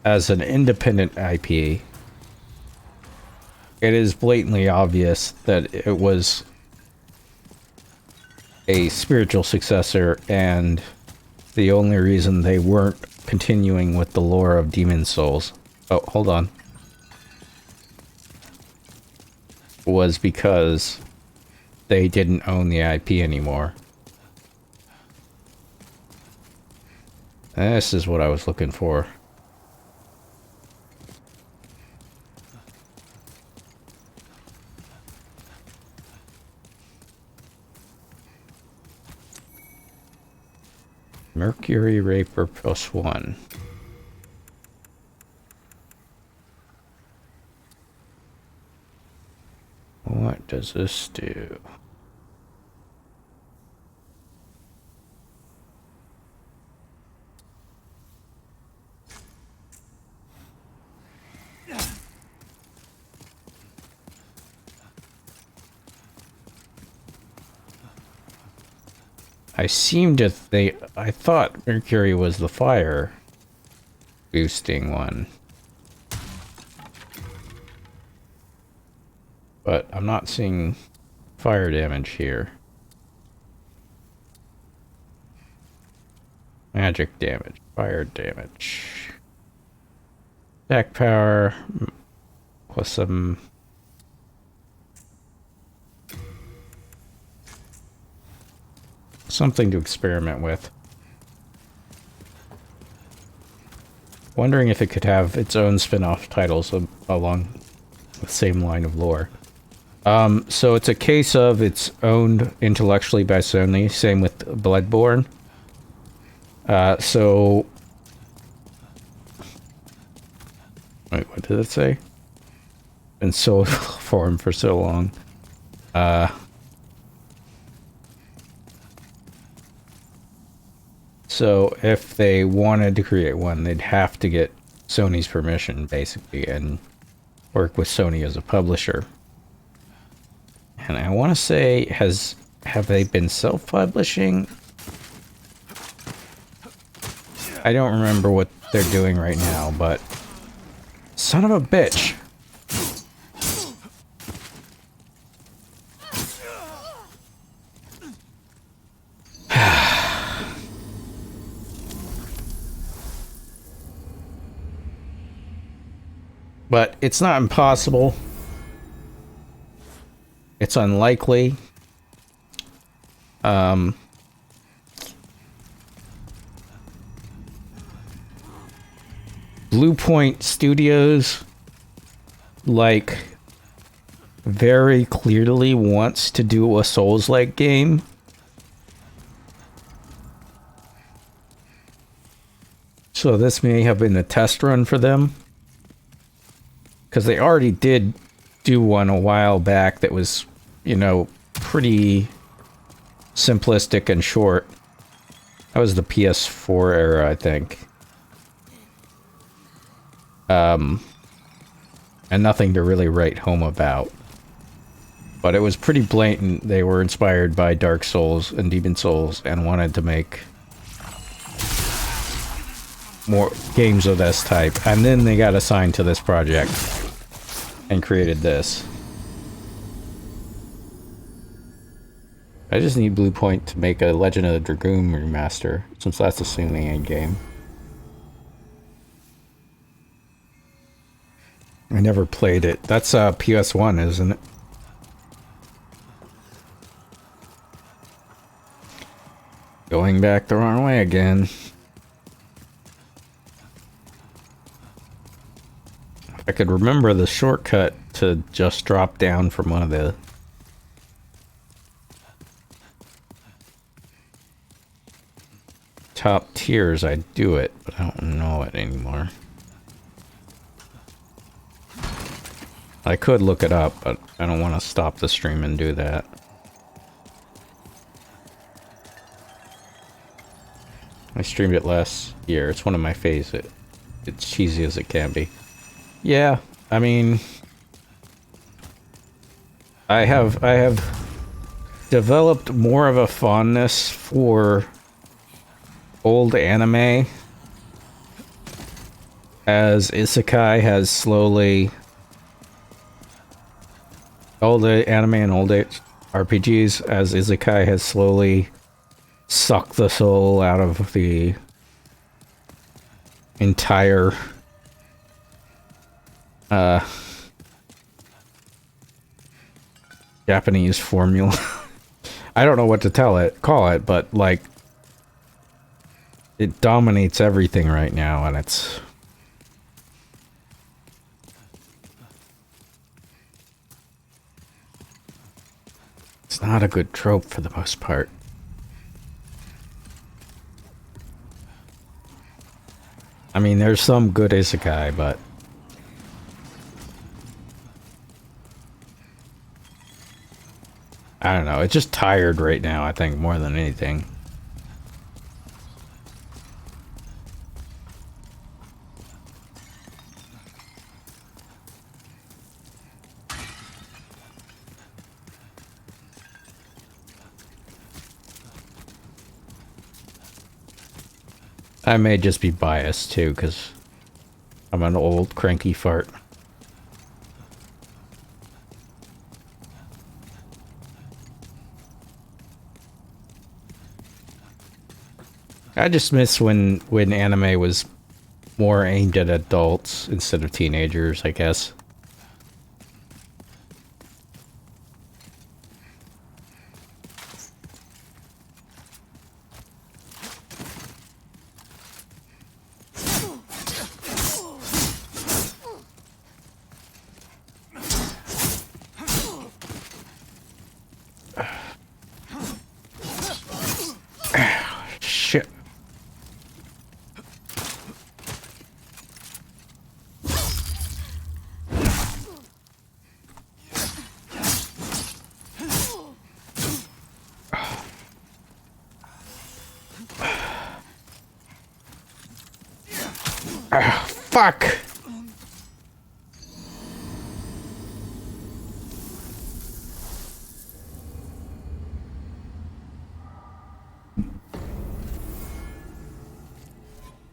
as an independent IP, it is blatantly obvious that it was a spiritual successor, and the only reason they weren't continuing with the lore of Demon Souls, oh, hold on, was because they didn't own the IP anymore. This is what I was looking for. Mercury Raper +1. What does this do? I thought Mercury was the fire boosting one. But I'm not seeing fire damage here. magic damage, fire damage, attack power, plus some something to experiment with. Wondering if it could have its own spin-off titles along the same line of lore. So it's a case of it's owned intellectually by Sony, same with Bloodborne. So... Wait, what did it say? Been sold for him for so long. So if they wanted to create one, they'd have to get Sony's permission, basically, and work with Sony as a publisher. And I want to say, have they been self-publishing? I don't remember what they're doing right now, but son of a bitch. But it's not impossible. It's unlikely. Blue Point Studios, like, very clearly wants to do a Souls-like game. So this may have been a test run for them. Because they already did do one a while back that was, you know, pretty simplistic and short. That was the PS4 era, I think. And nothing to really write home about. But it was pretty blatant. They were inspired by Dark Souls and Demon Souls and wanted to make more games of this type. And then they got assigned to this project and created this. I just need Blue Point to make a Legend of the Dragoon remaster, since that's a Sony game. I never played it. That's PS1, isn't it? Going back the wrong way again. I could remember the shortcut to just drop down from one of the top tiers, I'd do it, but I don't know it anymore. I could look it up, but I don't want to stop the stream and do that. I streamed it last year. It's one of my faves. It's cheesy as it can be. Yeah, I mean, I have developed more of a fondness for old anime as isekai has slowly, all the anime and old RPGs, as isekai has slowly sucked the soul out of the entire Japanese formula. I don't know what to call it, but like it dominates everything right now, and it's not a good trope for the most part. I mean, there's some good isekai, but I don't know. It's just tired right now, I think, more than anything. I may just be biased, too, because I'm an old cranky fart. I just miss when anime was more aimed at adults instead of teenagers, I guess. Shit. Fuck!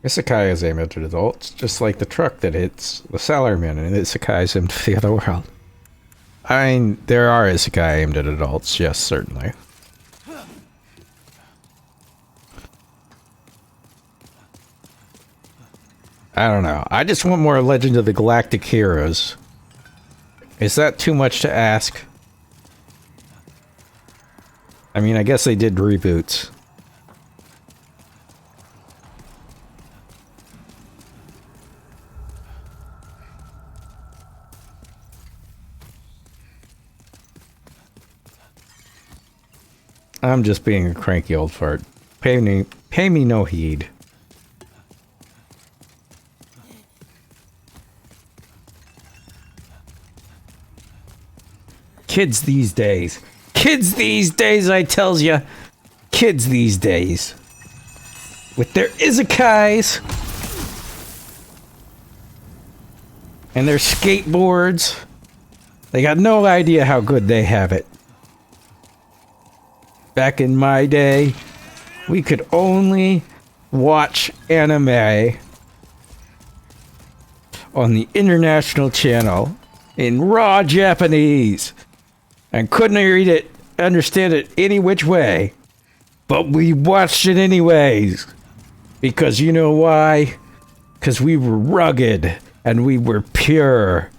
Isekai is aimed at adults, just like the truck that hits the salaryman and Isekai is aimed at the other world. I mean, there are Isekai aimed at adults, yes, certainly. I don't know. I just want more Legend of the Galactic Heroes. Is that too much to ask? I mean, I guess they did reboots. I'm just being a cranky old fart. Pay me no heed. Kids these days. Kids these days, I tells ya. Kids these days. With their isekais. And their skateboards. They got no idea how good they have it. Back in my day, we could only watch anime on the international channel in raw Japanese and couldn't read it, understand it any which way, but we watched it anyways because you know why? Because we were rugged and we were pure.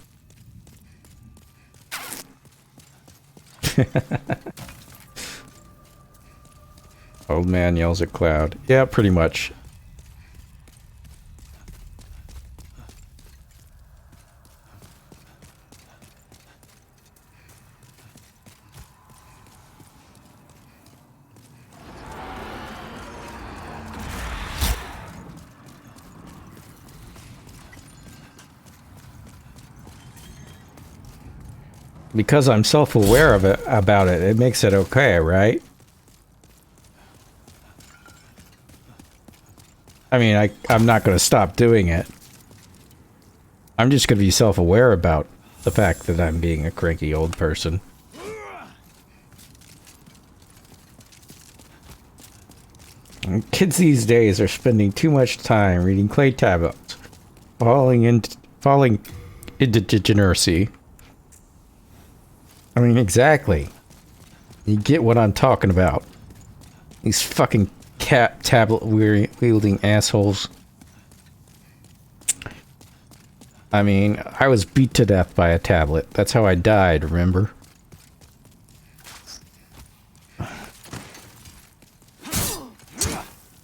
Old man yells at cloud. Yeah, pretty much. Because I'm self-aware of it about it, it makes it okay, right? I mean, I'm not going to stop doing it. I'm just going to be self-aware about the fact that I'm being a cranky old person. And kids these days are spending too much time reading clay tablets, falling into degeneracy. I mean, exactly. You get what I'm talking about. These fucking tablet wielding assholes. I mean, I was beat to death by a tablet. That's how I died, remember?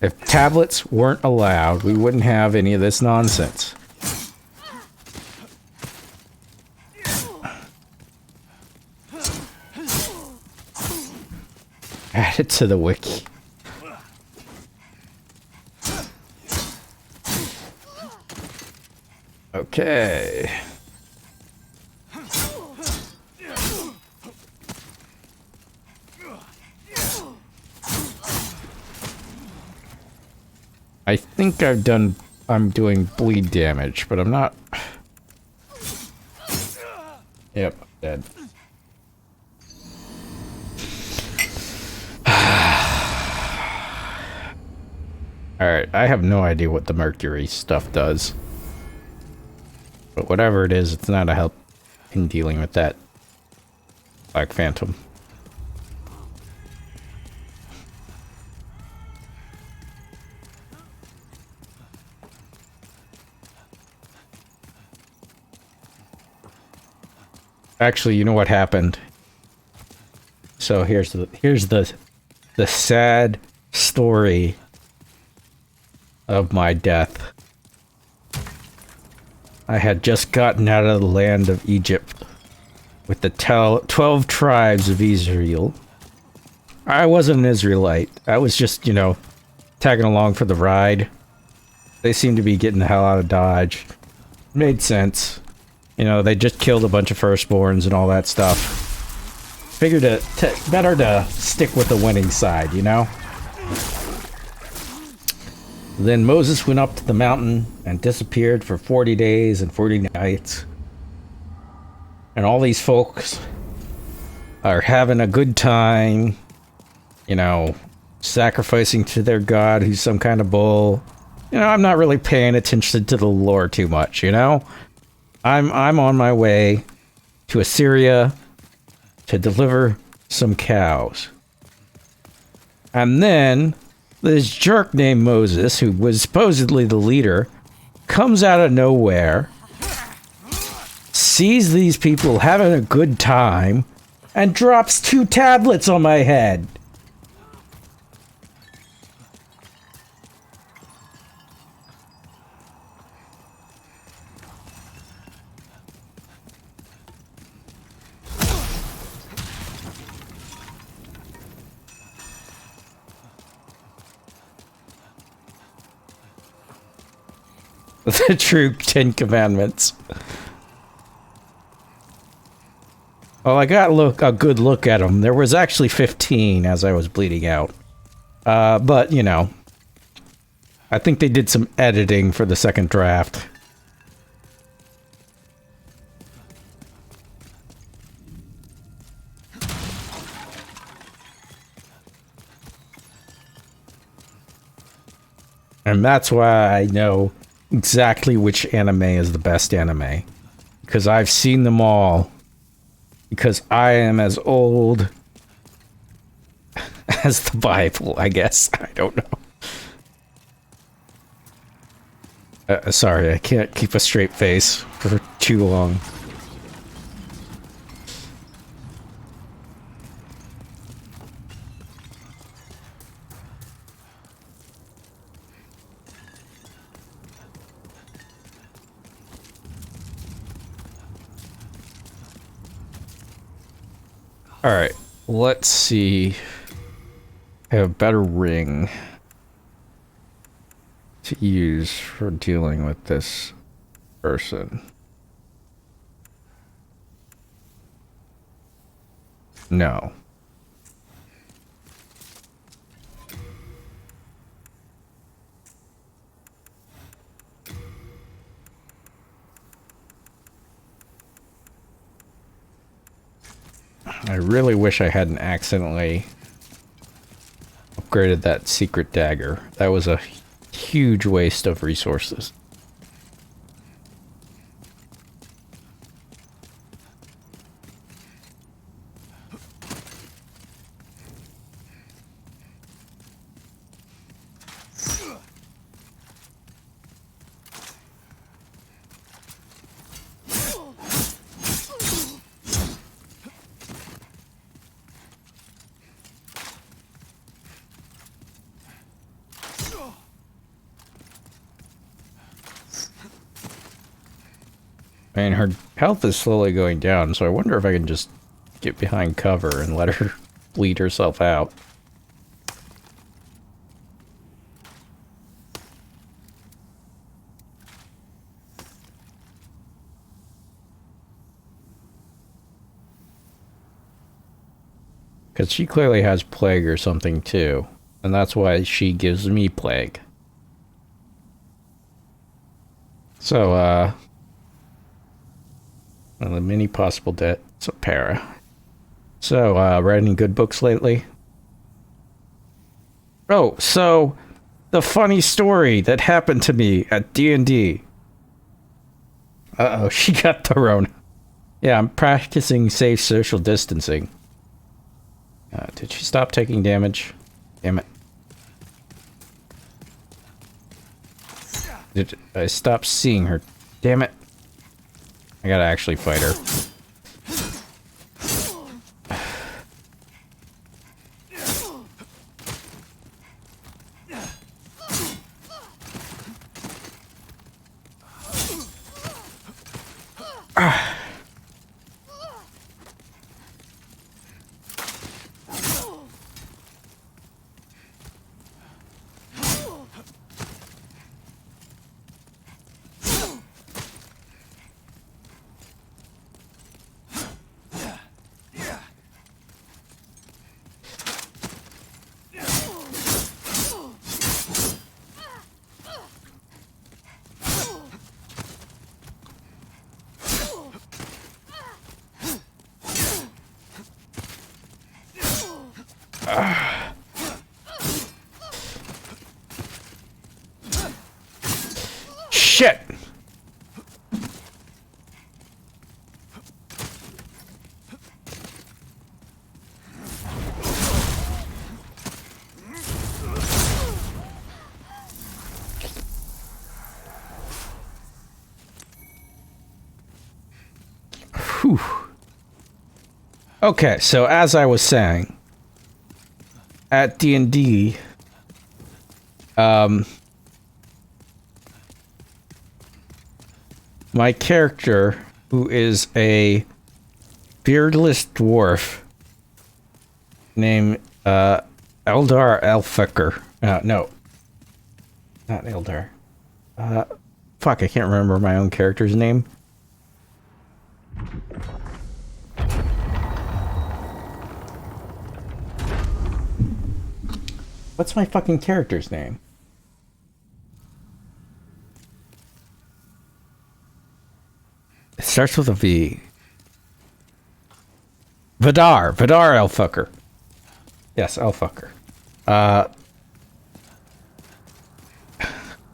If tablets weren't allowed, we wouldn't have any of this nonsense. Add it to the wiki. Okay. I think I'm doing bleed damage, but I'm not. Yep, dead. Alright, I have no idea what the mercury stuff does. But whatever it is, it's not a help in dealing with that Black Phantom. Actually, you know what happened? So here's the sad story of my death. I had just gotten out of the land of Egypt with the 12 tribes of Israel. I wasn't an Israelite. I was just, you know, tagging along for the ride. They seemed to be getting the hell out of Dodge. Made sense. You know, they just killed a bunch of firstborns and all that stuff. Figured it better to stick with the winning side, you know? Then Moses went up to the mountain and disappeared for 40 days and 40 nights. And all these folks are having a good time, you know, sacrificing to their god who's some kind of bull. You know, I'm not really paying attention to the lore too much, you know? I'm on my way to Assyria to deliver some cows. And then this jerk named Moses, who was supposedly the leader, comes out of nowhere, sees these people having a good time, and drops 2 tablets on my head. The true 10 Commandments. Well, I got a good look at them. There was actually 15 as I was bleeding out. But, you know, I think they did some editing for the second draft. And that's why I know exactly which anime is the best anime. Because I've seen them all. Because I am as old as the Bible, I guess. I don't know. Sorry, I can't keep a straight face for too long. Alright, let's see. I have a better ring to use for dealing with this person. No. I really wish I hadn't accidentally upgraded that secret dagger. That was a huge waste of resources. I mean, her health is slowly going down, so I wonder if I can just get behind cover and let her bleed herself out. Because she clearly has plague or something too, and that's why she gives me plague. So, well, the many possible deaths of para. So, read any good books lately? Oh, so, the funny story that happened to me at D&D. Uh-oh, she got the Rona. Yeah, I'm practicing safe social distancing. Did she stop taking damage? Damn it. Did I stop seeing her? Damn it. I gotta actually fight her. shit! Whew. Okay, so as I was saying, at D&D, my character, who is a beardless dwarf named Eldar Elfiker. No, not Eldar. Fuck, I can't remember my own character's name. What's my fucking character's name? It starts with a V. Vidar Elfucker. Yes, Elfucker.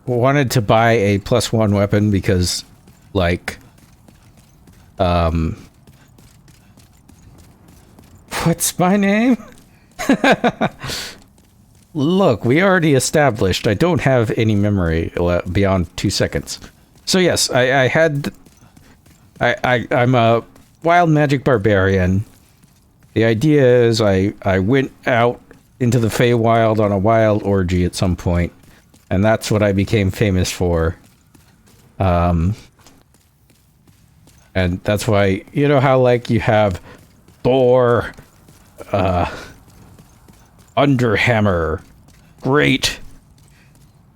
Wanted to buy a +1 weapon because, like, what's my name? Look, we already established I don't have any memory beyond 2 seconds. So yes, I'm a wild magic barbarian. The idea is I went out into the Feywild on a wild orgy at some point, and that's what I became famous for. And that's why, you know how, like, you have Thor, Underhammer, great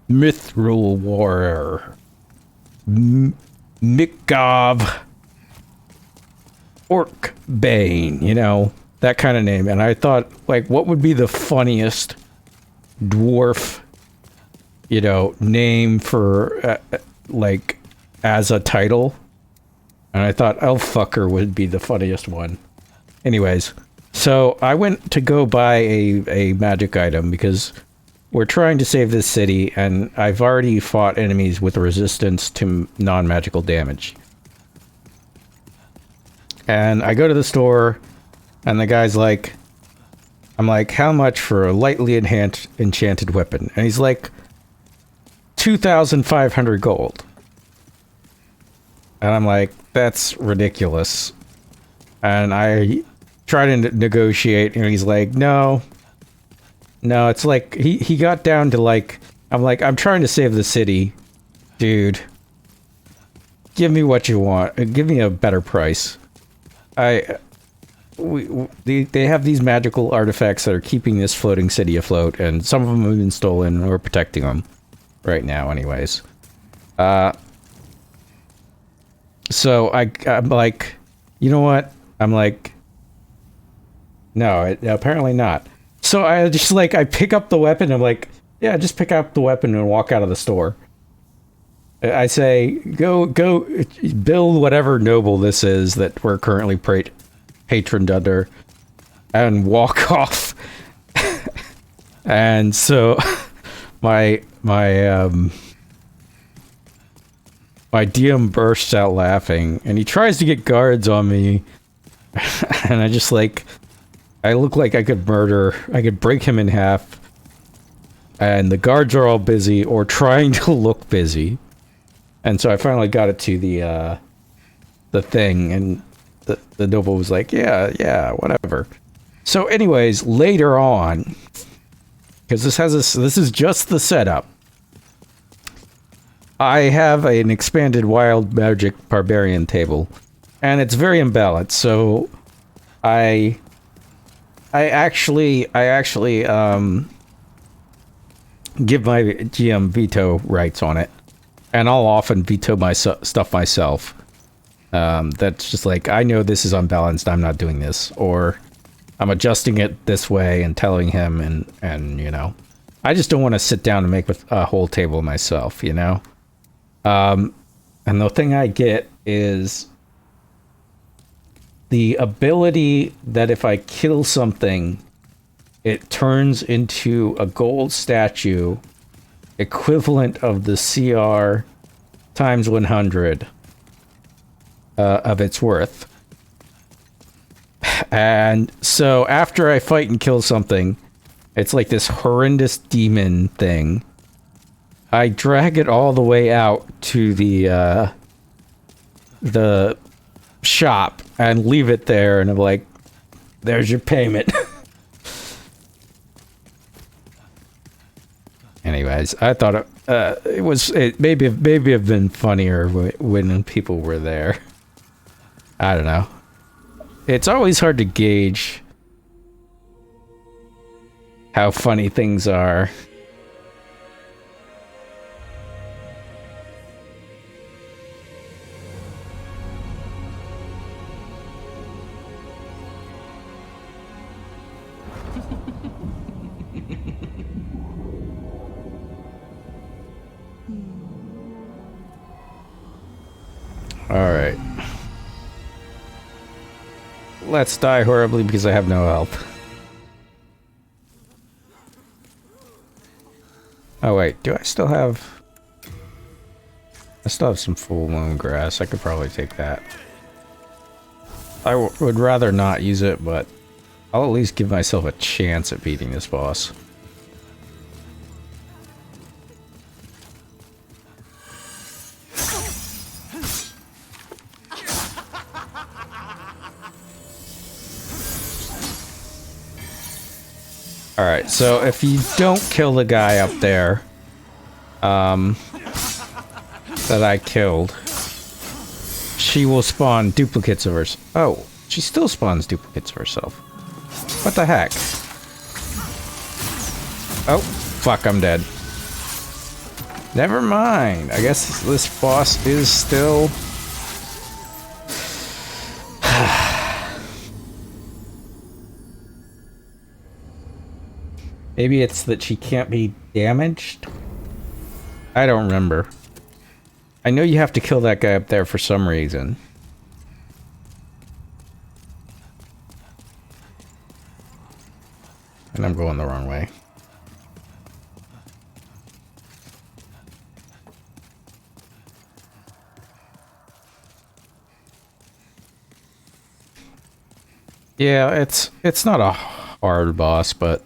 mithril warrior, Mikgov, Orc Bane, you know, that kind of name. And I thought, like, what would be the funniest dwarf, you know, name for, like, as a title? And I thought Elfucker would be the funniest one. Anyways, so I went to go buy a magic item because we're trying to save this city, and I've already fought enemies with resistance to non-magical damage. And I go to the store, and the guy's like, I'm like, how much for a lightly enchanted weapon? And he's like, 2,500 gold. And I'm like, that's ridiculous. And I try to negotiate, and he's like, no, it's like, he got down to like, I'm like, I'm trying to save the city, dude. Give me what you want. Give me a better price. They have these magical artifacts that are keeping this floating city afloat, and some of them have been stolen, and we're protecting them right now anyways. So I'm like, you know what? I'm like, no, apparently not. So I just, like, I pick up the weapon. I'm like, yeah, just pick up the weapon and walk out of the store. I say, go build whatever noble this is that we're currently patroned under, and walk off. And so my DM bursts out laughing, and he tries to get guards on me, and I just, like, I look like I could break him in half, and the guards are all busy, or trying to look busy, and so I finally got it to the thing, and the noble was like, yeah, whatever. So anyways, later on, because this is just the setup, I have an expanded wild magic barbarian table, and it's very imbalanced. So I actually give my GM veto rights on it, and I'll often veto my stuff myself. That's just like, I know this is unbalanced, I'm not doing this, or I'm adjusting it this way and telling him, and you know, I just don't want to sit down and make a whole table myself, you know. And the thing I get is the ability that if I kill something, it turns into a gold statue equivalent of the CR times 100 of its worth. And so after I fight and kill something, it's like this horrendous demon thing. I drag it all the way out to the shop and leave it there, and I'm like, there's your payment. Anyways, I thought it maybe have been funnier when people were there. I don't know. It's always hard to gauge how funny things are. Alright. Let's die horribly because I have no health. Oh wait, do I still have... I still have some full moon grass. I could probably take that. I would rather not use it, but I'll at least give myself a chance at beating this boss. Alright, so if you don't kill the guy up there, that I killed, she will spawn duplicates of herself. Oh, she still spawns duplicates of herself. What the heck? Oh, fuck, I'm dead. Never mind. I guess this boss is still... Maybe it's that she can't be damaged? I don't remember. I know you have to kill that guy up there for some reason. And I'm going the wrong way. Yeah, it's not a hard boss, but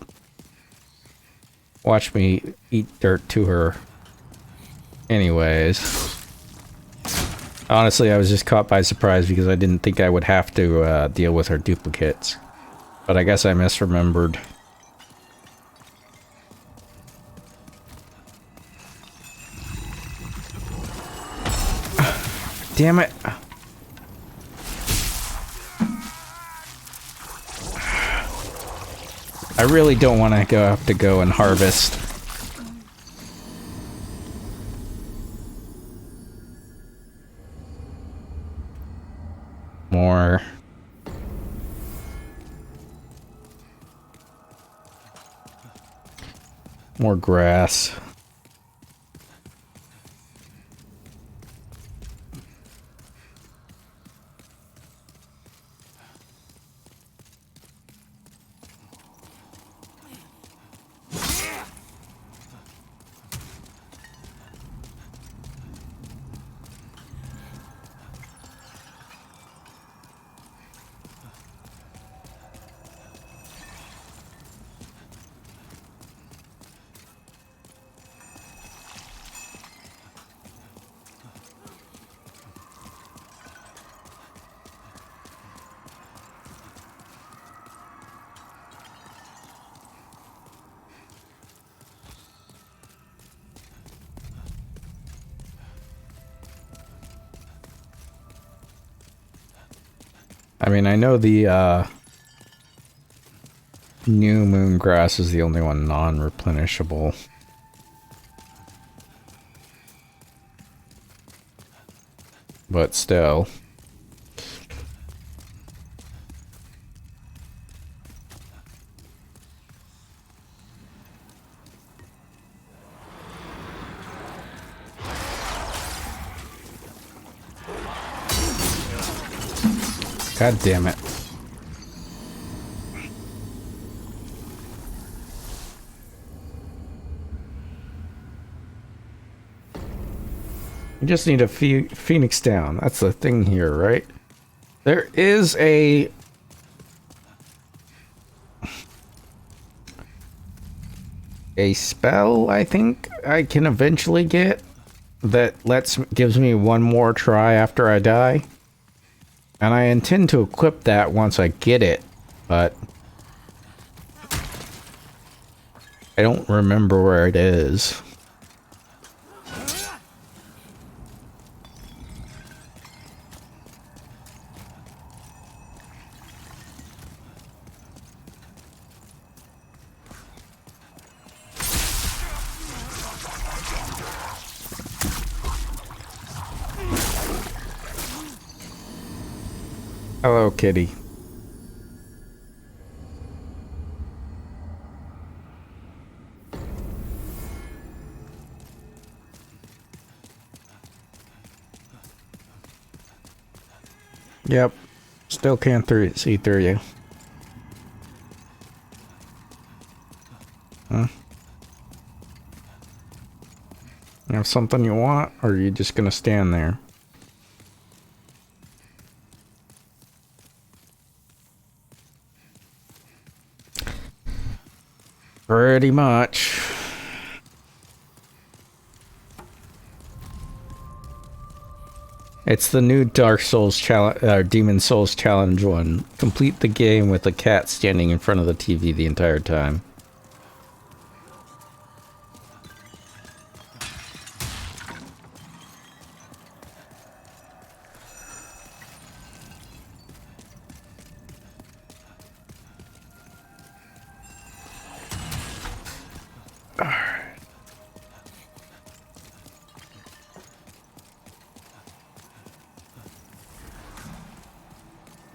watch me eat dirt to her anyways. Honestly, I was just caught by surprise because I didn't think I would have to deal with her duplicates. But I guess I misremembered. Damn it. I really don't want to have to go and harvest. More grass. I mean, I know the new moon grass is the only one non-replenishable. But still. God damn it. We just need a Phoenix down. That's the thing here, right? There is a spell I think I can eventually get that gives me one more try after I die. And I intend to equip that once I get it, but I don't remember where it is. Hello, kitty. Yep. Still can't see through you. Huh? You have something you want, or are you just gonna stand there? Pretty much. It's the new Dark Souls challenge, Demon Souls challenge one. Complete the game with a cat standing in front of the TV the entire time.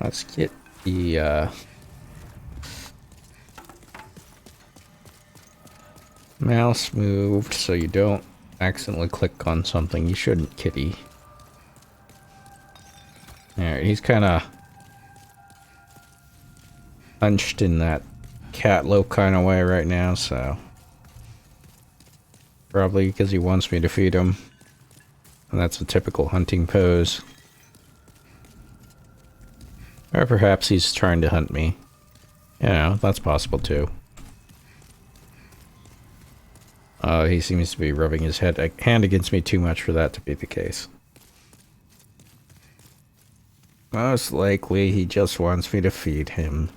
Let's get the mouse moved so you don't accidentally click on something you shouldn't, kitty. Alright, he's kind of hunched in that cat lope kind of way right now, so probably because he wants me to feed him. And that's a typical hunting pose. Or perhaps he's trying to hunt me. You know, that's possible too. Oh, he seems to be rubbing his hand against me too much for that to be the case. Most likely he just wants me to feed him.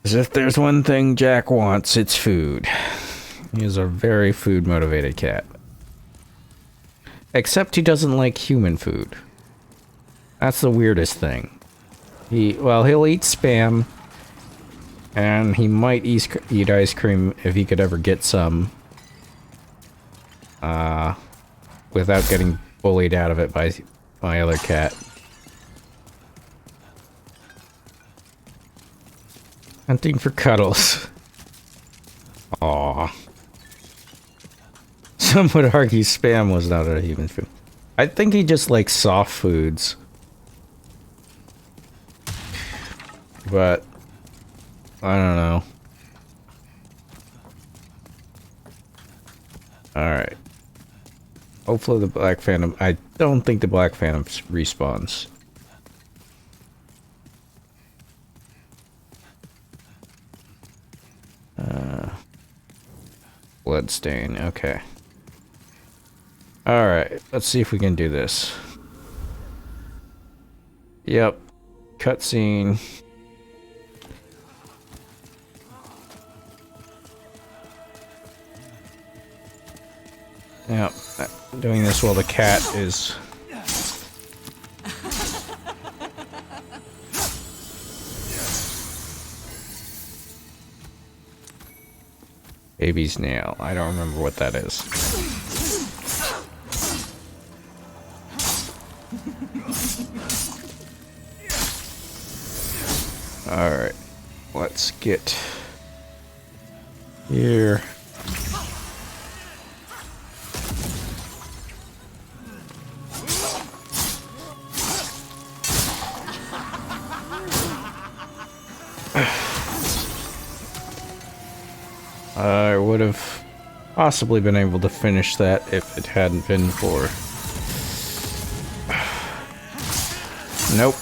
As if there's one thing Jack wants, it's food. He is a very food-motivated cat. Except he doesn't like human food. That's the weirdest thing. He'll eat Spam, and he might eat ice cream if he could ever get some, without getting bullied out of it by my other cat. Hunting for cuddles. Aww. Some would argue Spam was not a human food. I think he just likes soft foods. But I don't know. Alright. Hopefully the Black Phantom... I don't think the Black Phantom respawns. Bloodstain, okay. Alright, let's see if we can do this. Yep. Cutscene. Yep, doing this while the cat is... Baby's nail. I don't remember what that is. Alright, let's get here. I would have possibly been able to finish that if it hadn't been for Nope.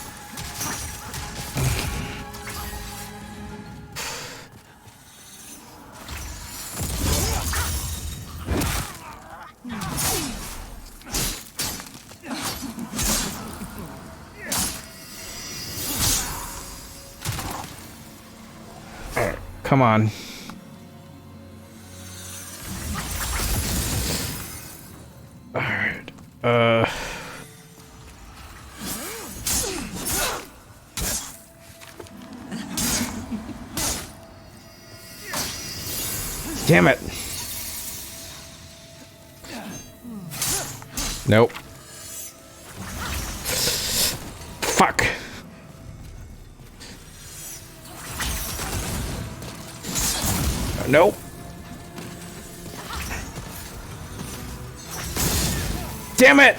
Come on. Alright. Damn it. Nope. Fuck. Nope. Damn it!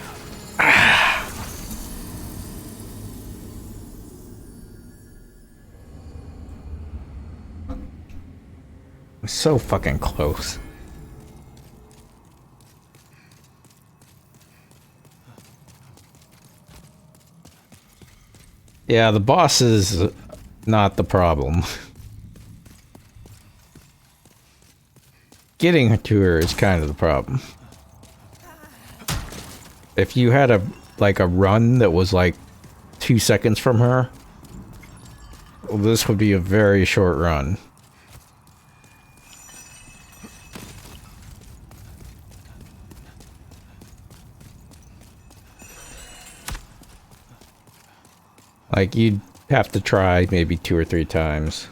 I'm so fucking close. Yeah, the boss is not the problem. Getting to her is kind of the problem. If you had a run that was like 2 seconds from her, well, this would be a very short run. Like, you'd have to try maybe 2 or 3 times.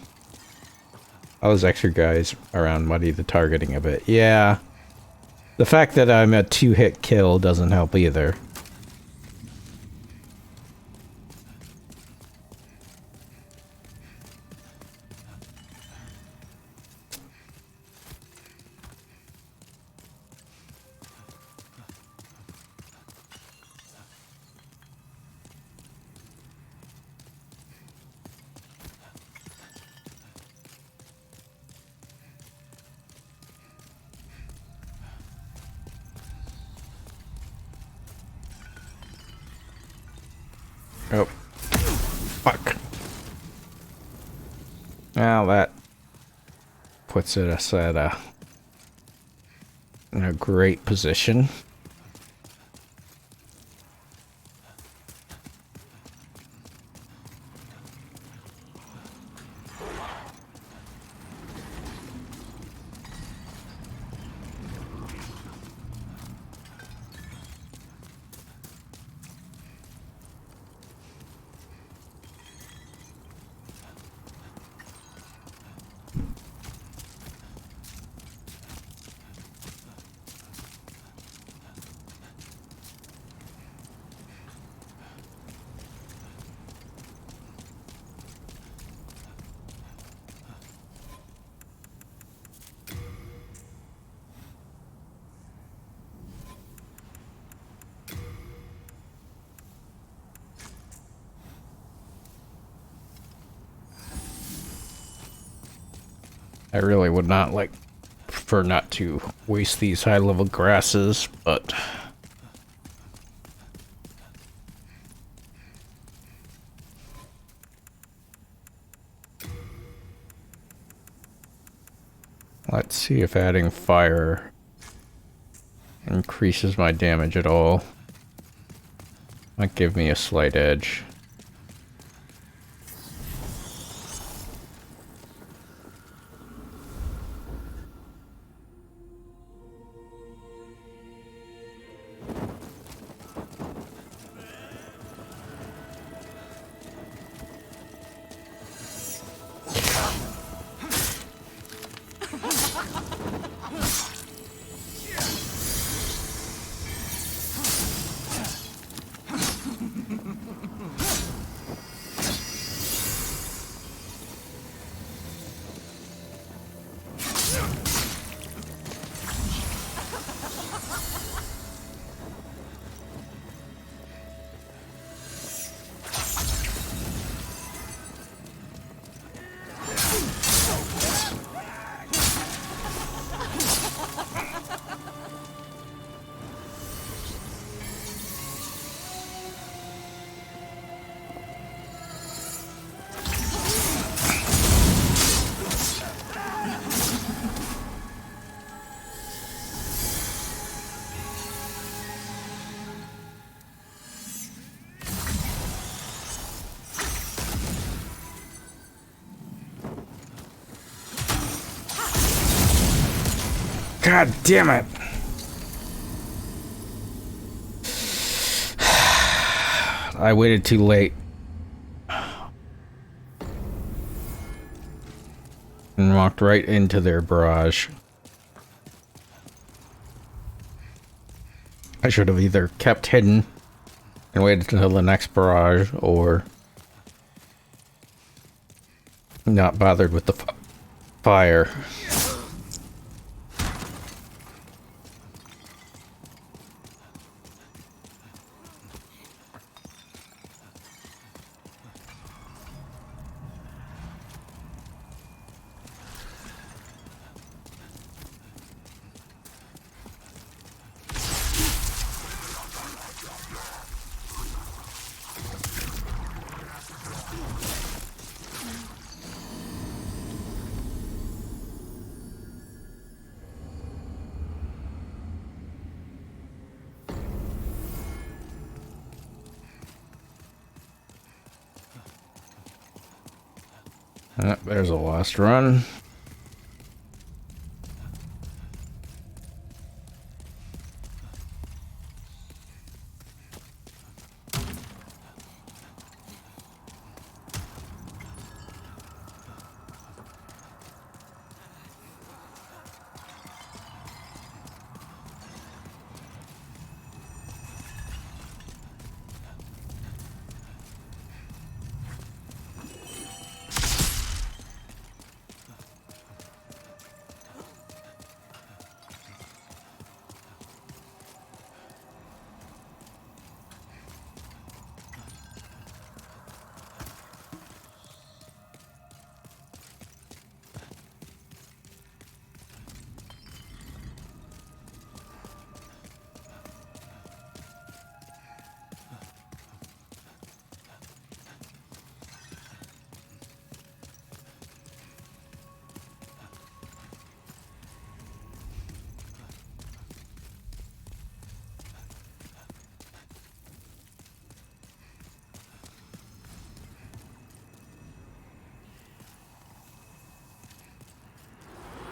Those extra guys around muddy the targeting a bit. Yeah. The fact that I'm a 2-hit kill doesn't help either. Oh. Fuck. Well, that puts us at in a great position. I really would not prefer not to waste these high-level grasses, but let's see if adding fire increases my damage at all. Might give me a slight edge. God damn it. I waited too late. And walked right into their barrage. I should have either kept hidden and waited until the next barrage, or not bothered with the fire. There's a lost run.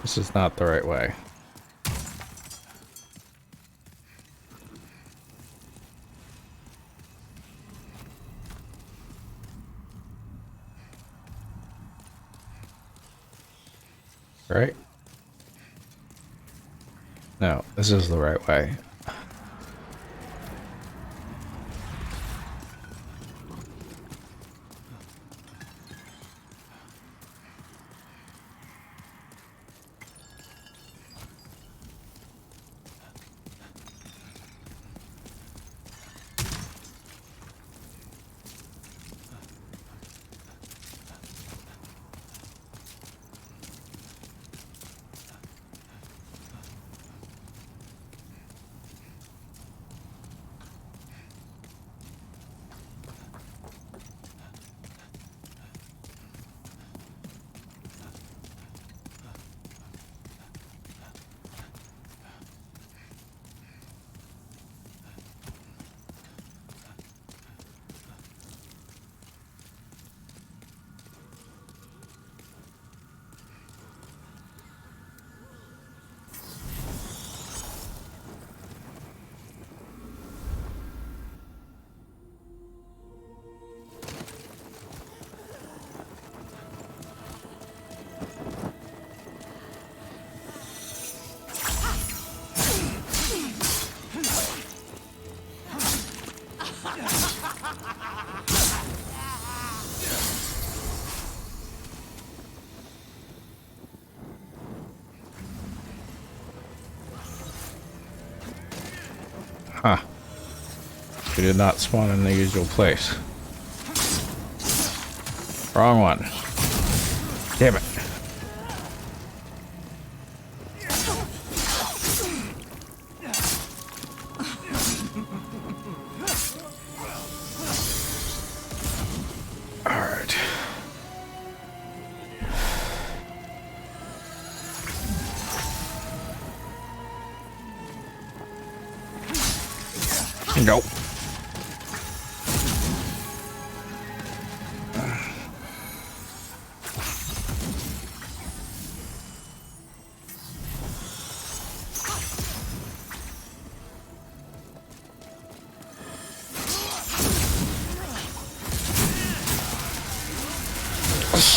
This is not the right way. Right? No, this is the right way. Huh. We did not spawn in the usual place. Wrong one. Damn it. Alright. Nope.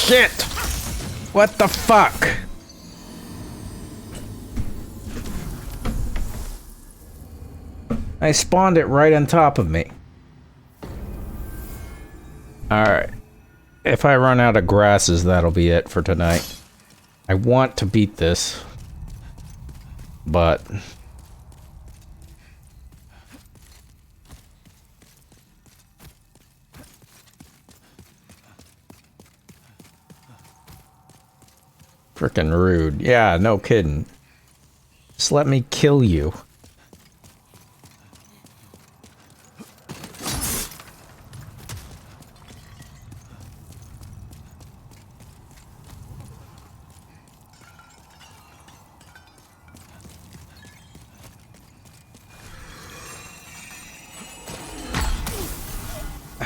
shit! What the fuck? I spawned it right on top of me. Alright. If I run out of grasses, that'll be it for tonight. I want to beat this. But... frickin' rude. Yeah, no kidding. Just let me kill you.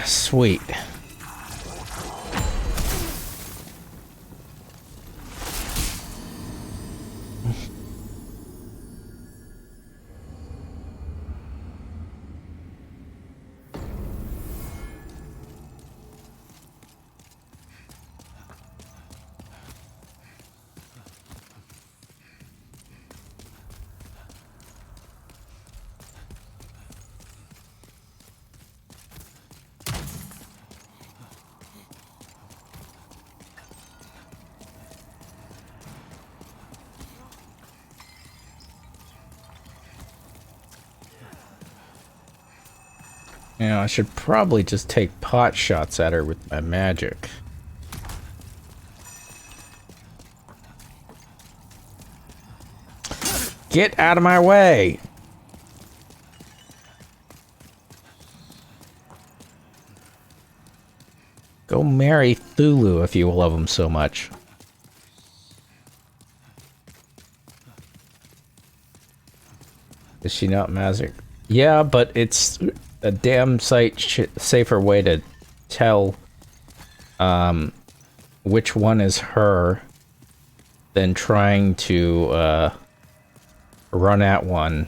Sweet. You know, I should probably just take pot shots at her with my magic. Get out of my way! Go marry Thulu if you love him so much. Is she not magic? Yeah, but it's a damn safer way to tell which one is her than trying to run at one.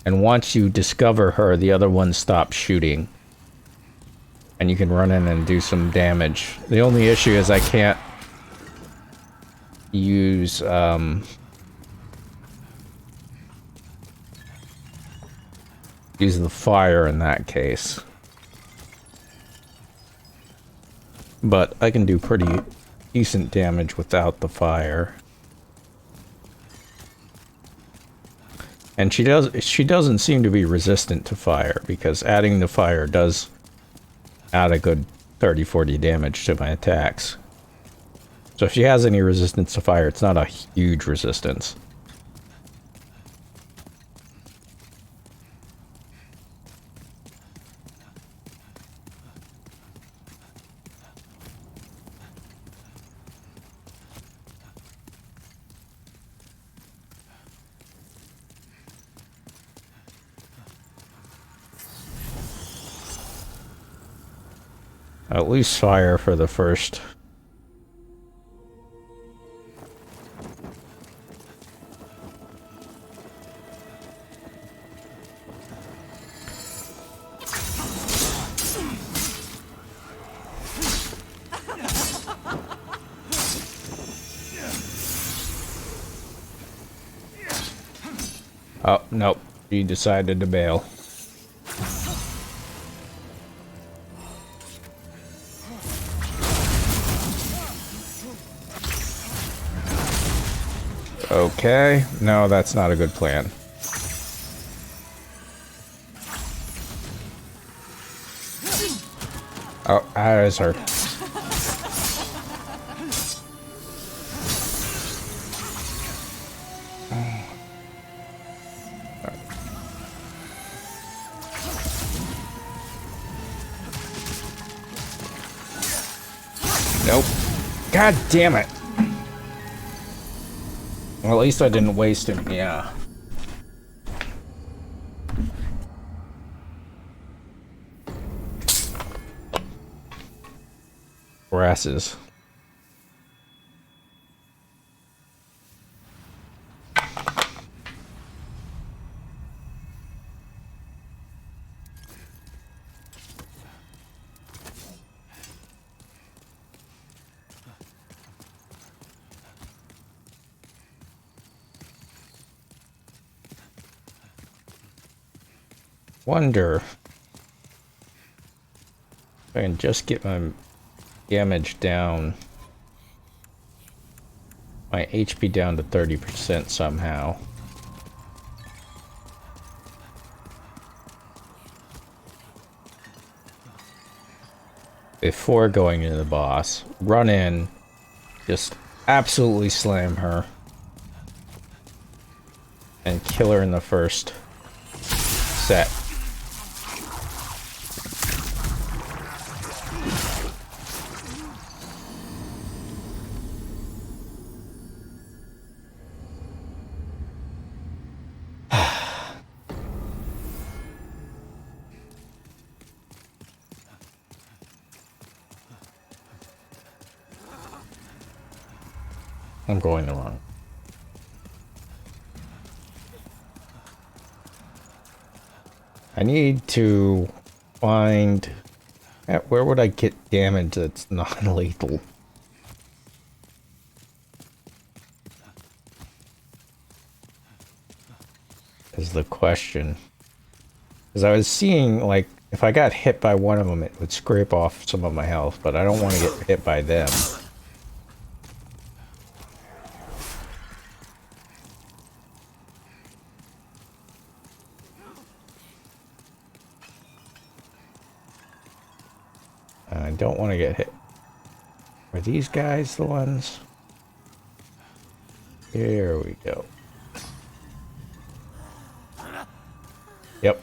And once you discover her, the other one stops shooting. And you can run in and do some damage. The only issue is I can't use use the fire in that case. But I can do pretty decent damage without the fire. And she doesn't seem to be resistant to fire, because adding the fire does add a good 30-40 damage to my attacks. So if she has any resistance to fire, it's not a huge resistance. At least fire for the first. Oh, nope. He decided to bail. Okay. No, that's not a good plan. Oh, that is her. Nope. God damn it. Well, at least I didn't waste him, yeah. Grasses. Wonder if I can just get my damage down, my HP down to 30% somehow. Before going into the boss, run in, just absolutely slam her, and kill her in the first set. I'm going the wrong. I need to find... where would I get damage that's non-lethal? Is the question. Because I was seeing, like, if I got hit by one of them, it would scrape off some of my health, but I don't want to get hit by them. I don't want to get hit. Are these guys the ones? Here we go. Yep.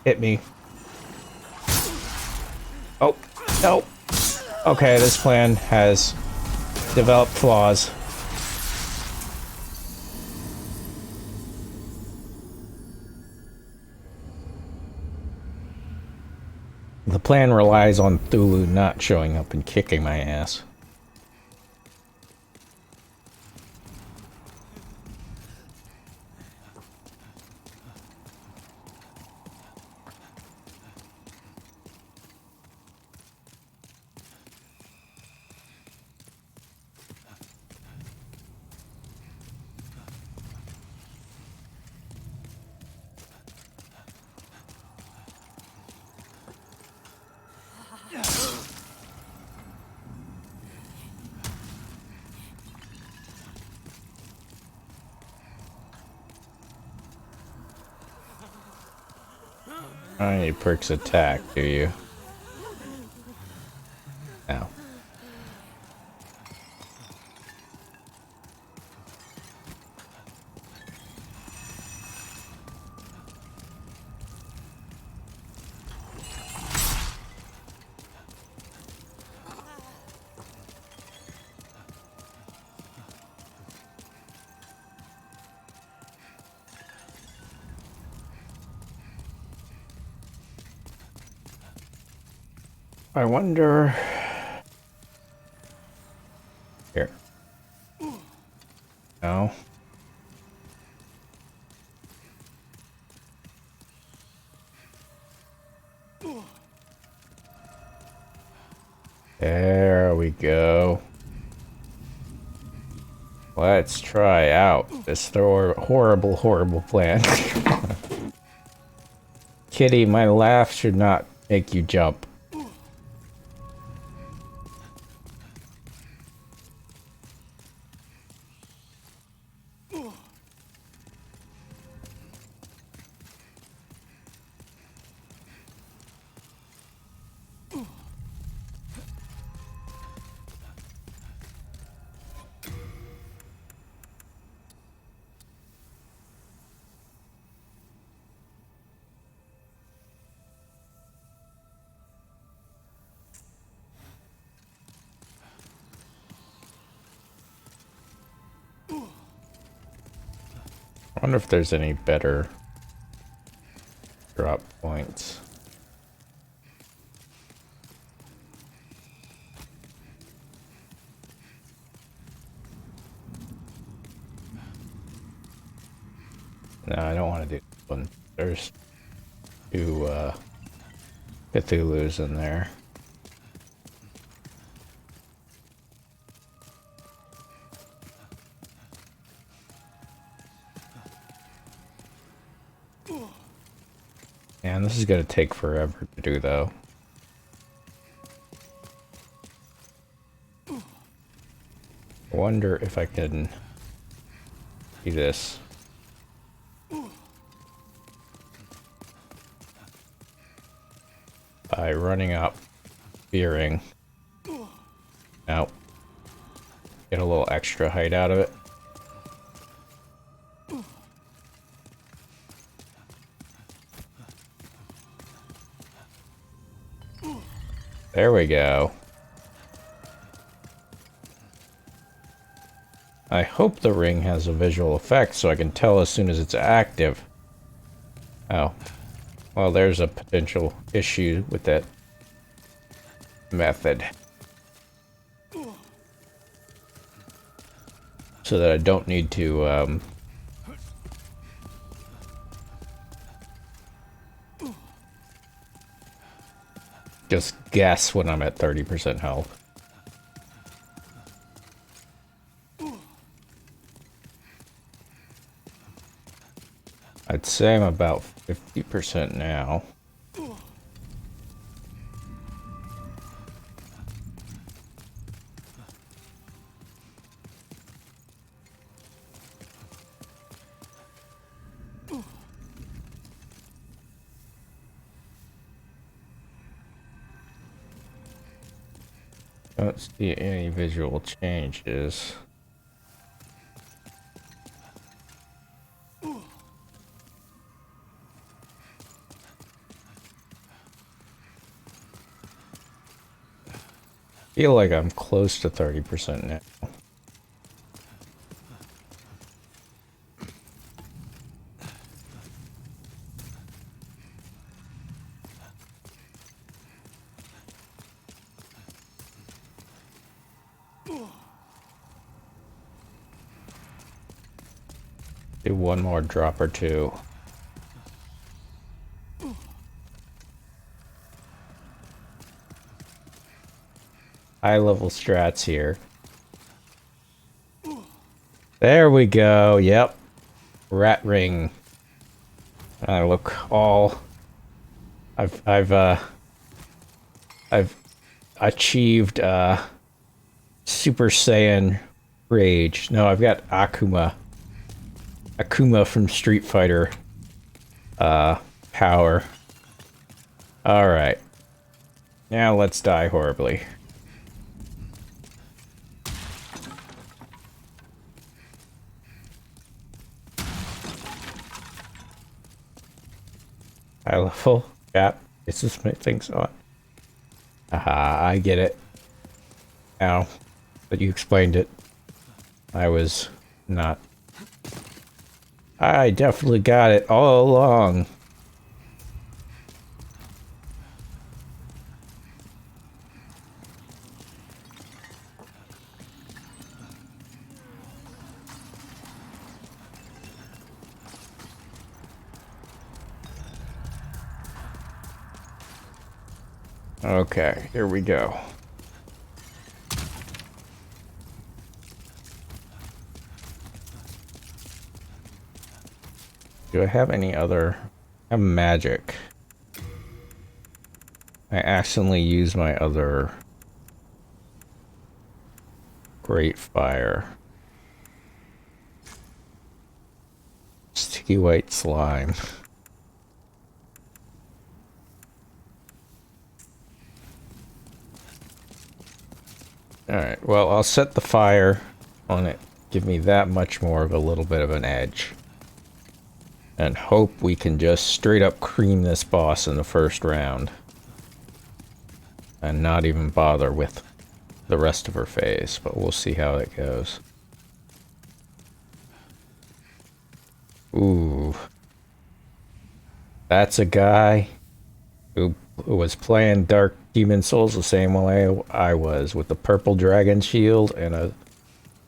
Hit me. Oh, no. Okay, this plan has developed flaws. The plan relies on Thulu not showing up and kicking my ass. I need perks attack, do you? No. I wonder... Here. No. There we go. Let's try out this horrible, horrible plan. Kitty, my laugh should not make you jump. I wonder if there's any better drop points. No, I don't want to do this one. There's two Cthulhu's in there. Man, this is gonna take forever to do, though. I wonder if I can do this. By running up, veering. Now, get a little extra height out of it. There we go. I hope the ring has a visual effect so I can tell as soon as it's active. Oh. Well, there's a potential issue with that method. So that I don't need to, just guess when I'm at 30% health. I'd say I'm about 50% now. Don't see any visual changes. Feel like I'm close to 30% now. Do one more drop or two. High level strats here. There we go. Yep. Rat ring. I look all. I've achieved Super Saiyan Rage. No, I've got Akuma. Akuma from Street Fighter power. Alright. Now let's die horribly. High level. Yep. It's just my things on. Aha, I get it. Now that you explained it, I was not. I definitely got it all along. Okay, here we go. Do I have any other? I have magic. I accidentally used my other Great Fire. Sticky white slime. Alright, well, I'll set the fire on it. Give me that much more of a little bit of an edge. And hope we can just straight up cream this boss in the first round. And not even bother with the rest of her phase, but we'll see how it goes. Ooh. That's a guy who was playing Dark Demon Souls the same way I was, with the purple dragon shield and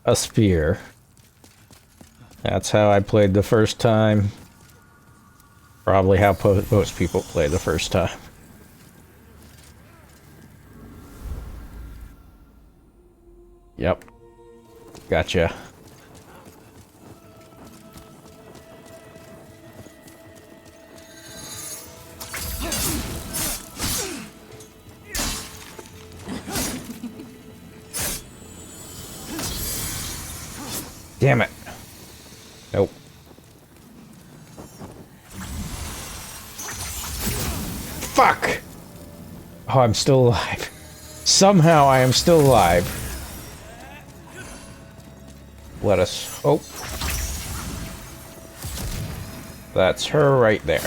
a spear. That's how I played the first time. Probably how most people play the first time. Yep. Gotcha. Damn it. Nope. Fuck! Oh, I'm still alive. Somehow I am still alive. Let us hope. That's her right there.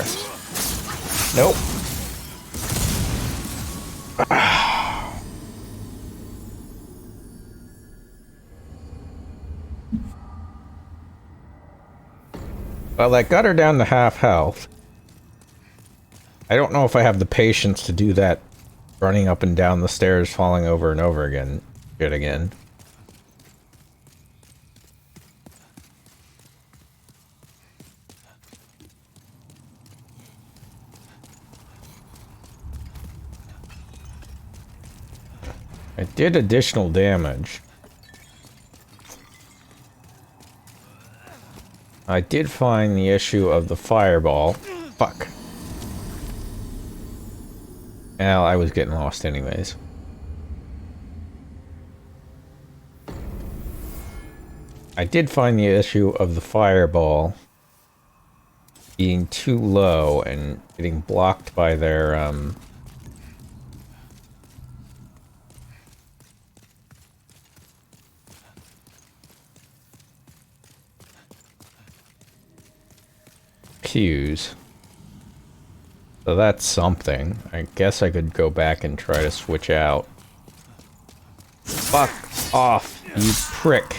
Nope. Well, that got her down to half health. I don't know if I have the patience to do that running up and down the stairs, falling over and over again. Shit again. It did additional damage. I did find the issue of the fireball. Fuck. Well, I was getting lost anyways. I did find the issue of the fireball being too low and getting blocked by their, cues. So that's something. I guess I could go back and try to switch out. Fuck off, you prick.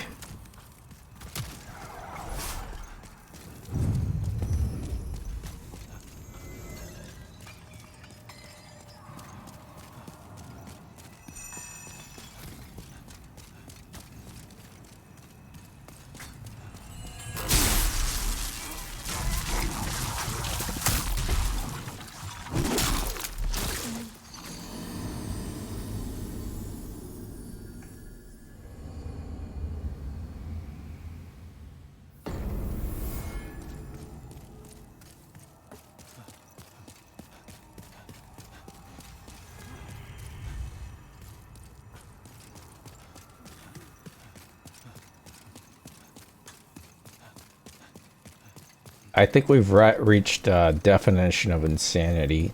I think we've reached definition of insanity.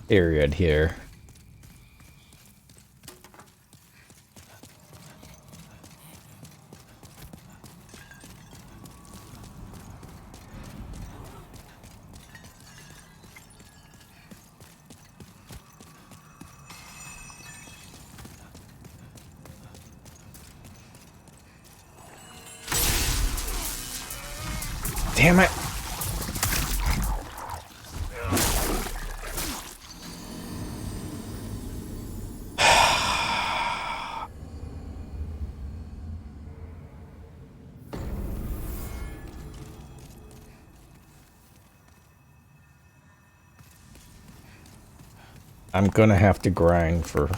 Period here. Damn it! I'm gonna have to grind for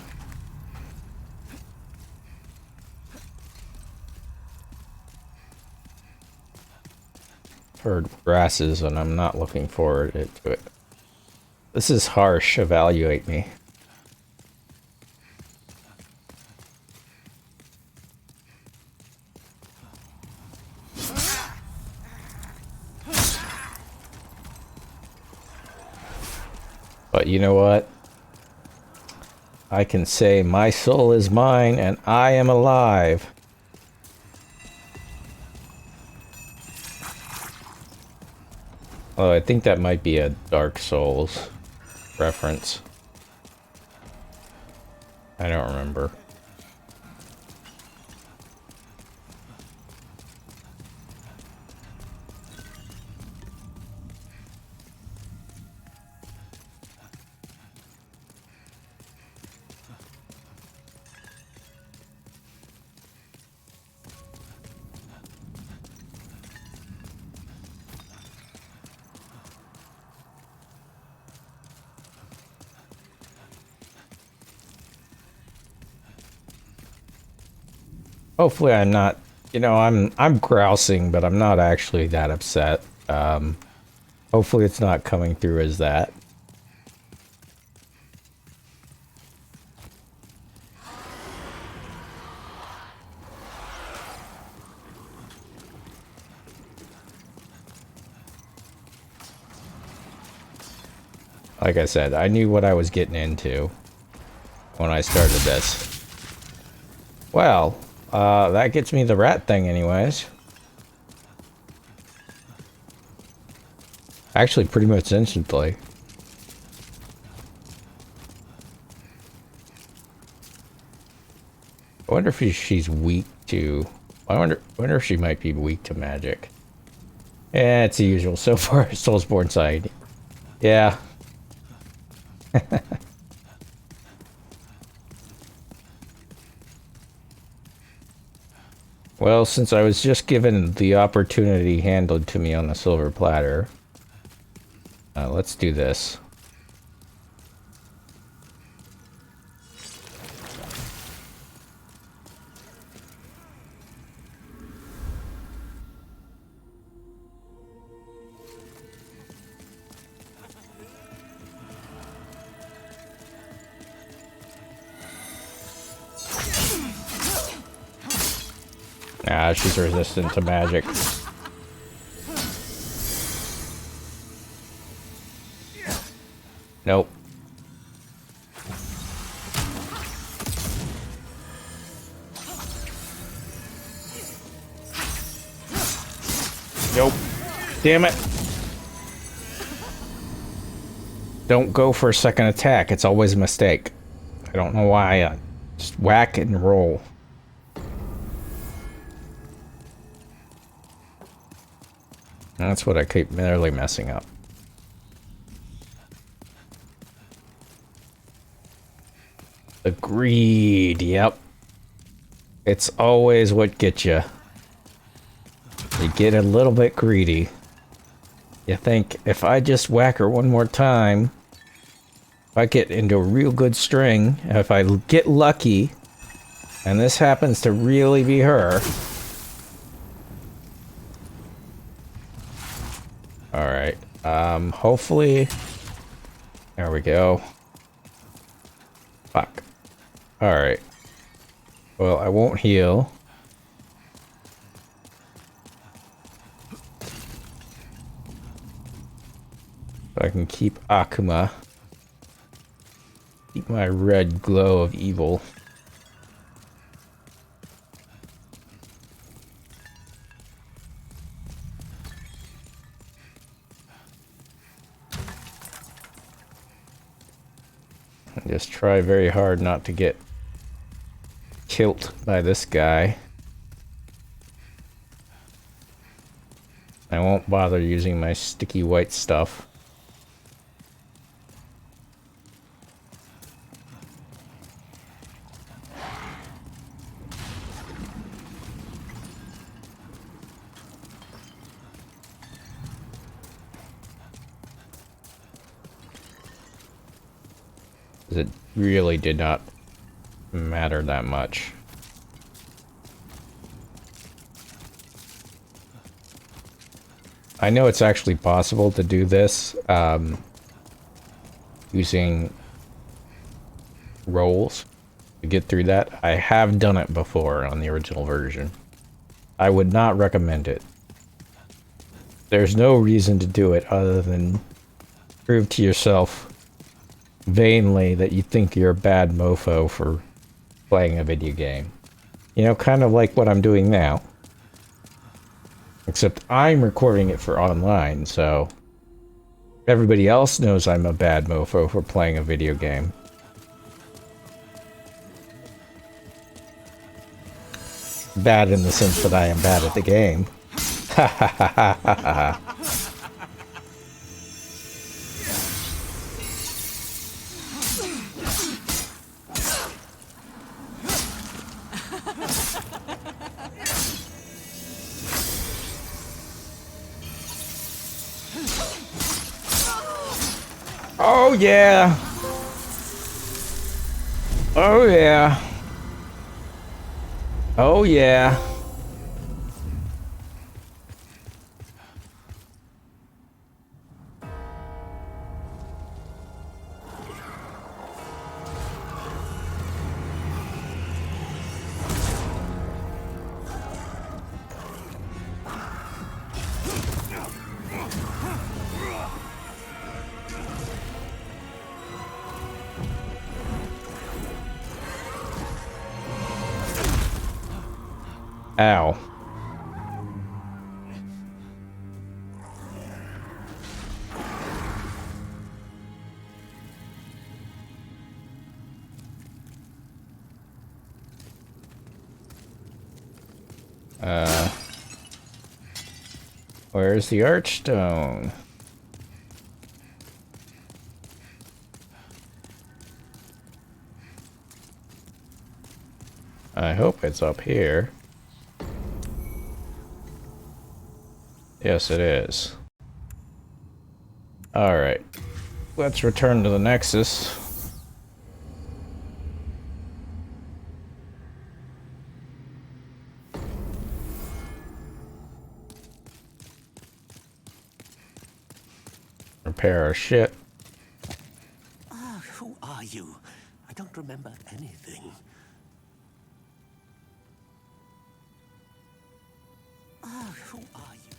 grasses, and I'm not looking forward to it. This is harsh. Evaluate me. But you know what? I can say my soul is mine and I am alive. Oh, I think that might be a Dark Souls reference. I don't remember. Hopefully I'm not, you know, I'm grousing, but I'm not actually that upset. Hopefully it's not coming through as that. Like I said, I knew what I was getting into when I started this. Well, that gets me the rat thing anyways. Actually, pretty much instantly. I wonder if she's weak to... I wonder if she might be weak to magic. Yeah, it's the usual. So far, Soulsborne side. Yeah. Well, since I was just given the opportunity handed to me on the silver platter, let's do this. Ah, she's resistant to magic. Nope. Nope. Damn it. Don't go for a second attack. It's always a mistake. I don't know why. Just whack and roll. That's what I keep merely messing up. The greed, yep. It's always what gets you. You get a little bit greedy. You think, if I just whack her one more time, if I get into a real good string, if I get lucky, and this happens to really be her... Alright, hopefully... There we go. Fuck. Alright. Well, I won't heal. So I can keep Akuma. Keep my red glow of evil. Just try very hard not to get killed by this guy. I won't bother using my sticky white stuff. It really did not matter that much. I know it's actually possible to do this using rolls to get through that. I have done it before on the original version. I would not recommend it. There's no reason to do it other than prove to yourself vainly that you think you're a bad mofo for playing a video game. You know, kind of like what I'm doing now. Except I'm recording it for online, so everybody else knows I'm a bad mofo for playing a video game. Bad in the sense that I am bad at the game. Ha ha ha ha ha ha. Oh yeah. Oh yeah. Oh yeah. Ow. Where's the archstone? I hope it's up here. Yes, it is. Alright. Let's return to the Nexus. Repair our shit. Who are you? I don't remember anything. Who are you?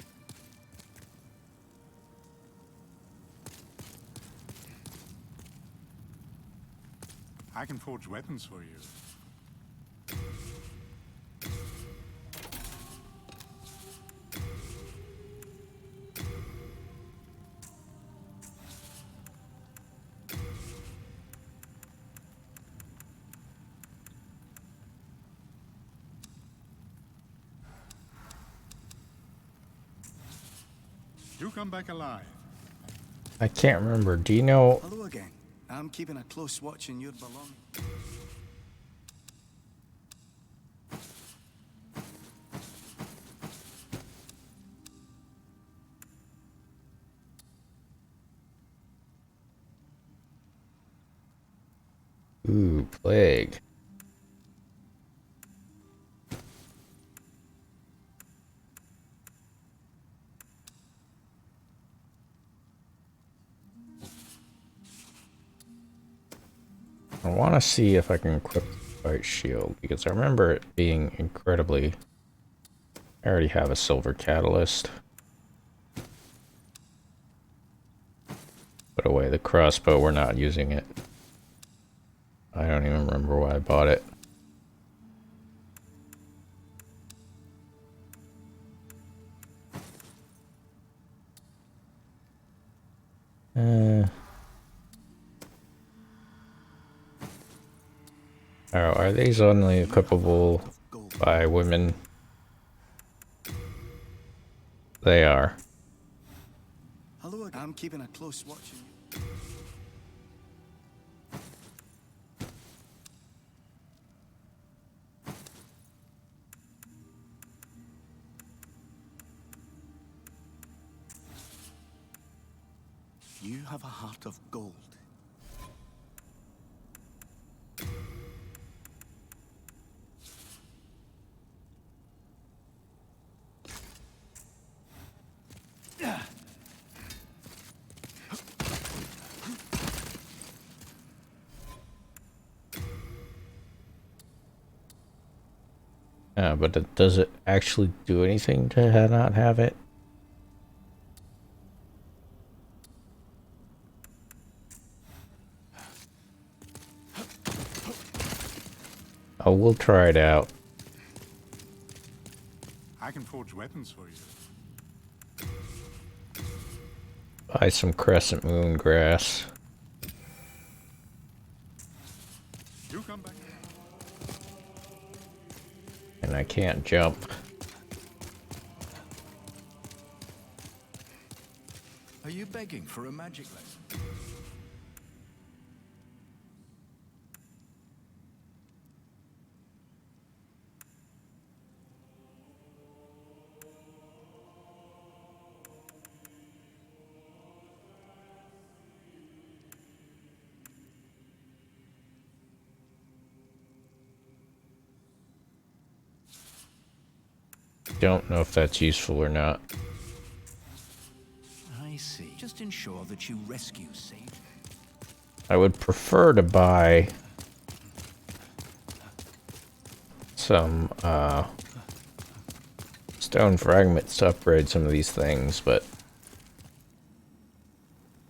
I can forge weapons for you. You come back alive. I can't remember. Do you know? Hello again. I'm keeping a close watch on your belongings. Ooh, plague. I want to see if I can equip the right shield, because I remember it being incredibly... I already have a silver catalyst. Put away the crossbow, we're not using it. I don't even remember why I bought it. Oh, are these only equipable by women? They are. Hello again. I'm keeping a close watch on you. You have a heart of gold. But does it actually do anything to not have it? Oh, we'll try it out. I can forge weapons for you. Buy some crescent moon grass. You come back. And I can't jump. Are you begging for a magic lesson? Don't know if that's useful or not. I see. Just ensure that you rescue safely. I would prefer to buy some stone fragments to upgrade some of these things, but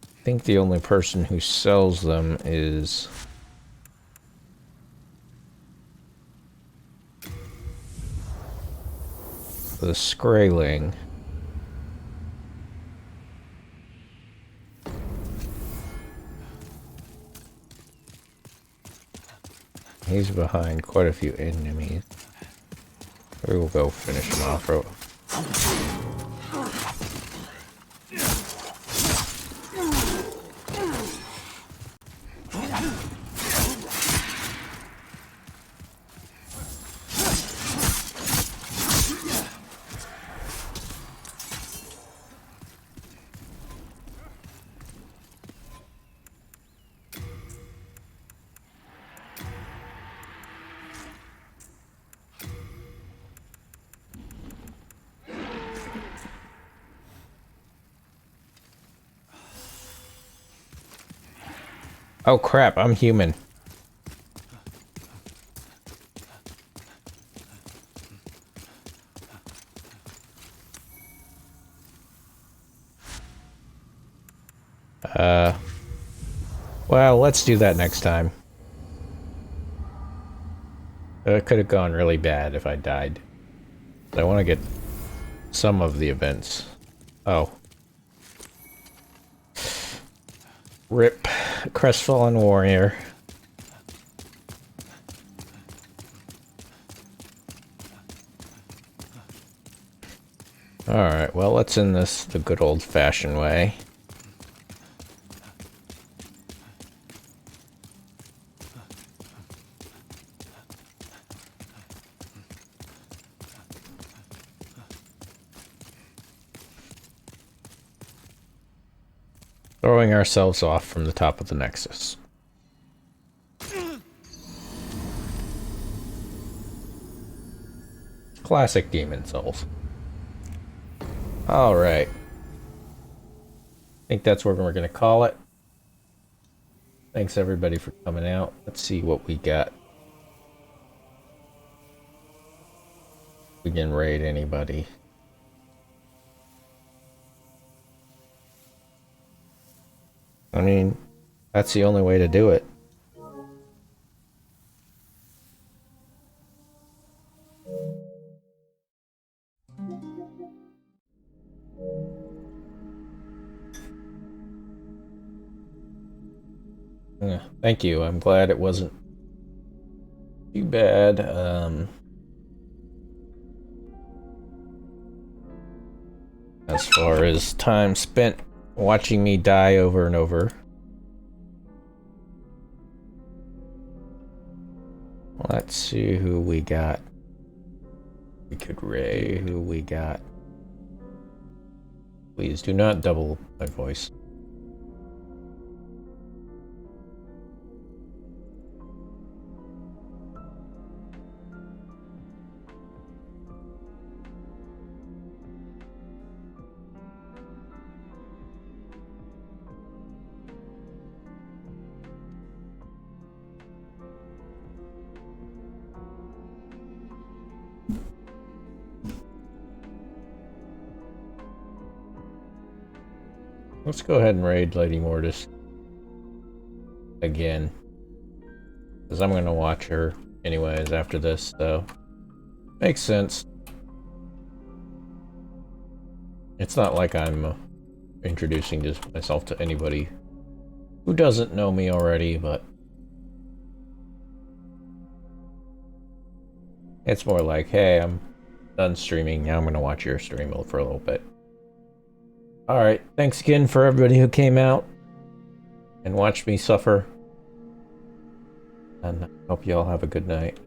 I think the only person who sells them is The Skraeling. He's behind quite a few enemies. We will go finish him off. Oh crap, I'm human. Well, let's do that next time. It could have gone really bad if I died. But I want to get some of the events. Oh. Rip. Crestfallen warrior. Alright, well, let's end this the good old-fashioned way. Throwing ourselves off from the top of the Nexus. Classic Demon Souls. Alright. I think that's where we're going to call it. Thanks everybody for coming out. Let's see what we got. We can raid anybody. I mean, that's the only way to do it. Yeah, thank you. I'm glad it wasn't too bad. As far as time spent watching me die over and over. Let's see who we got. We could raid who we got. Please do not double my voice. Let's go ahead and raid Lady Mortis again, because I'm gonna watch her anyways after this, so makes sense. It's not like I'm introducing just myself to anybody who doesn't know me already, but it's more like, hey, I'm done streaming, now I'm gonna watch your stream for a little bit. Alright, thanks again for everybody who came out and watched me suffer. And I hope you all have a good night.